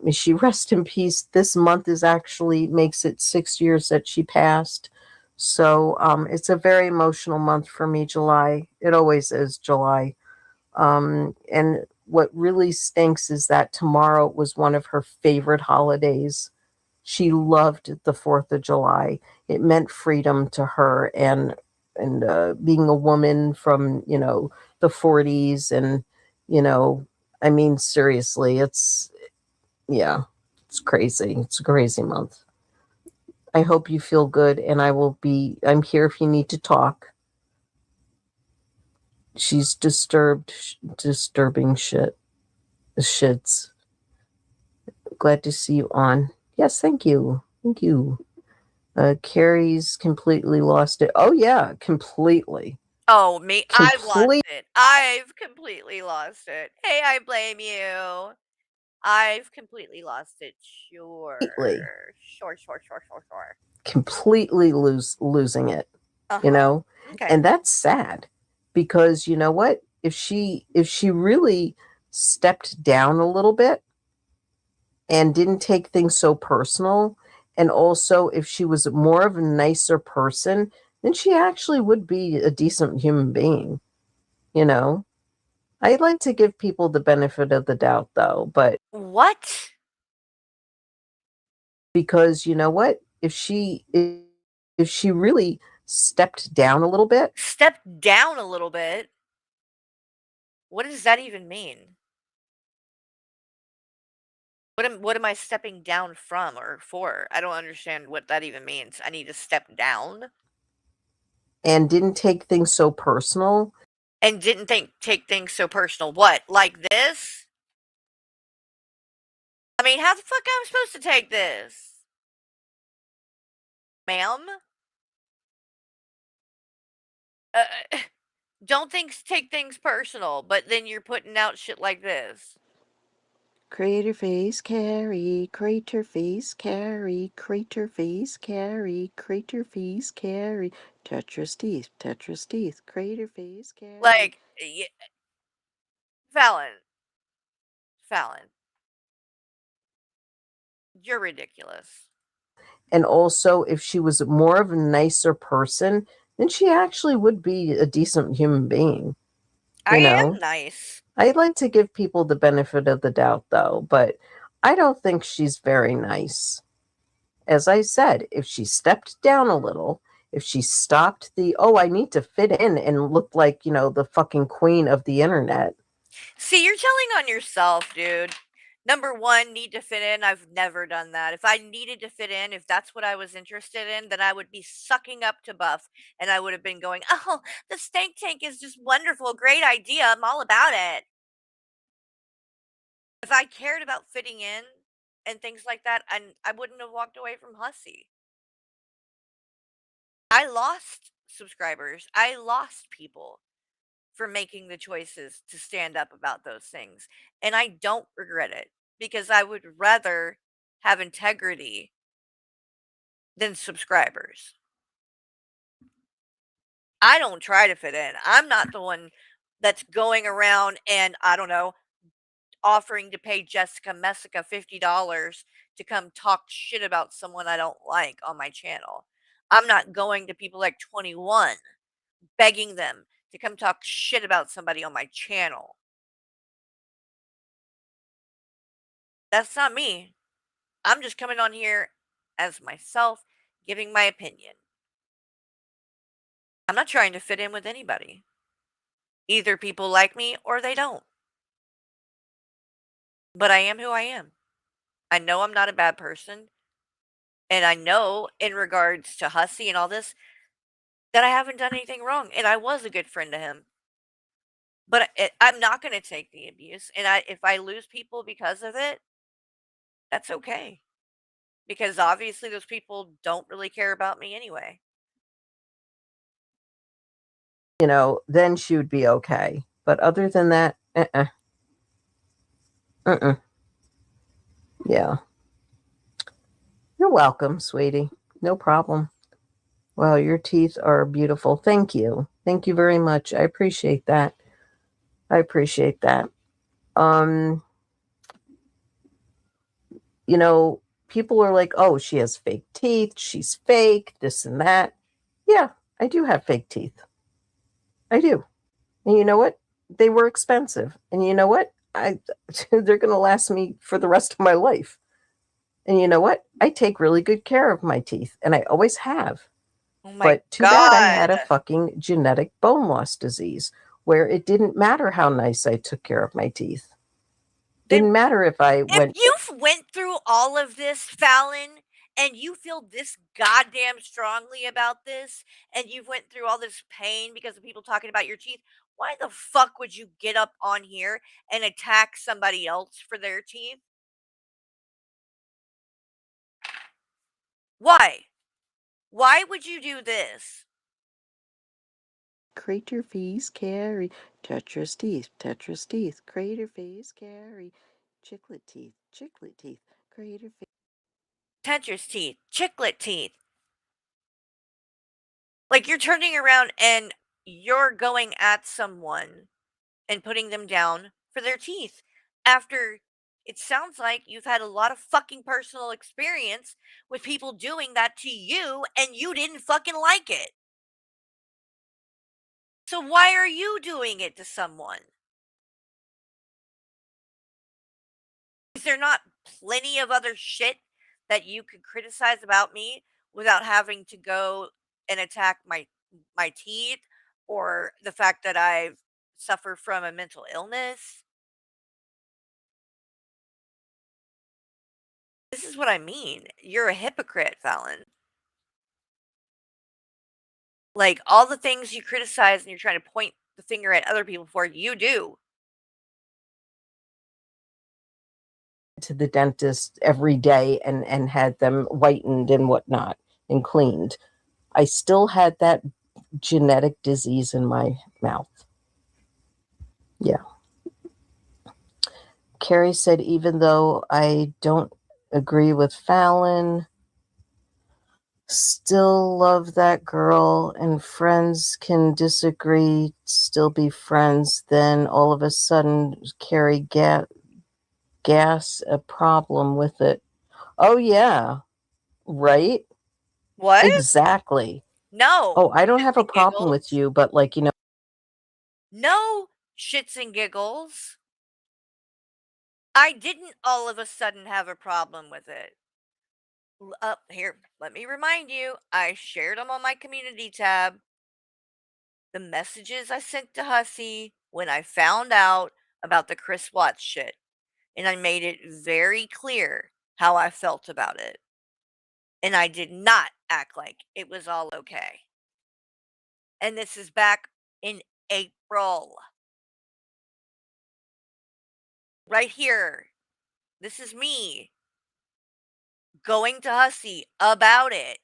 May she rest in peace. This month makes it 6 years that she passed. So it's a very emotional month for me, July. It always is July. And what really stinks is that tomorrow was one of her favorite holidays. She loved the 4th of July. It meant freedom to her and being a woman from, the 40s and, I mean, seriously, it's crazy. It's a crazy month. I hope you feel good and I'm here if you need to talk. She's disturbing shits. Glad to see you on. Yes, thank you. Carrie's completely lost it. Oh yeah, completely. Oh, me, I've lost it. I've completely lost it. Hey, I blame you. I've completely lost it. Sure. Completely losing it. Okay. And that's sad because you know what? If she really stepped down a little bit and didn't take things so personal, and also if she was more of a nicer person, then she actually would be a decent human being. I'd like to give people the benefit of the doubt though, but what? Because you know what? If she really stepped down a little bit. Stepped down a little bit? What does that even mean? What am I stepping down from or for? I don't understand what that even means. I need to step down? And didn't take things so personal. And didn't take things so personal. What? Like this? I mean, how the fuck am I supposed to take this? Ma'am? Don't take things personal, but then you're putting out shit like this. Crater face, Carrie, crater face, Carrie, crater face, Carrie, crater face, Carrie, Tetris teeth, crater face, Carrie. Like, Fallon. You're ridiculous. And also, if she was more of a nicer person, then she actually would be a decent human being. I am nice. I'd like to give people the benefit of the doubt, though, but I don't think she's very nice. As I said, if she stepped down a little, if she stopped I need to fit in and look like, the fucking queen of the internet. See, you're telling on yourself, dude. Number one, need to fit in. I've never done that. If I needed to fit in, if that's what I was interested in, then I would be sucking up to Buff and I would have been going, oh, the stank tank is just wonderful. Great idea. I'm all about it. If I cared about fitting in and things like that, I wouldn't have walked away from Hussy. I lost subscribers. I lost people for making the choices to stand up about those things. And I don't regret it because I would rather have integrity than subscribers. I don't try to fit in. I'm not the one that's going around and, I don't know, offering to pay Jessica Messica $50 to come talk shit about someone I don't like on my channel. I'm not going to people like 21 begging them to come talk shit about somebody on my channel. That's not me. I'm just coming on here as myself, giving my opinion. I'm not trying to fit in with anybody. Either people like me or they don't. But I am who I am. I know I'm not a bad person. And I know in regards to Hussy and all this that I haven't done anything wrong. And I was a good friend to him. But I'm not going to take the abuse. And if I lose people because of it, that's okay. Because obviously those people don't really care about me anyway. Then she would be okay. But other than that, yeah. You're welcome, sweetie. No problem. Well, your teeth are beautiful. Thank you. Thank you very much. I appreciate that. People are like, oh, she has fake teeth. She's fake, this and that. Yeah, I do have fake teeth. I do. And you know what? They were expensive. And you know what? They're going to last me for the rest of my life. And you know what? I take really good care of my teeth. And I always have. Oh my But too God. bad I had a fucking genetic bone loss disease where it didn't matter how nice I took care of my teeth. Didn't matter if I went. If you've went through all of this, Fallon, and you feel this goddamn strongly about this, and you've went through all this pain because of people talking about your teeth, why the fuck would you get up on here and attack somebody else for their teeth? Why? Why would you do this? Crater face, Carrie, Tetris teeth, crater face, Carrie, chiclet teeth, crater face. Tetris teeth, chiclet teeth. Like you're turning around and you're going at someone and putting them down for their teeth after it sounds like you've had a lot of fucking personal experience with people doing that to you and you didn't fucking like it. So why are you doing it to someone? Is there not plenty of other shit that you could criticize about me without having to go and attack my teeth or the fact that I've suffered from a mental illness? This is what I mean. You're a hypocrite, Fallon. Like all the things you criticize and you're trying to point the finger at other people for, you do. To the dentist every day and had them whitened and whatnot and cleaned. I still had that genetic disease in my mouth. Yeah. Carrie said, even though I don't agree with Fallon, still love that girl, and friends can disagree, still be friends. Then all of a sudden, Carrie gas a problem with it. Oh, yeah. Right? What? Exactly. No. Oh, I don't have a problem with you, but like, you know. No shits and giggles. I didn't all of a sudden have a problem with it. Here, let me remind you, I shared them on my community tab. The messages I sent to Hussey when I found out about the Chris Watts shit. And I made it very clear how I felt about it. And I did not act like it was all okay. And this is back in April. Right here. This is me going to Hussey about it.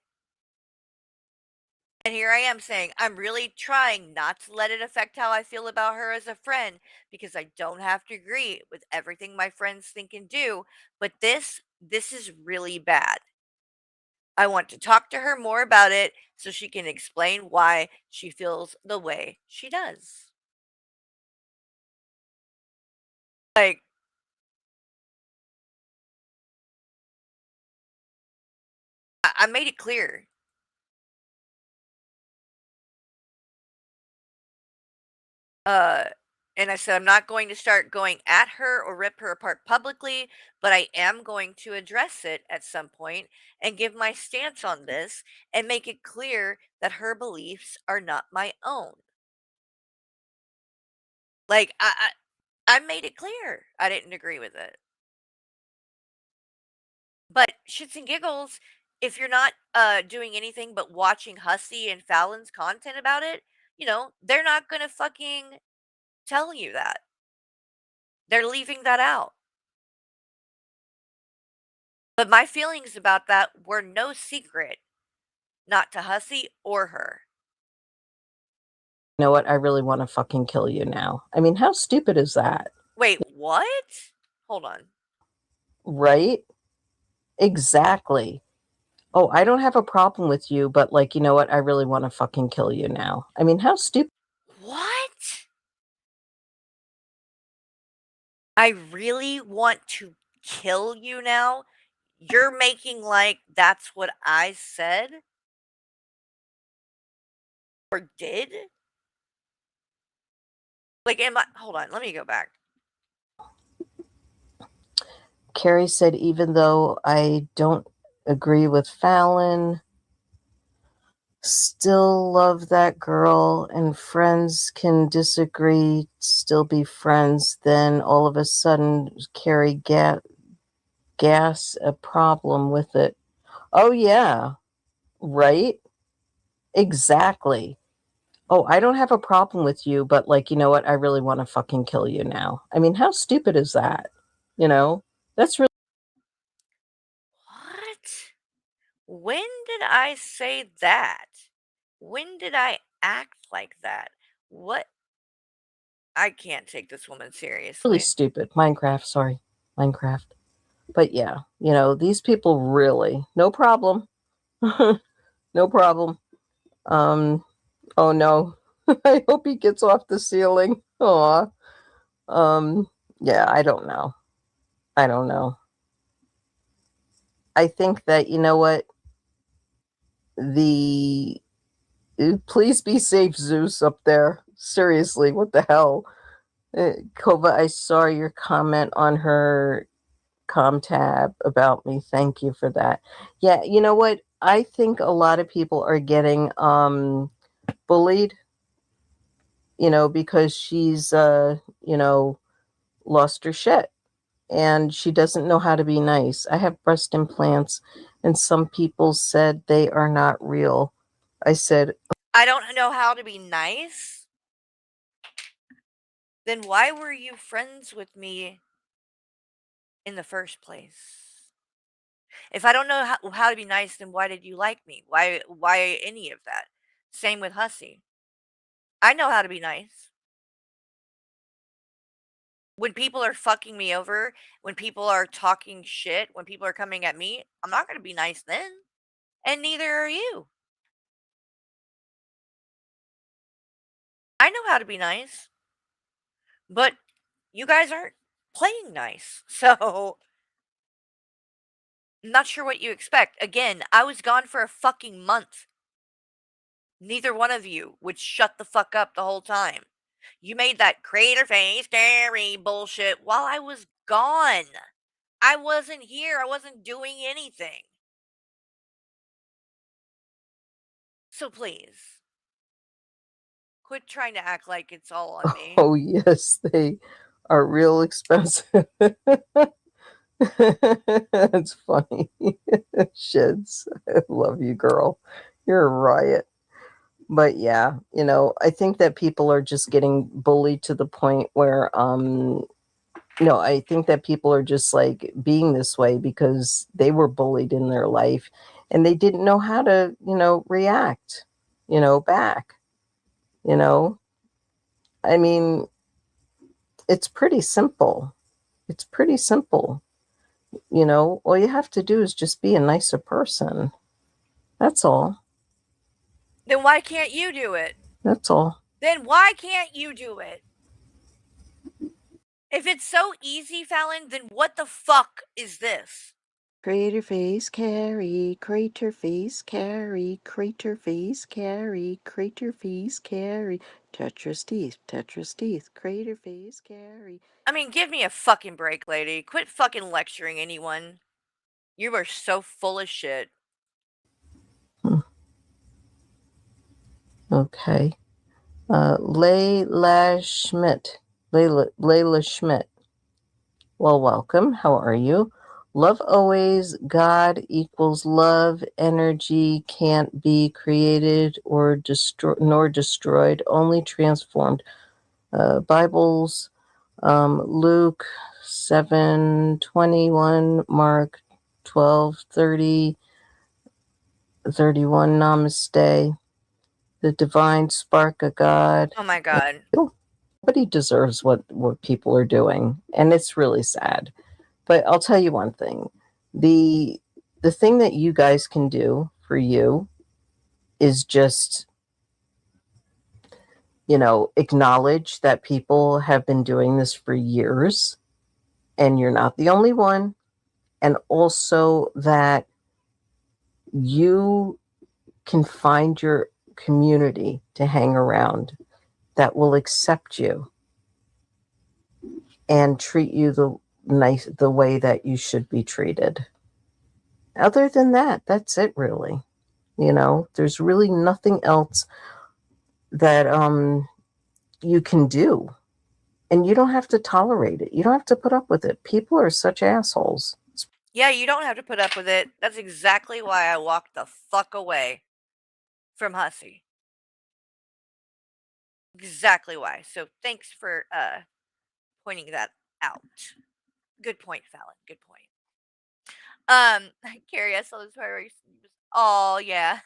And here I am saying, I'm really trying not to let it affect how I feel about her as a friend, because I don't have to agree with everything my friends think and do. But this is really bad. I want to talk to her more about it so she can explain why she feels the way she does. Like, I made it clear. And I said, I'm not going to start going at her or rip her apart publicly, but I am going to address it at some point and give my stance on this and make it clear that her beliefs are not my own. Like, I made it clear I didn't agree with it. But shits and giggles, if you're not doing anything but watching Hussey and Fallon's content about it, you know, they're not going to fucking tell you that. They're leaving that out. But my feelings about that were no secret, not to Hussey or her. You know what? I really want to fucking kill you now. I mean, how stupid is that? Wait, what? Hold on. Right? Exactly. Oh, I don't have a problem with you, but like, you know what? I really want to fucking kill you now. I mean, how stupid. What? I really want to kill you now? You're making like that's what I said? Or did? Like, hold on, let me go back. Carrie said, even though I don't agree with Fallon, still love that girl, and friends can disagree, still be friends. Then all of a sudden, Carrie gas a problem with it. Oh, yeah. Right? Exactly. Oh, I don't have a problem with you, but like, you know what? I really want to fucking kill you now. I mean, how stupid is that? You know? That's really. What? When did I say that? When did I act like that? What? I can't take this woman seriously. Really stupid. Minecraft, sorry. Minecraft. But yeah, you know, these people really, no problem. No problem. Oh no. I hope he gets off the ceiling. Aw. Yeah, I don't know. I don't know. I think that, you know what? Please be safe, Zeus, up there. Seriously, what the hell? Kova, I saw your comment on her tab about me. Thank you for that. Yeah, you know what? I think a lot of people are getting bullied, you know, because she's you know, lost her shit and she doesn't know how to be nice. I have breast implants and some people said they are not real. I said, I don't know how to be nice? Then why were you friends with me in the first place? If I don't know how to be nice, then why did you like me? Why any of that? Same with Hussey. I know how to be nice. When people are fucking me over, when people are talking shit, when people are coming at me, I'm not gonna be nice then. And neither are you. I know how to be nice, but you guys aren't playing nice. So, I'm not sure what you expect. Again, I was gone for a fucking month. Neither one of you would shut the fuck up the whole time. You made that crater face, Carrie bullshit while I was gone. I wasn't here. I wasn't doing anything. So please, quit trying to act like it's all on me. Oh, yes, they are real expensive. It's funny. Shits. I love you, girl. You're a riot. But yeah, I think that people are just getting bullied to the point where, I think that people are just like being this way because they were bullied in their life and they didn't know how to, react, back, I mean, it's pretty simple. It's pretty simple. All you have to do is just be a nicer person. That's all. Then why can't you do it? That's all. Then why can't you do it? If it's so easy, Fallon, then what the fuck is this? Crater face, Carrie, crater face, Carrie, crater face, Carrie, crater face, Carrie, Tetris teeth, crater face, Carrie. I mean, give me a fucking break, lady. Quit fucking lecturing anyone. You are so full of shit. Okay. Layla Schmidt. Layla Schmidt. Well, welcome. How are you? Love always. God equals love. Energy can't be created or destroyed, only transformed. Bibles, Luke 7:21, Mark 12:30, 31. Namaste. The divine spark of God. Oh my God. Nobody deserves what people are doing, and it's really sad. But I'll tell you one thing. The thing that you guys can do for you is just, acknowledge that people have been doing this for years and you're not the only one. And also that you can find your community to hang around that will accept you and treat you the way that you should be treated. Other than that, that's it really. There's really nothing else that you can do. And you don't have to tolerate it. You don't have to put up with it. People are such assholes. Yeah, you don't have to put up with it. That's exactly why I walked the fuck away from Hussy. Exactly why. So thanks for pointing that out. Good point, Fallon. Good point. Carrie, I saw this part where you just, oh yeah.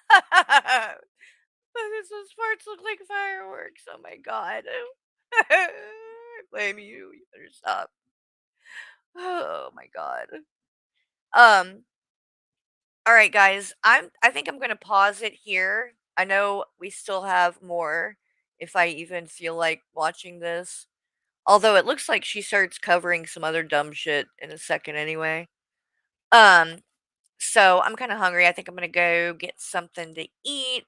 Those parts look like fireworks. Oh my God. I blame you. You better stop. Oh my God. All right, guys. I think I'm gonna pause it here. I know we still have more if I even feel like watching this. Although it looks like she starts covering some other dumb shit in a second anyway. So I'm kind of hungry. I think I'm gonna go get something to eat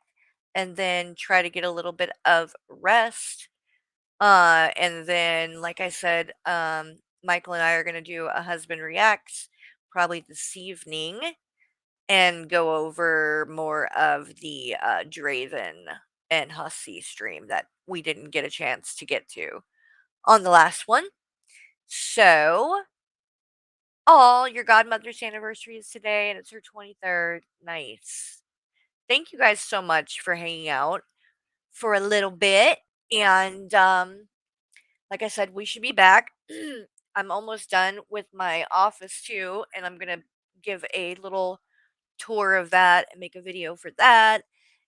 and then try to get a little bit of rest. And then, like I said, Michael and I are gonna do a husband reacts probably this evening and go over more of the Draven and Hussy stream that we didn't get a chance to get to on the last one. So, your godmother's anniversary is today and it's her 23rd. Nice. Thank you guys so much for hanging out for a little bit. And like I said, we should be back. I'm almost done with my office too, and I'm going to give a little tour of that and make a video for that.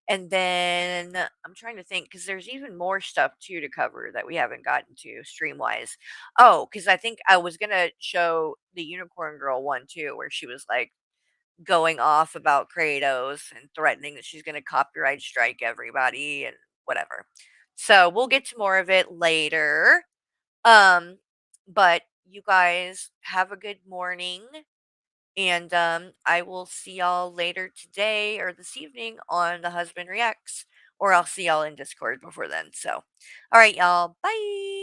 And then I'm trying to think because there's even more stuff too to cover that we haven't gotten to stream wise. Oh, because I think I was gonna show the Unicorn Girl one too, where she was like going off about Kratos and threatening that she's gonna copyright strike everybody and whatever. So we'll get to more of it later. Um, but you guys have a good morning. And I will see y'all later today or this evening on The Husband Reacts, or I'll see y'all in Discord before then. So, all right, y'all. Bye.